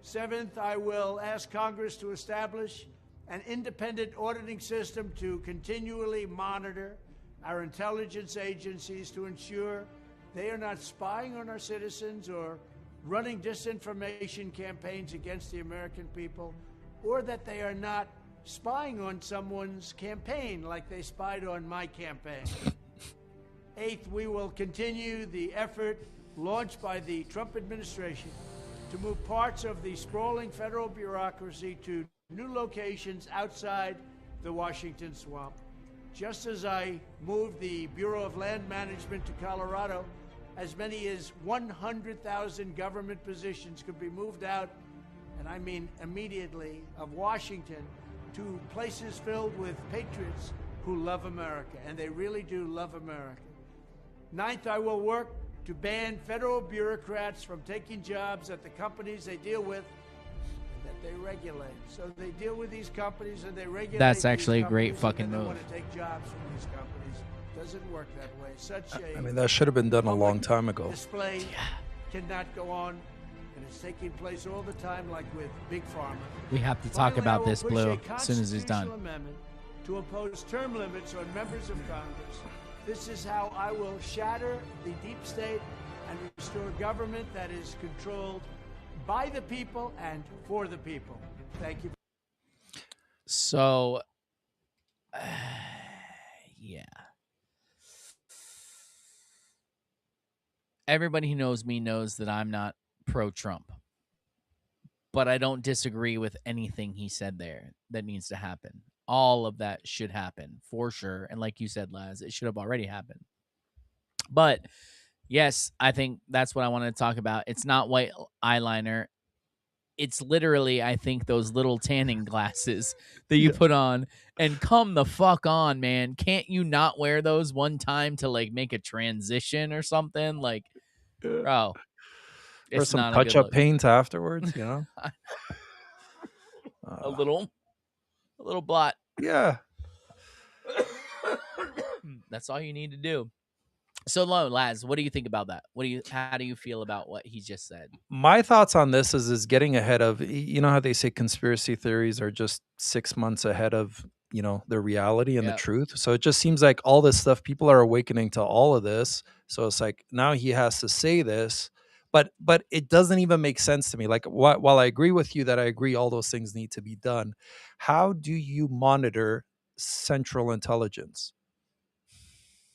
Seventh, I will ask Congress to establish an independent auditing system to continually monitor our intelligence agencies to ensure they are not spying on our citizens or running disinformation campaigns against the American people, or that they are not spying on someone's campaign like they spied on my campaign. Eighth, we will continue the effort launched by the Trump administration to move parts of the sprawling federal bureaucracy to new locations outside the Washington swamp. Just as I moved the Bureau of Land Management to Colorado, as many as 100,000 government positions could be moved out, and I mean immediately, of Washington to places filled with patriots who love America, and they really do love America. Ninth, I will work to ban federal bureaucrats from taking jobs at the companies they deal with and that they regulate. So they deal with these companies and they regulate. That's actually these a great companies, fucking and then they move. want to take jobs from these companies. Doesn't work that way. Such a I mean, that should have been done a long time ago. display cannot go on. and it's taking place all the time, like with Big Pharma. We have to talk Finally, I about will this, push Blue, a as soon as he's done. constitutional amendment to impose term limits on members of Congress. This is how I will shatter the deep state and restore government that is controlled by the people and for the people. Thank you. So, yeah. Everybody who knows me knows that I'm not pro-Trump. But I don't disagree with anything he said there that needs to happen. All of that should happen for sure. And like you said, Laz, it should have already happened. But yes, I think that's what I wanted to talk about. It's not white eyeliner. It's literally, I think, those little tanning glasses that you put on, and come the fuck on, man. Can't you not wear those one time to like make a transition or something? Like, bro, Or it's some not a good touch-up look. paint afterwards, you know? a little blot. Yeah. That's all you need to do. So, Laz, what do you think about that? How do you feel about what he just said? My thoughts on this is getting ahead of, you know how they say conspiracy theories are just 6 months ahead of, you know, the reality and the truth. So it just seems like all this stuff, people are awakening to all of this. So it's like, now he has to say this, but it doesn't even make sense to me. Like, while I agree with you that I agree all those things need to be done, how do you monitor Central Intelligence?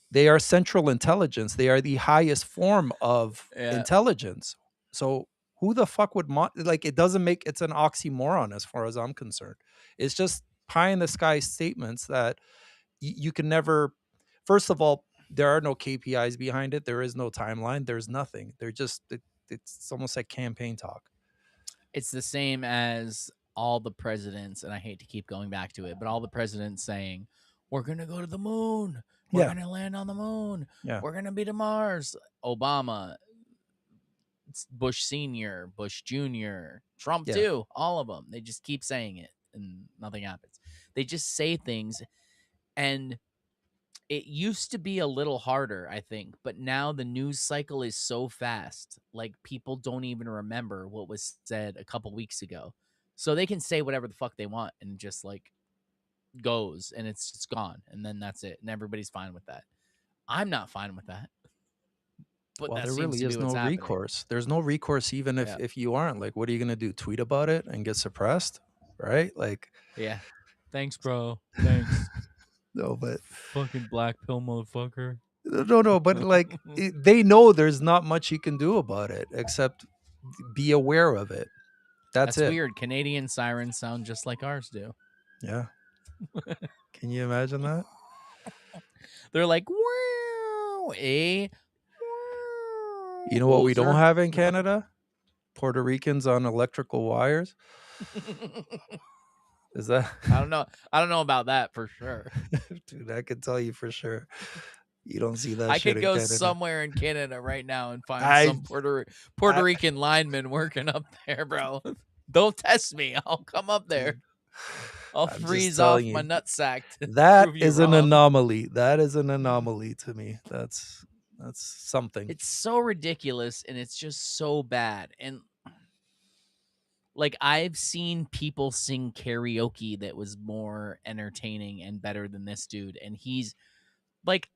They are Central Intelligence. They are the highest form of intelligence. So who the fuck would like, it doesn't make, it's an oxymoron as far as I'm concerned. It's just pie in the sky statements that you can never, first of all, there are no KPIs behind it. There is no timeline. There's nothing. They're just, it's almost like campaign talk. It's the same as all the presidents, and I hate to keep going back to it, but all the presidents saying, we're going to go to the moon. We're going to land on the moon. Yeah. We're going to be to Mars. Obama, Bush Sr., Bush Jr., Trump too, all of them. They just keep saying it and nothing happens. They just say things, and it used to be a little harder, I think, but now the news cycle is so fast. Like, people don't even remember what was said a couple weeks ago. So they can say whatever the fuck they want and just like goes, and it's just gone, and then that's it, and everybody's fine with that. I'm not fine with that. But Well, that there seems really to be is what's no happening. recourse. There's no recourse even if you aren't. Like, what are you going to do? Tweet about it and get suppressed? Right? Like, yeah. Thanks, bro. Thanks. No, but fucking black pill motherfucker. No, but like, they know there's not much you can do about it except be aware of it. That's it. Weird. Canadian sirens sound just like ours do. Yeah. Can you imagine that? They're like, wow, You know what we don't have in Canada? Puerto Ricans on electrical wires. Is that? I don't know. I don't know about that for sure. Dude, I can tell you for sure. You don't see that I shit could in go Canada. somewhere in Canada right now and find some Puerto Rican lineman working up there, bro. Don't test me. I'll come up there. I'll freeze off my nutsack. That is an anomaly. That is an anomaly to me. That's something. It's so ridiculous, and it's just so bad. And like, I've seen people sing karaoke that was more entertaining and better than this dude. And he's like,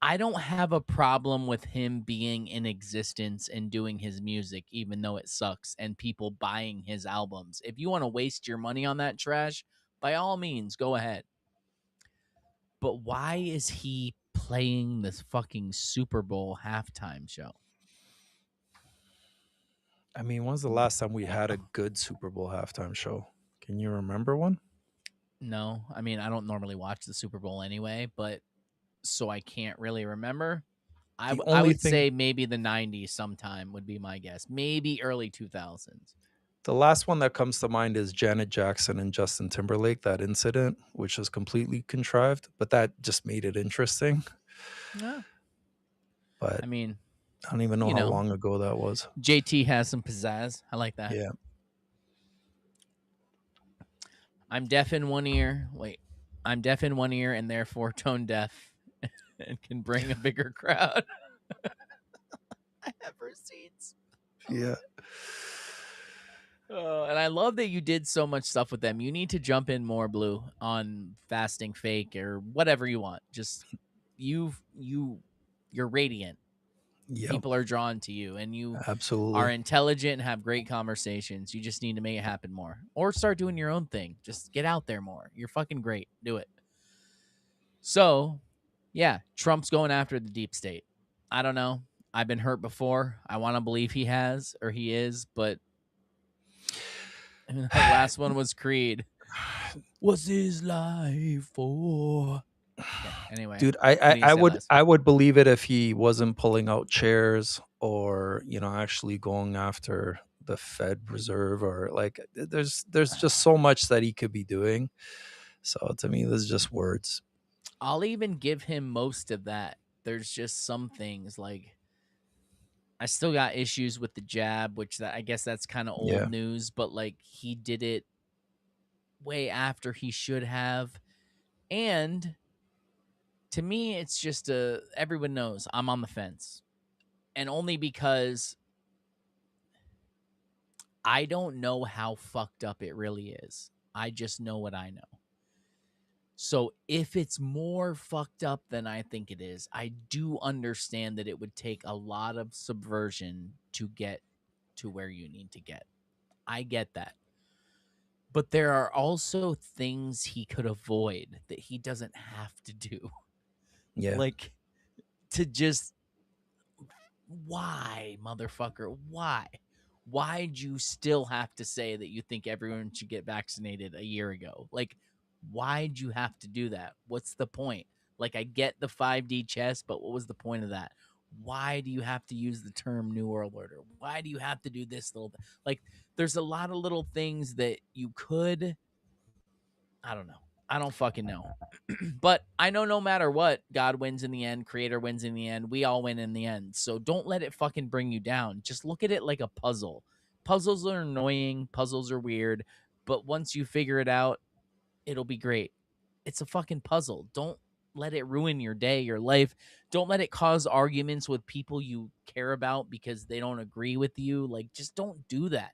I don't have a problem with him being in existence and doing his music, even though it sucks, and people buying his albums. If you want to waste your money on that trash, by all means, go ahead. But why is he playing this fucking Super Bowl halftime show? I mean, when's the last time we had a good Super Bowl halftime show? Can you remember one? No. I mean, I don't normally watch the Super Bowl anyway, but so I can't really remember. I would say maybe the 90s sometime would be my guess. Maybe early 2000s. The last one that comes to mind is Janet Jackson and Justin Timberlake, that incident, which was completely contrived, but that just made it interesting. Yeah. But I mean, I don't even know how long ago that was. JT has some pizzazz. I like that. Yeah. I'm deaf in one ear. Wait. I'm deaf in one ear and therefore tone deaf and can bring a bigger crowd. I have receipts. Yeah. And I love that you did so much stuff with them. You need to jump in more, Blue, on fasting fake or whatever you want. Just you're radiant. Yep. People are drawn to you, and you Absolutely. are intelligent and have great conversations. You just need to make it happen more, or start doing your own thing. Just get out there more. You're fucking great. Do it. So, yeah, Trump's going after the deep state. I don't know. I've been hurt before. I want to believe he has or he is, but the last one was Creed. What's his life for? Yeah, anyway, Dude, what do you say, Les? I would believe it if he wasn't pulling out chairs or, you know, actually going after the Fed Reserve, or like there's just so much that he could be doing. So to me, this is just words. I'll even give him most of that. There's just some things like I still got issues with the jab, which I guess that's kind of old Yeah. news, but like he did it way after he should have. And to me, it's just everyone knows I'm on the fence. And only because I don't know how fucked up it really is. I just know what I know. So if it's more fucked up than I think it is, I do understand that it would take a lot of subversion to get to where you need to get. I get that. But there are also things he could avoid that he doesn't have to do. Yeah. Like to just, why, motherfucker? Why? Why'd you still have to say that you think everyone should get vaccinated a year ago? Like, why'd you have to do that? What's the point? Like, I get the 5D chess, but what was the point of that? Why do you have to use the term New World Order? Why do you have to do this little? Like, there's a lot of little things that you could. I don't know. I don't fucking know. But I know no matter what, God wins in the end, Creator wins in the end, we all win in the end. So don't let it fucking bring you down. Just look at it like a puzzle. Puzzles are annoying, puzzles are weird, but once you figure it out, it'll be great. It's a fucking puzzle. Don't let it ruin your day, your life. Don't let it cause arguments with people you care about because they don't agree with you. Like, just don't do that.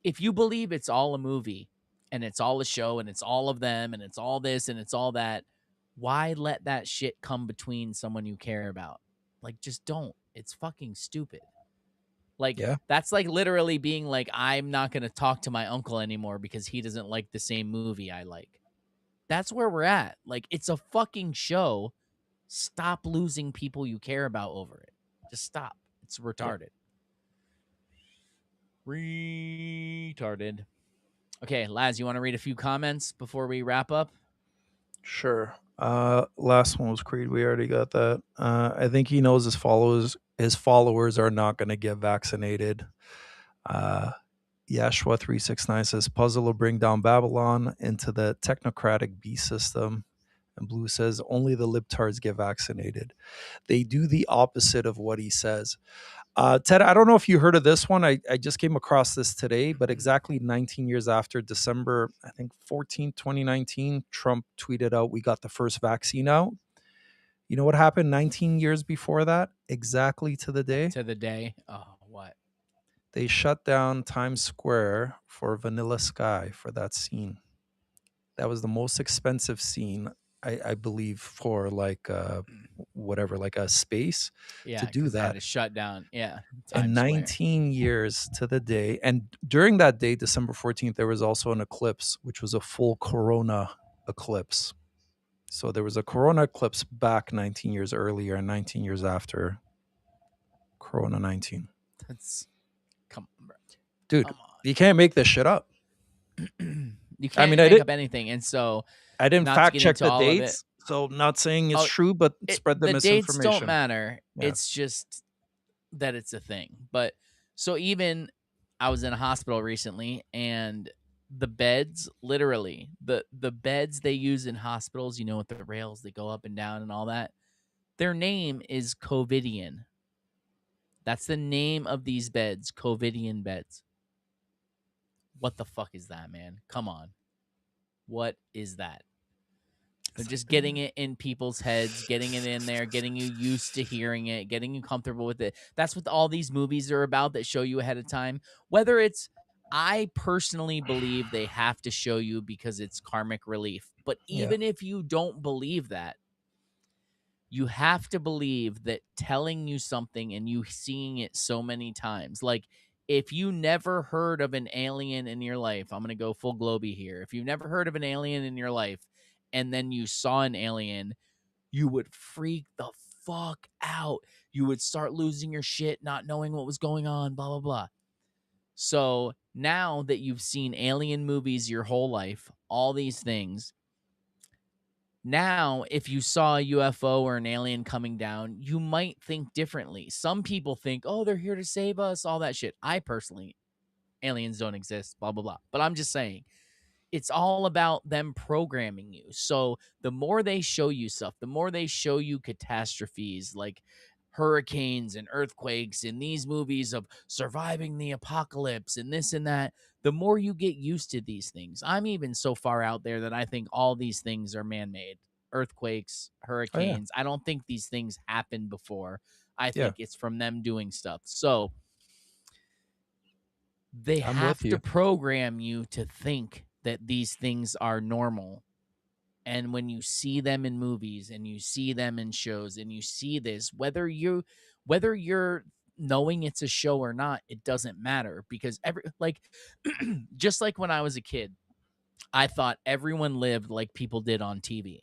If you believe it's all a movie and it's all a show and it's all of them and it's all this and it's all that, why let that shit come between someone you care about? Like, just don't. It's fucking stupid. Like, Yeah. that's like literally being like, I'm not going to talk to my uncle anymore because he doesn't like the same movie I like. That's where we're at. Like, it's a fucking show. Stop losing people you care about over it. Just stop. It's retarded. Retarded. Okay, Laz, you want to read a few comments before we wrap up? Sure. Last one was Creed. We already got that. I think he knows his followers are not going to get vaccinated. Yashua 369 says puzzle will bring down Babylon into the technocratic beast system. And Blue says only the libtards get vaccinated. They do the opposite of what he says. Ted, I don't know if you heard of this one. I just came across this today, but exactly 19 years after December, I think 14th, 2019, Trump tweeted out, we got the first vaccine out. You know what happened 19 years before that? Exactly to the day? To the day? Oh, what? They shut down Times Square for Vanilla Sky for that scene. That was the most expensive scene, I believe, for like whatever, like a space to do They had that. to shut down. Yeah. And 19 years to the day. And during that day, December 14th, there was also an eclipse, which was a full corona eclipse. So there was a corona eclipse back 19 years earlier and 19 years after Corona 19. That's Dude, you can't make this shit up. You can't make up anything. And so I didn't not to fact get check into the all of it- dates, so not saying it's true, but spread the the misinformation. dates don't matter. Yeah. It's just that it's a thing. But so even I was in a hospital recently, and the beds, literally the beds they use in hospitals, you know, with the rails that go up and down and all that, their name is Covidian. That's the name of these beds, Covidian beds. What the fuck is that, man? Come on. What is that? They're just getting it in people's heads, getting it in there, getting you used to hearing it, getting you comfortable with it. That's what all these movies are about that show you ahead of time. Whether it's, I personally believe they have to show you because it's karmic relief. But even if you don't believe that, you have to believe that telling you something and you seeing it so many times, like if you never heard of an alien in your life, I'm going to go full globy here. If you've never heard of an alien in your life and then you saw an alien, you would freak the fuck out. You would start losing your shit, not knowing what was going on, blah, blah, blah. So now that you've seen alien movies your whole life, all these things, now if you saw a UFO or an alien coming down, you might think differently. Some people think, oh, they're here to save us, all that shit. I personally, aliens don't exist, blah, blah, blah. But I'm just saying, it's all about them programming you. So the more they show you stuff, the more they show you catastrophes like hurricanes and earthquakes in these movies of surviving the apocalypse and this and that, the more you get used to these things. I'm even so far out there that I think all these things are man-made. Earthquakes, hurricanes. I don't think these things happened before. I think it's from them doing stuff. So they I'm have with to you. program you to think that these things are normal. And when you see them in movies and you see them in shows and you see this, whether you're knowing it's a show or not, it doesn't matter, because just like when I was a kid, I thought everyone lived like people did on TV.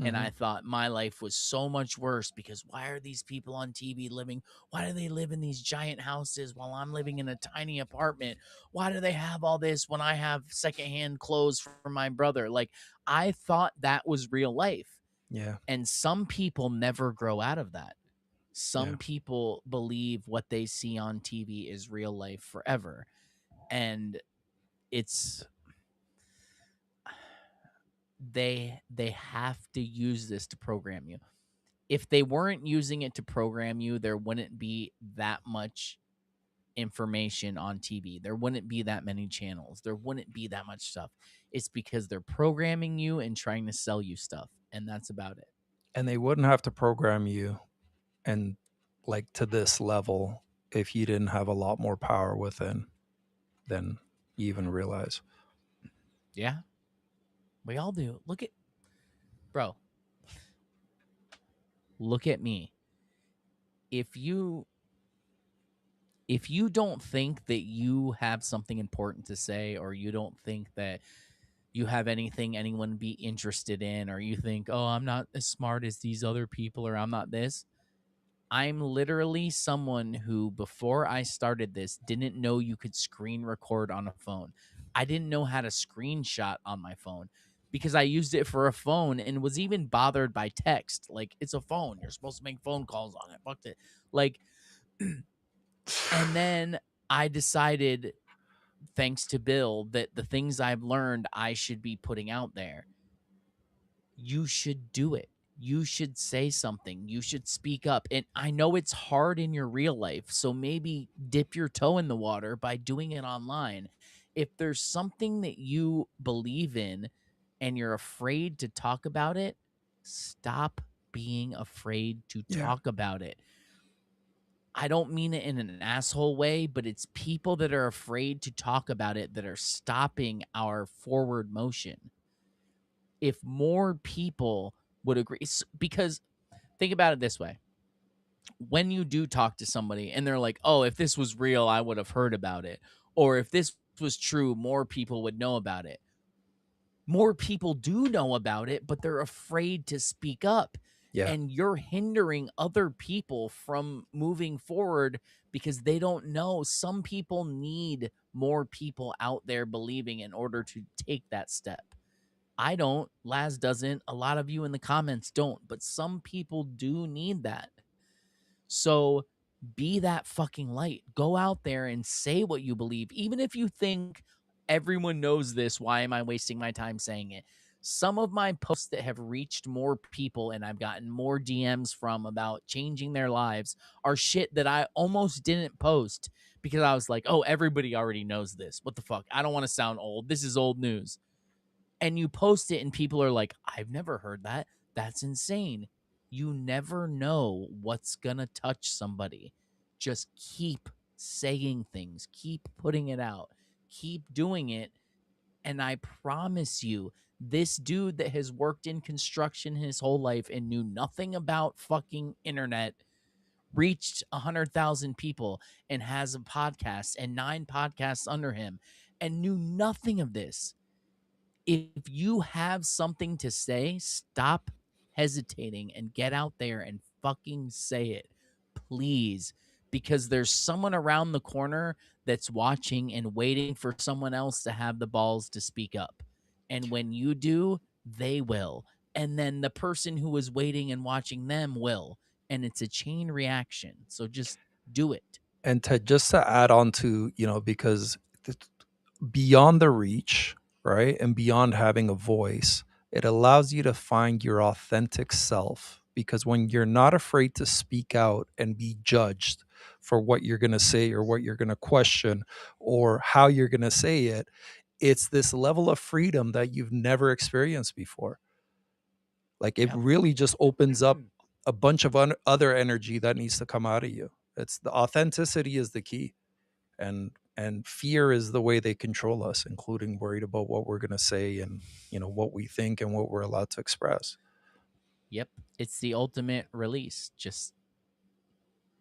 And I thought my life was so much worse because why are these people on TV living? Why do they live in these giant houses while I'm living in a tiny apartment? Why do they have all this when I have secondhand clothes from my brother? Like, I thought that was real life. Yeah. And some people never grow out of that. Some people believe what they see on TV is real life forever. And they have to use this to program you. If they weren't using it to program you, there wouldn't be that much information on TV. There wouldn't be that many channels. There wouldn't be that much stuff. It's because they're programming you and trying to sell you stuff. And that's about it. And they wouldn't have to program you and like to this level if you didn't have a lot more power within than you even realize. Yeah. We all do. Bro. Look at me. If you don't think that you have something important to say, or you don't think that you have anything anyone would be interested in, or you think, oh, I'm not as smart as these other people, or I'm not this. I'm literally someone who, before I started this, didn't know you could screen record on a phone. I didn't know how to screenshot on my phone because I used it for a phone and was even bothered by text. Like, it's a phone. You're supposed to make phone calls on it. Fuck it. Like, and then I decided, thanks to Bill, that the things I've learned I should be putting out there. You should do it. You should say something. You should speak up. And I know it's hard in your real life, so maybe dip your toe in the water by doing it online. If there's something that you believe in and you're afraid to talk about it, stop being afraid to talk about it. I don't mean it in an asshole way, but it's people that are afraid to talk about it that are stopping our forward motion. If more people would agree, because think about it this way. When you do talk to somebody and they're like, oh, if this was real, I would have heard about it. Or if this was true, more people would know about it. More people do know about it, but they're afraid to speak up. Yeah. And you're hindering other people from moving forward because they don't know. Some people need more people out there believing in order to take that step. I don't. Laz doesn't. A lot of you in the comments don't. But some people do need that. So be that fucking light. Go out there and say what you believe. Even if you think everyone knows this, why am I wasting my time saying it? Some of my posts that have reached more people and I've gotten more DMs from about changing their lives are shit that I almost didn't post because I was like, oh, everybody already knows this. What the fuck? I don't want to sound old. This is old news. And you post it and people are like, I've never heard that. That's insane. You never know what's going to touch somebody. Just keep saying things. Keep putting it out. Keep doing it. And I promise you, this dude that has worked in construction his whole life and knew nothing about fucking internet reached 100,000 people and has a podcast and 9 podcasts under him and knew nothing of this. If you have something to say, stop hesitating and get out there and fucking say it, please, because there's someone around the corner that's watching and waiting for someone else to have the balls to speak up. And when you do, they will. And then the person who was waiting and watching them will. And it's a chain reaction. So just do it. And just to add on to, because beyond the reach, right, and beyond having a voice, it allows you to find your authentic self. Because when you're not afraid to speak out and be judged for what you're going to say or what you're going to question or how you're going to say it, it's this level of freedom that you've never experienced before. Like it really just opens up a bunch of other energy that needs to come out of you. It's the authenticity is the key. And fear is the way they control us, including worried about what we're going to say and, what we think and what we're allowed to express. Yep. It's the ultimate release. Just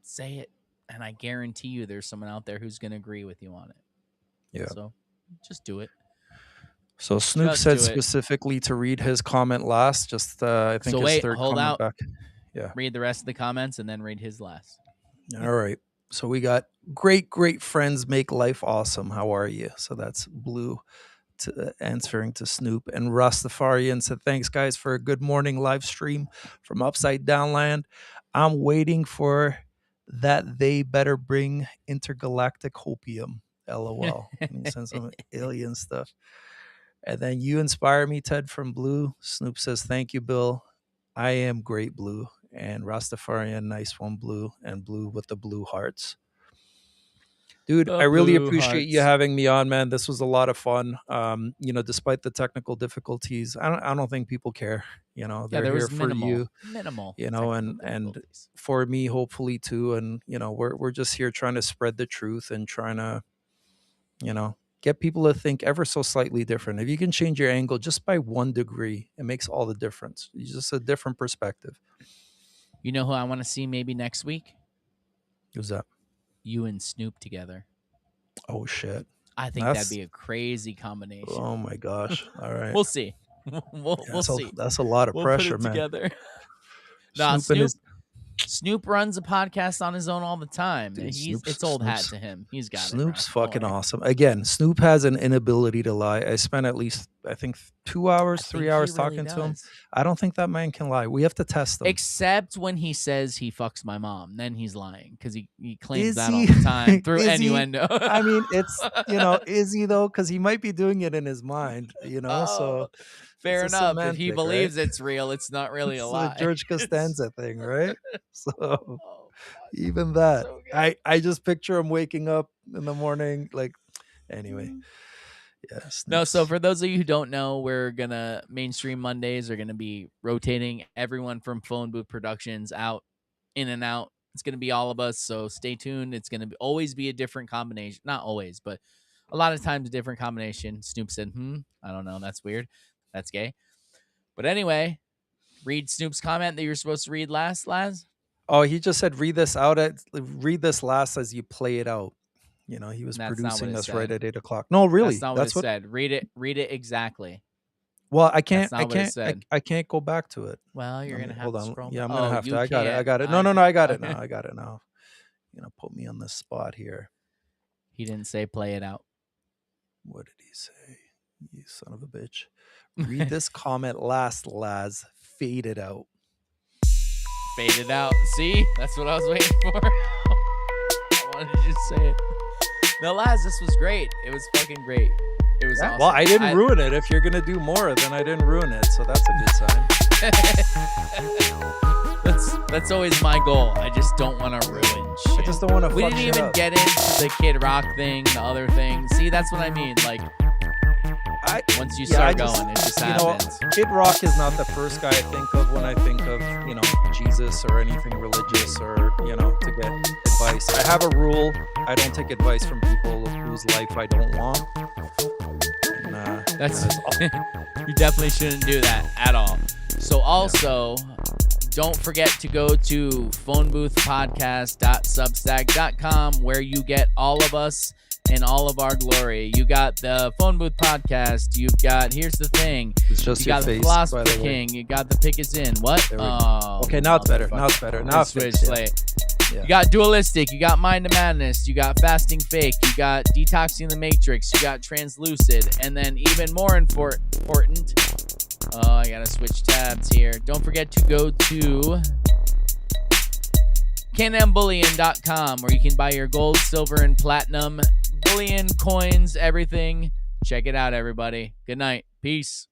say it. And I guarantee you there's someone out there who's going to agree with you on it. Yeah. So just do it. So Snoop Just said do it. specifically to read his comment last, just I think So his wait, third hold comment out. back. Yeah. Read the rest of the comments and then read his last. All right. So we got great friends make life awesome. How are you? So that's Blue answering to Snoop. And Rastafarian said, thanks, guys, for a good morning live stream from Upside Down Land. I'm waiting for that. They better bring intergalactic hopium. LOL. And he sent some alien stuff. And then you inspire me, Ted, from Blue. Snoop says, thank you, Bill. I am great, Blue. And Rastafarian, nice one, Blue. And Blue with the blue hearts. Dude, I really appreciate you having me on, man. This was a lot of fun. Despite the technical difficulties, I don't think people care. They're here for you. Minimal. And for me, hopefully too. And we're just here trying to spread the truth and trying to, get people to think ever so slightly different. If you can change your angle just by 1 degree, it makes all the difference. It's just a different perspective. You know who I want to see maybe next week? Who's that? You and Snoop together. Oh, shit. I think that'd be a crazy combination. Oh, my gosh. All right. We'll see. We'll see. That's a lot of pressure, put it man. Together. Nah, Snoop runs a podcast on his own all the time. Dude, it's old hat to him. He's got Snoop's fucking awesome. Again, Snoop has an inability to lie. I spent at least, I think, 2 hours, 3 hours talking to him. I don't think that man can lie. We have to test him. Except when he says he fucks my mom. Then he's lying because he claims all the time through innuendo. I mean, it's, is he though? Because he might be doing it in his mind, so... Fair enough. If he believes it's real, it's not really a lie. It's a George Costanza thing, right? So even that, I just picture him waking up in the morning, anyway. Yes. No, so for those of you who don't know, we're gonna Mainstream Mondays are gonna be rotating everyone from Phone Booth Productions out, in and out. It's gonna be all of us, so stay tuned. It's gonna always be a different combination. Not always, but a lot of times a different combination. Snoop said, I don't know, that's weird. That's gay. But anyway, read Snoop's comment that you're supposed to read last, Laz. Oh, he just said, read this last as you play it out. He was producing us right at 8 o'clock. No, really. That's not what it said. Read it exactly. Well, I can't go back to it. Well, you're going to have to scroll. Yeah, I'm going to have to. I got it. No, I got it now. I got it now. You're going to put me on this spot here. He didn't say play it out. What did he say? You son of a bitch. Read this comment last, Laz. Fade it out. Fade it out. See? That's what I was waiting for. I wanted to just say it. No, Laz, this was great. It was fucking great. It was awesome. Well, I didn't ruin it. If you're going to do more, then I didn't ruin it. So that's a good sign. That's always my goal. I just don't want to ruin shit. I just don't want to fuck We didn't even get into the Kid Rock thing, the other thing. See, that's what I mean. Once you start going, it just happens. Kid Rock is not the first guy I think of when I think of, Jesus or anything religious or, to get advice. I have a rule. I don't take advice from people who whose life I don't want. And, That's you definitely shouldn't do that at all. So also, don't forget to go to phoneboothpodcast.substack.com where you get all of us and all of our glory. You got the Phone Booth Podcast. You've got Here's the Thing. It's just you your got face, the Philosophy by the way. King. You got the Pick Is In. What? Oh, Okay, now it's better. Now it's better. Now it switch fits, yeah. slate. Yeah. You got Dualistic. You got Mind to Madness. You got Fasting Fake. You got Detoxing the Matrix. You got Translucid. And then even more important, I gotta switch tabs here. Don't forget to go to canambullion.com where you can buy your gold, silver, and platinum bullion, coins, everything. Check it out, everybody. Good night. Peace.